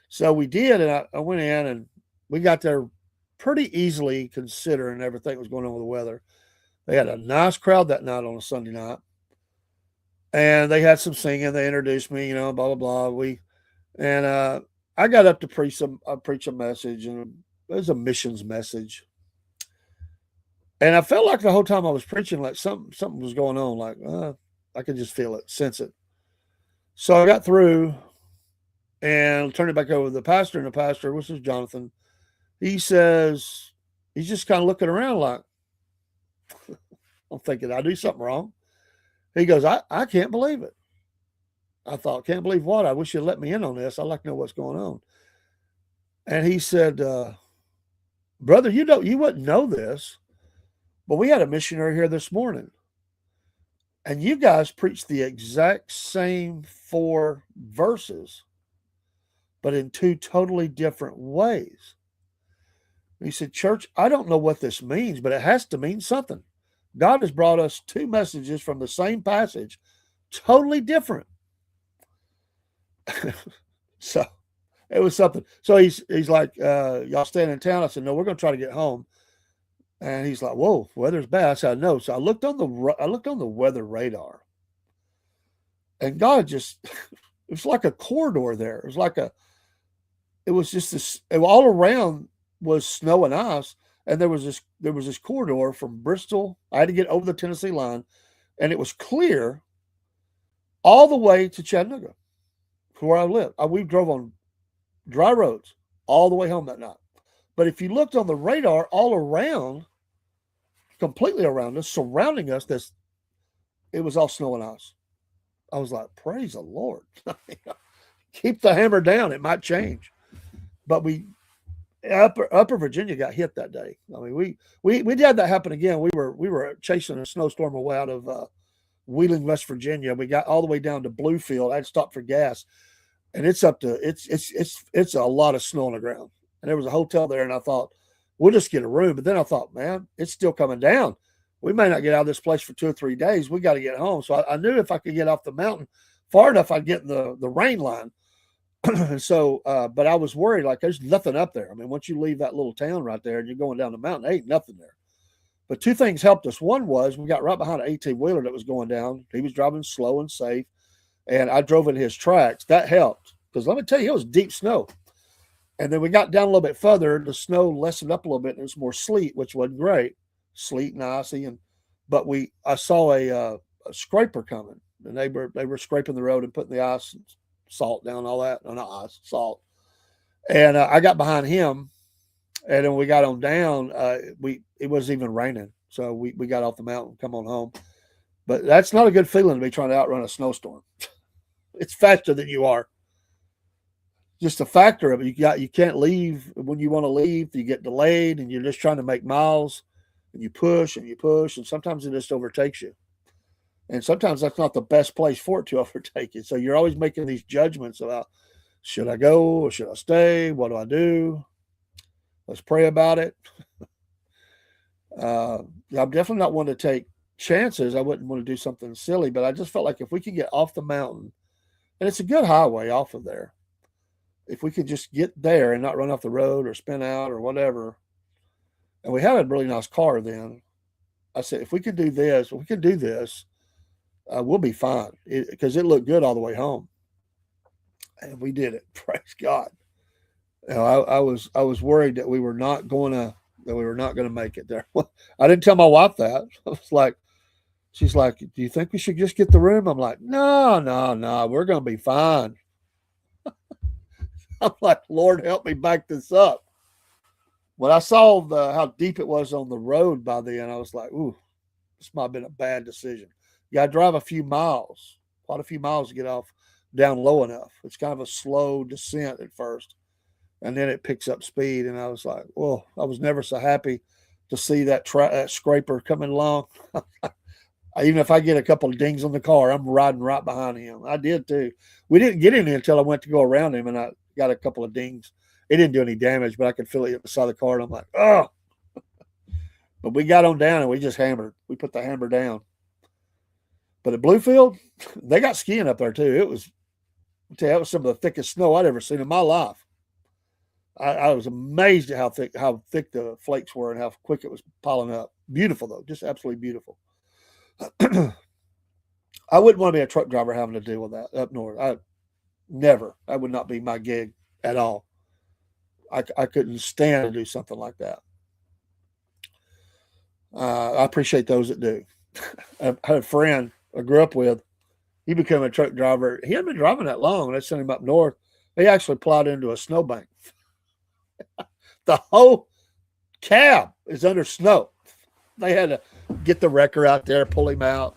So we did, and I went in, and we got there pretty easily considering everything that was going on with the weather. They had a nice crowd that night on a Sunday night. And they had some singing. They introduced me, blah, blah, blah. I got up to preach a message, and it was a missions message. And I felt like the whole time I was preaching, like something was going on. Like I could just feel it, sense it. So I got through and turned it back over to the pastor. And the pastor, which is Jonathan, he says, he's just kind of looking around like, I'm thinking, I do something wrong. He goes, I can't believe it. I thought, can't believe what? I wish you'd let me in on this. I'd like to know what's going on. And he said, brother, you wouldn't know this, but we had a missionary here this morning. And you guys preached the exact same 4 verses, but in 2 totally different ways. And he said, church, I don't know what this means, but it has to mean something. God has brought us 2 messages from the same passage, totally different. So it was something. So he's like, y'all staying in town? I said, no, we're going to try to get home. And he's like, whoa, weather's bad. I said, no. So I looked on the weather radar, and God just, it was like a corridor there. It was just this, all around was snow and ice. And there was this corridor from Bristol. I had to get over the Tennessee line, and it was clear all the way to Chattanooga, where I live. We drove on dry roads all the way home that night. But if you looked on the radar all around, completely around us, surrounding us, it was all snow and ice. I was like, praise the Lord. Keep the hammer down. It might change. But Upper Virginia got hit that day. I mean, we had that happen again. We were chasing a snowstorm away out of Wheeling, West Virginia. We got all the way down to Bluefield. I had stopped for gas, and it's a lot of snow on the ground. And there was a hotel there, and I thought, we'll just get a room. But then I thought, man, it's still coming down. We may not get out of this place for 2 or 3 days. We got to get home. So I knew if I could get off the mountain far enough, I'd get in the rain line. And so, but I was worried, like there's nothing up there. I mean, once you leave that little town right there and you're going down the mountain, there ain't nothing there. But 2 things helped us. One was we got right behind an 18-wheeler that was going down. He was driving slow and safe, and I drove in his tracks. That helped, because let me tell you, it was deep snow. And then we got down a little bit further. The snow lessened up a little bit, and it was more sleet, which wasn't great. Sleet and icy, but I saw a scraper coming, and they were scraping the road and putting the ice and salt down, all that. No, not ice, salt. And I got behind him, and then we got on down. It wasn't even raining, so we got off the mountain, come on home. But that's not a good feeling to be trying to outrun a snowstorm. It's faster than you are. Just a factor of it. You can't leave when you want to leave. You get delayed, and you're just trying to make miles, and you push, and sometimes it just overtakes you. And sometimes that's not the best place for it to overtake you. So you're always making these judgments about, should I go or should I stay? What do I do? Let's pray about it. I'm definitely not one to take chances. I wouldn't want to do something silly, but I just felt like if we could get off the mountain, and it's a good highway off of there, if we could just get there and not run off the road or spin out or whatever. And we had a really nice car then. I said, if we could do this, we'll be fine, because it looked good all the way home. And we did it. Praise God. You know, I was worried that we were not going to make it there. I didn't tell my wife that. I was like, she's like, do you think we should just get the room? I'm like, no, we're going to be fine. I'm like, Lord, help me back this up. When I saw how deep it was on the road by then, I was like, ooh, this might have been a bad decision. You got to drive quite a few miles to get off down low enough. It's kind of a slow descent at first, and then it picks up speed. And I was like, well, I was never so happy to see that scraper coming along. Even if I get a couple of dings on the car, I'm riding right behind him. I did too. We didn't get in until I went to go around him, and I got a couple of dings. It didn't do any damage, but I could feel it beside the car, and I'm like, oh. But we got on down, and we just hammered. We put the hammer down. But at Bluefield, they got skiing up there too. It was some of the thickest snow I'd ever seen in my life. I was amazed at how thick the flakes were and how quick it was piling up. Beautiful though, just absolutely beautiful. I wouldn't want to be a truck driver having to deal with that up north. That would not be my gig at all. I couldn't stand to do something like that. I appreciate those that do. I had a friend I grew up with. He became a truck driver. He hadn't been driving that long. They sent him up north. He actually plowed into a snowbank. The whole cab is under snow. They had to get the wrecker out there, pull him out.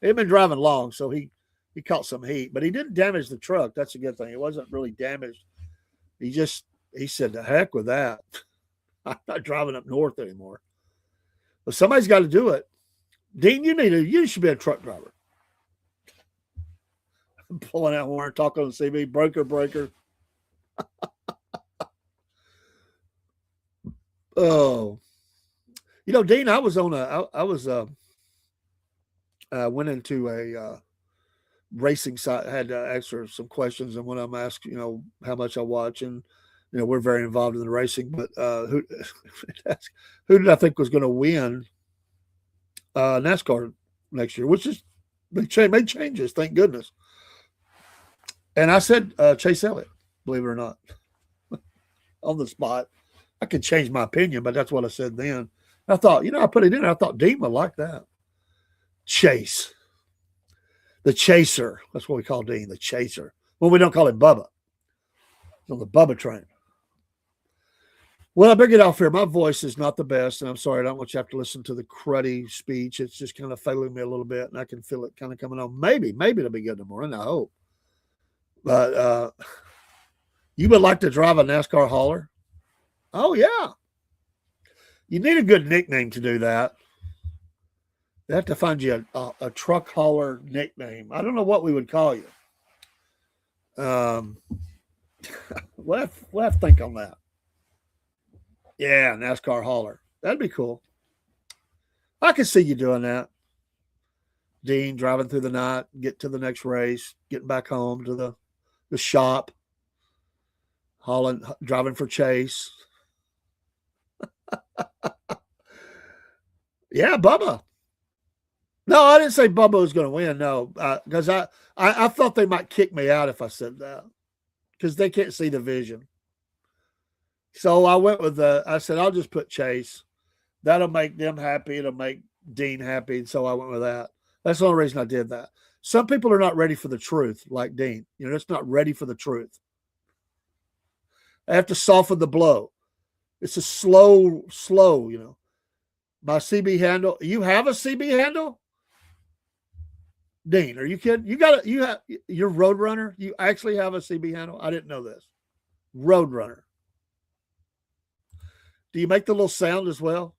He had been driving long, so he He caught some heat, but he didn't damage the truck. That's a good thing. It wasn't really damaged. He said, the heck with that. I'm not driving up north anymore. But somebody's got to do it. Dean, you should be a truck driver. I'm pulling out horn, talking on CB, breaker. Oh, Dean, I went into a racing site. I had to answer some questions, and when I'm asked, how much I watch, and we're very involved in the racing. But who did I think was going to win NASCAR next year? Which is made changes, thank goodness. And I said Chase Elliott, believe it or not, on the spot. I could change my opinion, but that's what I said then. I thought, I put it in. I thought Dean would like that. Chase. The chaser. That's what we call Dean, the chaser. Well, we don't call him Bubba. He's on the Bubba train. Well, I better get off here. My voice is not the best, and I'm sorry. I don't want you to have to listen to the cruddy speech. It's just kind of failing me a little bit, and I can feel it kind of coming on. Maybe it'll be good in the morning. I hope. But you would like to drive a NASCAR hauler? Oh, yeah. You need a good nickname to do that. They have to find you a truck hauler nickname. I don't know what we would call you. We'll have to think on that. Yeah, NASCAR hauler. That'd be cool. I can see you doing that. Dean driving through the night, get to the next race, getting back home to the shop, driving for Chase. Yeah, Bubba. No, I didn't say Bubba was going to win. No, because I thought they might kick me out if I said that because they can't see the vision. So I went with I said, I'll just put Chase. That'll make them happy. It'll make Dean happy. And so I went with that. That's the only reason I did that. Some people are not ready for the truth, like Dean. It's not ready for the truth. I have to soften the blow. It's a slow, My CB handle. You have a CB handle? Dean, are you kidding? You're Roadrunner? You actually have a CB handle? I didn't know this. Roadrunner. Do you make the little sound as well?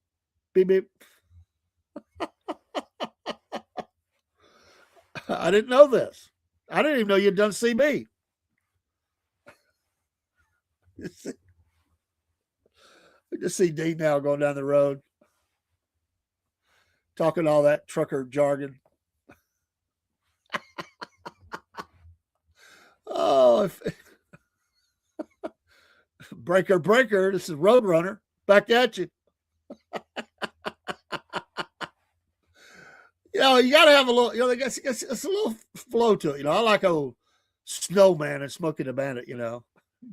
Beep, beep. I didn't know this. I didn't even know you'd done CB. I just see Dean now going down the road, talking all that trucker jargon. Oh, breaker. This is Roadrunner. Back at you. You got to have a little, it's a little flow to it. I like old Snowman and Smokey the Bandit,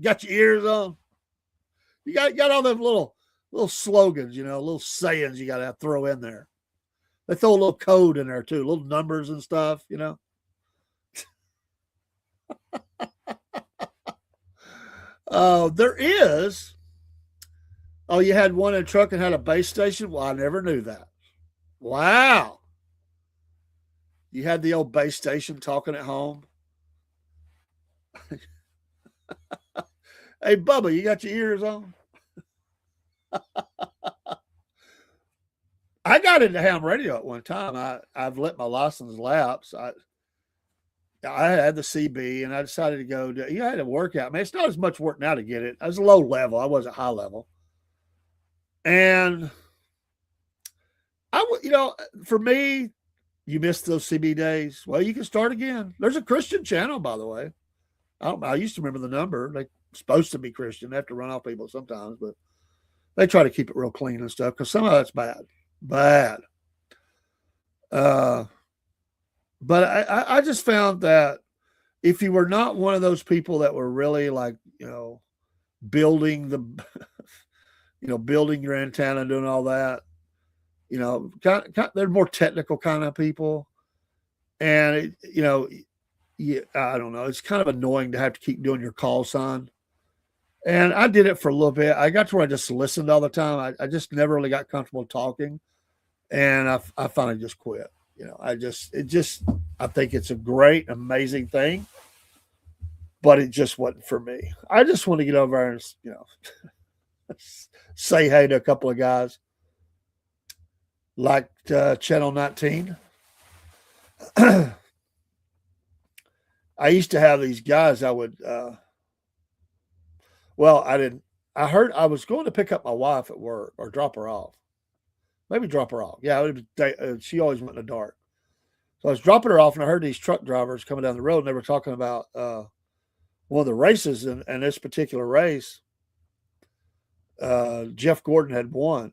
Got your ears on. You got all them little slogans, little sayings you got to throw in there. They throw a little code in there too, little numbers and stuff, There is. Oh, you had one in a truck and had a base station? Well, I never knew that. Wow. You had the old base station talking at home? Hey, Bubba, you got your ears on? I got into ham radio at one time. I've let my license lapse. I had the CB, and I decided to go. I had to work out. Man, it's not as much work now to get it. I was low level. I wasn't high level. And for me, you missed those CB days. Well, you can start again. There's a Christian channel, by the way. I used to remember the number. They're supposed to be Christian. They have to run off people sometimes, but they try to keep it real clean and stuff because some of that's bad. But I just found that if you were not one of those people that were really building building your antenna and doing all that, they're more technical kind of people. And I don't know. It's kind of annoying to have to keep doing your call sign. And I did it for a little bit. I got to where I just listened all the time. I just never really got comfortable talking. And I finally just quit. I think it's a great, amazing thing, but it just wasn't for me. I just want to get over there and, say hey to a couple of guys like Channel 19. I used to have these guys I would, I didn't, I heard I was going to pick up my wife at work or drop her off. Maybe drop her off. Yeah, she always went in the dark. So I was dropping her off, and I heard these truck drivers coming down the road, and they were talking about one of the races, and this particular race, Jeff Gordon had won.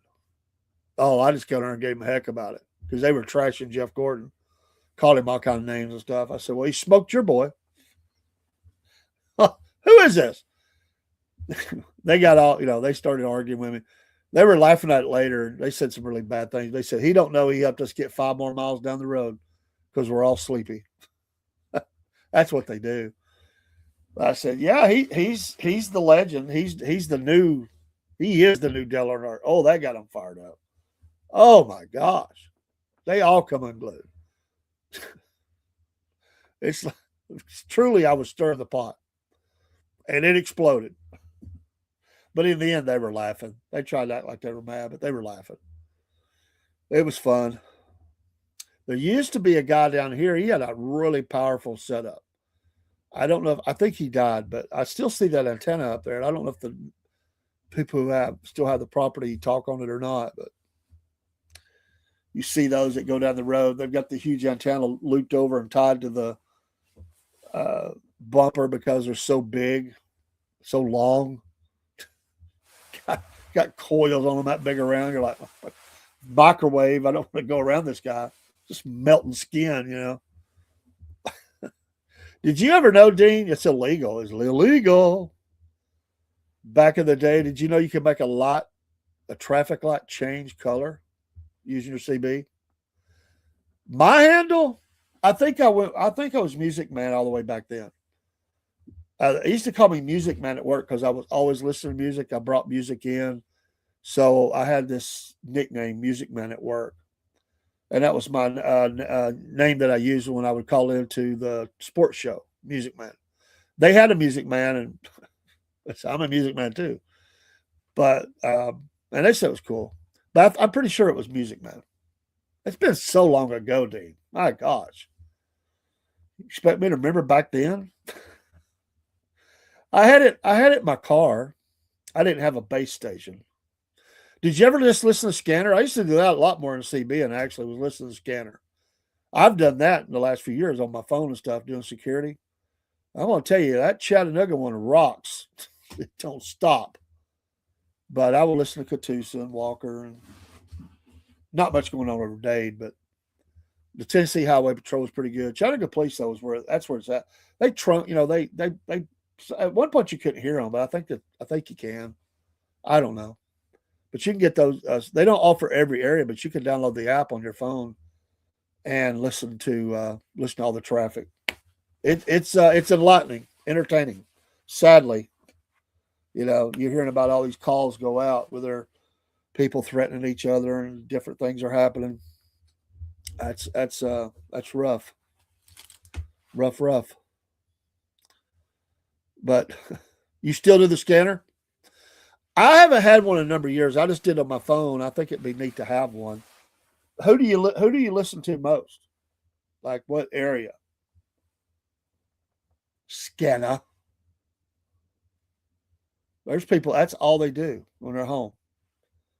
Oh, I just got her and gave him a heck about it because they were trashing Jeff Gordon, called him all kind of names and stuff. I said, well, he smoked your boy. Who is this? They got all, they started arguing with me. They were laughing at it later. They said some really bad things. They said, he don't know he helped us get 5 more miles down the road because we're all sleepy. That's what they do. I said, yeah, he's the legend. He is the new Dale Earnhardt. Oh, that got him fired up. Oh my gosh. They all come unglued. It's truly, I was stirring the pot and it exploded. But in the end, they were laughing. They tried to act like they were mad, but they were laughing. It was fun. There used to be a guy down here. He had a really powerful setup. I don't know I think he died, but I still see that antenna up there. And I don't know if the people who still have the property talk on it or not, but you see those that go down the road. They've got the huge antenna looped over and tied to the bumper because they're so big, so long. Got coils on them that big around. You're like, microwave. I don't want to go around this guy. Just melting skin, Did you ever know, Dean? It's illegal. It's illegal. Back in the day, did you know you could make a traffic light change color using your CB? My handle, I think I was Music Man all the way back then. They used to call me Music Man at work because I was always listening to music. I brought music in. So I had this nickname, Music Man at work. And that was my name that I used when I would call into the sports show, Music Man. They had a Music Man, and I'm a Music Man too. But, and they said it was cool. But I'm pretty sure it was Music Man. It's been so long ago, Dean. My gosh. You expect me to remember back then? I had it in my car. I didn't have a base station. Did you ever just listen to Scanner? I used to do that a lot more in CB and actually was listening to Scanner. I've done that in the last few years on my phone and stuff, doing security. I want to tell you, that Chattanooga one rocks. It don't stop. But I will listen to Catoosa and Walker, and not much going on over Dade, but the Tennessee Highway Patrol is pretty good. Chattanooga Police, though, that's where it's at. They trunk, they at one point you couldn't hear them, but I think you can. I don't know, but you can get those. They don't offer every area, but you can download the app on your phone and listen to all the traffic. It's enlightening, entertaining. Sadly, you're hearing about all these calls go out where there are people threatening each other and different things are happening. That's rough. Rough. But you still do the Scanner? I haven't had one in a number of years. I just did on my phone. I think it'd be neat to have one. Who do you listen to most? Like what area? Scanner. There's people, that's all they do when they're home.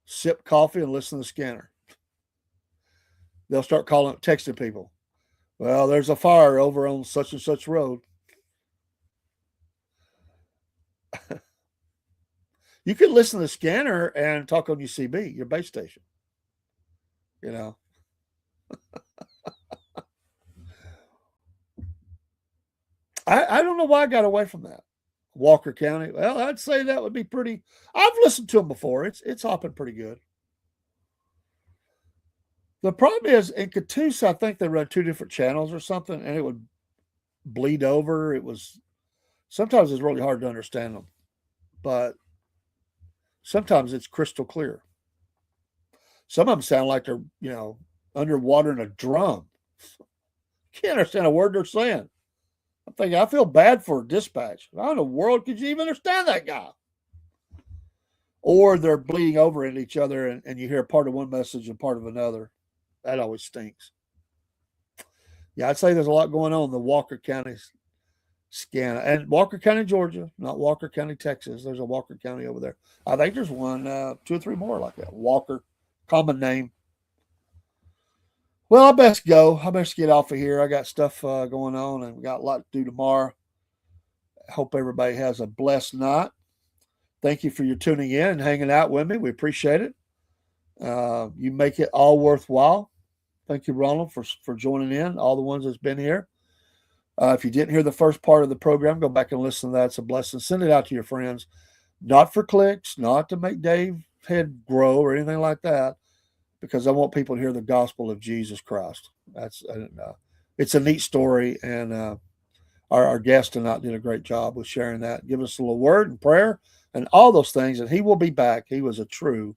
Sip coffee and listen to Scanner. They'll start texting people. Well, there's a fire over on such and such road. You could listen to Scanner and talk on UCB, your base station. I don't know why I got away from that. Walker County. Well, I'd say that would be pretty. I've listened to them before. It's hopping pretty good. The problem is in Catoosa, I think they run 2 different channels or something, and it would bleed over. Sometimes it's really hard to understand them, but sometimes it's crystal clear. Some of them sound like they're, underwater in a drum. Can't understand a word they're saying. I'm thinking, I feel bad for dispatch. How in the world could you even understand that guy? Or they're bleeding over into each other, and you hear part of one message and part of another. That always stinks. Yeah, I'd say there's a lot going on in the Walker County scan. And Walker County, Georgia, not Walker County, Texas. There's a Walker County over there. I think there's one, 2 or 3 more like that. Walker, common name. Well, I best go. I best get off of here. I got stuff going on, and we got a lot to do tomorrow. I hope everybody has a blessed night. Thank you for your tuning in and hanging out with me. We appreciate it. You make it all worthwhile. Thank you, Ronald, for joining in, all the ones that's been here. If you didn't hear the first part of the program, go back and listen to that. It's a blessing. Send it out to your friends. Not for clicks, not to make Dave's head grow or anything like that, because I want people to hear the gospel of Jesus Christ. It's a neat story, and our guest tonight did a great job with sharing that. Give us a little word and prayer and all those things, and he will be back. He was a true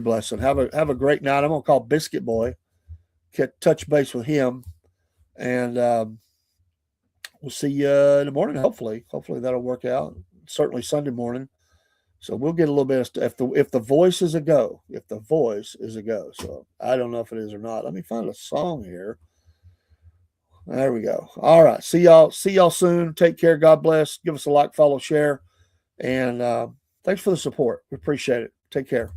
blessing. Have a great night. I'm going to call Biscuit Boy, touch base with him, and we'll see you in the morning, hopefully. Hopefully that'll work out. Certainly Sunday morning. So we'll get a little bit of stuff. If the voice is a go. If the voice is a go. So I don't know if it is or not. Let me find a song here. There we go. All right. See y'all soon. Take care. God bless. Give us a like, follow, share. And thanks for the support. We appreciate it. Take care.